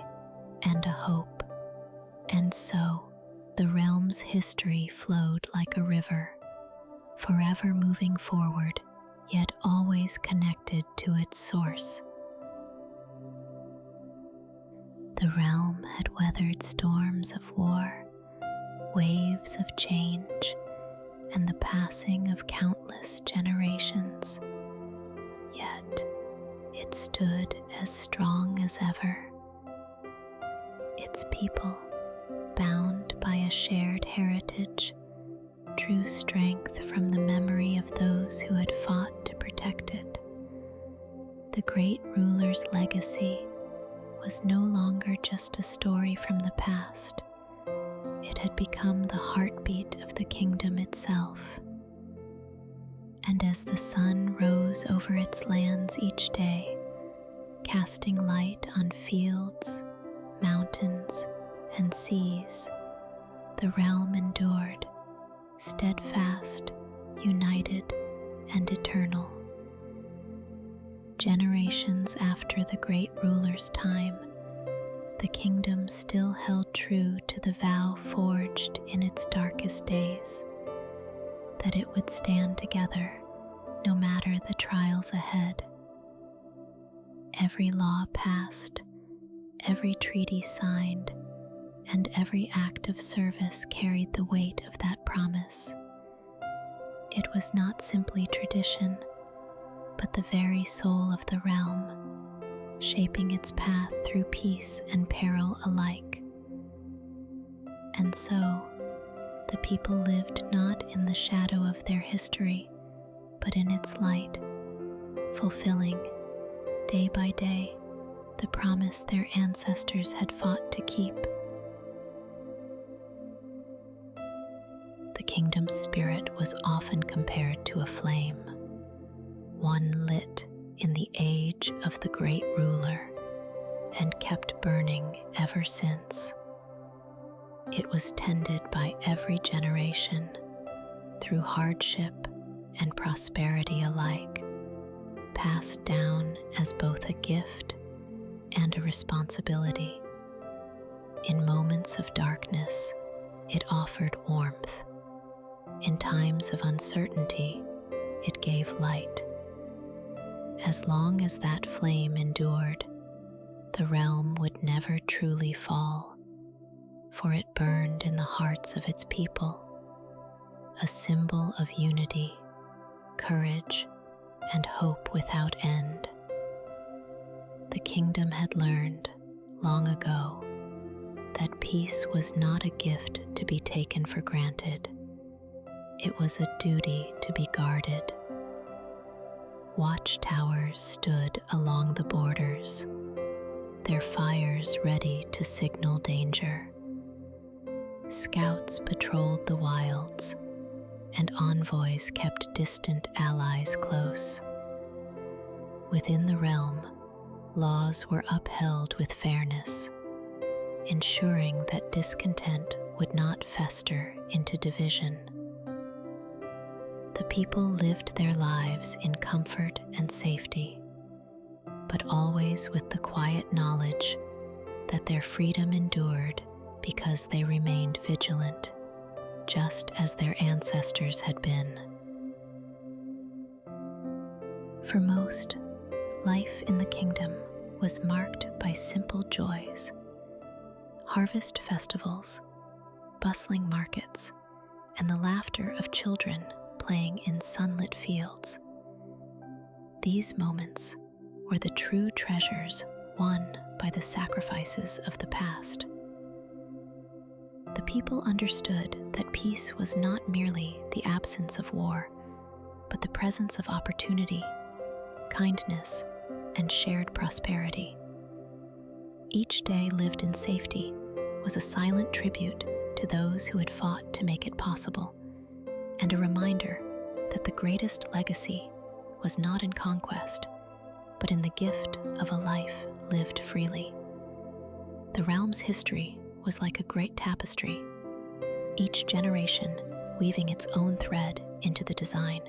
and a hope. And so, the realm's history flowed like a river, forever moving forward, yet always connected to its source. The realm had weathered storms of war, waves of change, and the passing of countless generations. Yet, it stood as strong as ever. Its people, bound by a shared heritage, drew strength from the memory of those who had fought to protect it. The great ruler's legacy was no longer just a story from the past. It had become the heartbeat of the kingdom itself. And as the sun rose over its lands each day, casting light on fields, mountains, and seas, the realm endured, steadfast, united, and eternal. Generations after the great ruler's time, the kingdom still held true to the vow forged in its darkest days, that it would stand together no matter the trials ahead. Every law passed, every treaty signed, and every act of service carried the weight of that promise. It was not simply tradition, but the very soul of the realm, shaping its path through peace and peril alike. And so, the people lived not in the shadow of their history, but in its light, fulfilling, day by day, the promise their ancestors had fought to keep. The kingdom's spirit was often compared to a flame, one lit in the age of the great ruler and kept burning ever since. It was tended by every generation through hardship and prosperity alike, passed down as both a gift and a responsibility. In moments of darkness, it offered warmth. In times of uncertainty, it gave light. As long as that flame endured, the realm would never truly fall, for it burned in the hearts of its people, a symbol of unity, courage, and hope without end. The kingdom had learned, long ago, that peace was not a gift to be taken for granted. It was a duty to be guarded. Watchtowers stood along the borders, their fires ready to signal danger. Scouts patrolled the wilds, and envoys kept distant allies close. Within the realm, laws were upheld with fairness, ensuring that discontent would not fester into division. The people lived their lives in comfort and safety, but always with the quiet knowledge that their freedom endured because they remained vigilant, just as their ancestors had been. For most, life in the kingdom was marked by simple joys: harvest festivals, bustling markets, and the laughter of children playing in sunlit fields. These moments were the true treasures won by the sacrifices of the past. The people understood that peace was not merely the absence of war, but the presence of opportunity, kindness, and shared prosperity. Each day lived in safety was a silent tribute to those who had fought to make it possible, and a reminder that the greatest legacy was not in conquest, but in the gift of a life lived freely. The realm's history was like a great tapestry, each generation weaving its own thread into the design.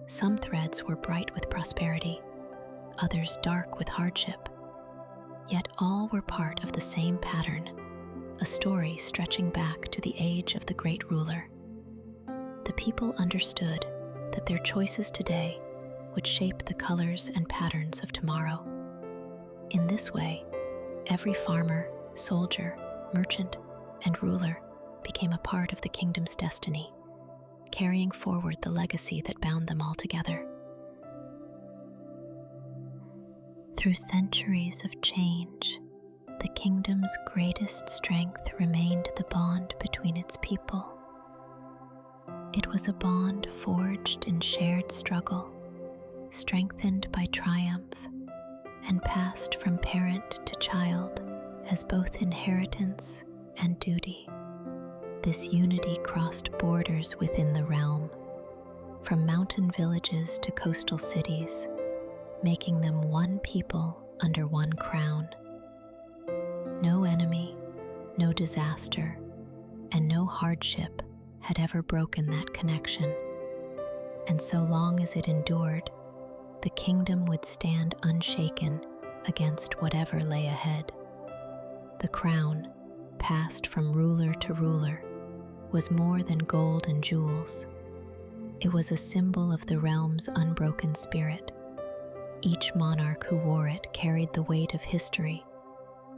Some threads were bright with prosperity, others dark with hardship, yet all were part of the same pattern, a story stretching back to the age of the great ruler. The people understood that their choices today would shape the colors and patterns of tomorrow. In this way, every farmer, soldier, merchant, and ruler became a part of the kingdom's destiny, carrying forward the legacy that bound them all together. Through centuries of change, the kingdom's greatest strength remained the bond between its people. It was a bond forged in shared struggle, strengthened by triumph, and passed from parent to child as both inheritance and duty. This unity crossed borders within the realm, from mountain villages to coastal cities, making them one people under one crown. No enemy, no disaster, and no hardship had ever broken that connection, and so long as it endured, the kingdom would stand unshaken against whatever lay ahead. The crown, passed from ruler to ruler, was more than gold and jewels. It was a symbol of the realm's unbroken spirit. Each monarch who wore it carried the weight of history,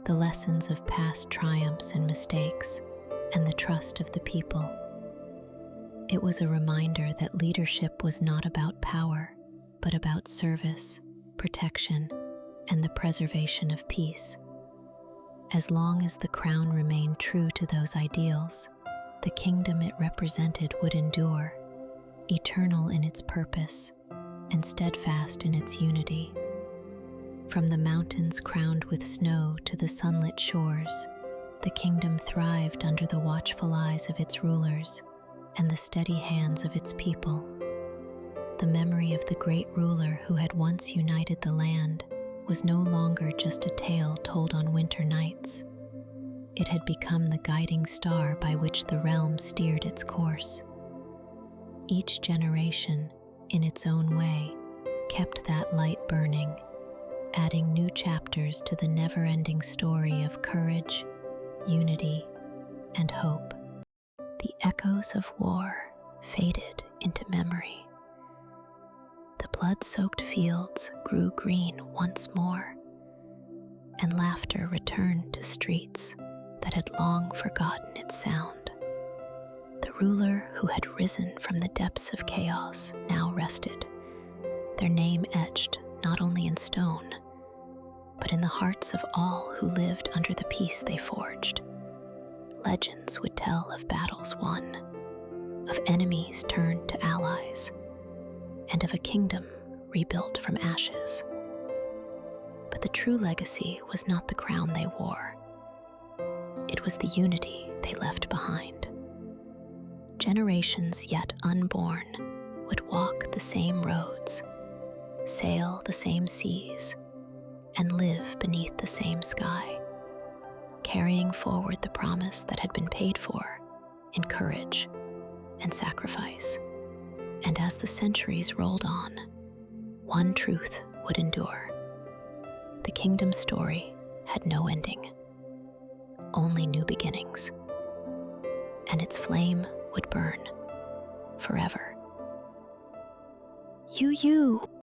the lessons of past triumphs and mistakes, and the trust of the people. It was a reminder that leadership was not about power, but about service, protection, and the preservation of peace. As long as the crown remained true to those ideals, the kingdom it represented would endure, eternal in its purpose and steadfast in its unity. From the mountains crowned with snow to the sunlit shores, the kingdom thrived under the watchful eyes of its rulers and the steady hands of its people. The memory of the great ruler who had once united the land was no longer just a tale told on winter nights. It had become the guiding star by which the realm steered its course. Each generation, in its own way, kept that light burning, adding new chapters to the never-ending story of courage, unity, and hope. The echoes of war faded into memory. The blood-soaked fields grew green once more, and laughter returned to streets that had long forgotten its sound. The ruler who had risen from the depths of chaos now rested, their name etched not only in stone, but in the hearts of all who lived under the peace they forged. Legends would tell of battles won, of enemies turned to allies, and of a kingdom rebuilt from ashes. But the true legacy was not the crown they wore. It was the unity they left behind. Generations yet unborn would walk the same roads, sail the same seas, and live beneath the same sky. carrying forward the promise that had been paid for in courage and sacrifice. And as the centuries rolled on, one truth would endure. The kingdom's story had no ending, only new beginnings, and its flame would burn forever. You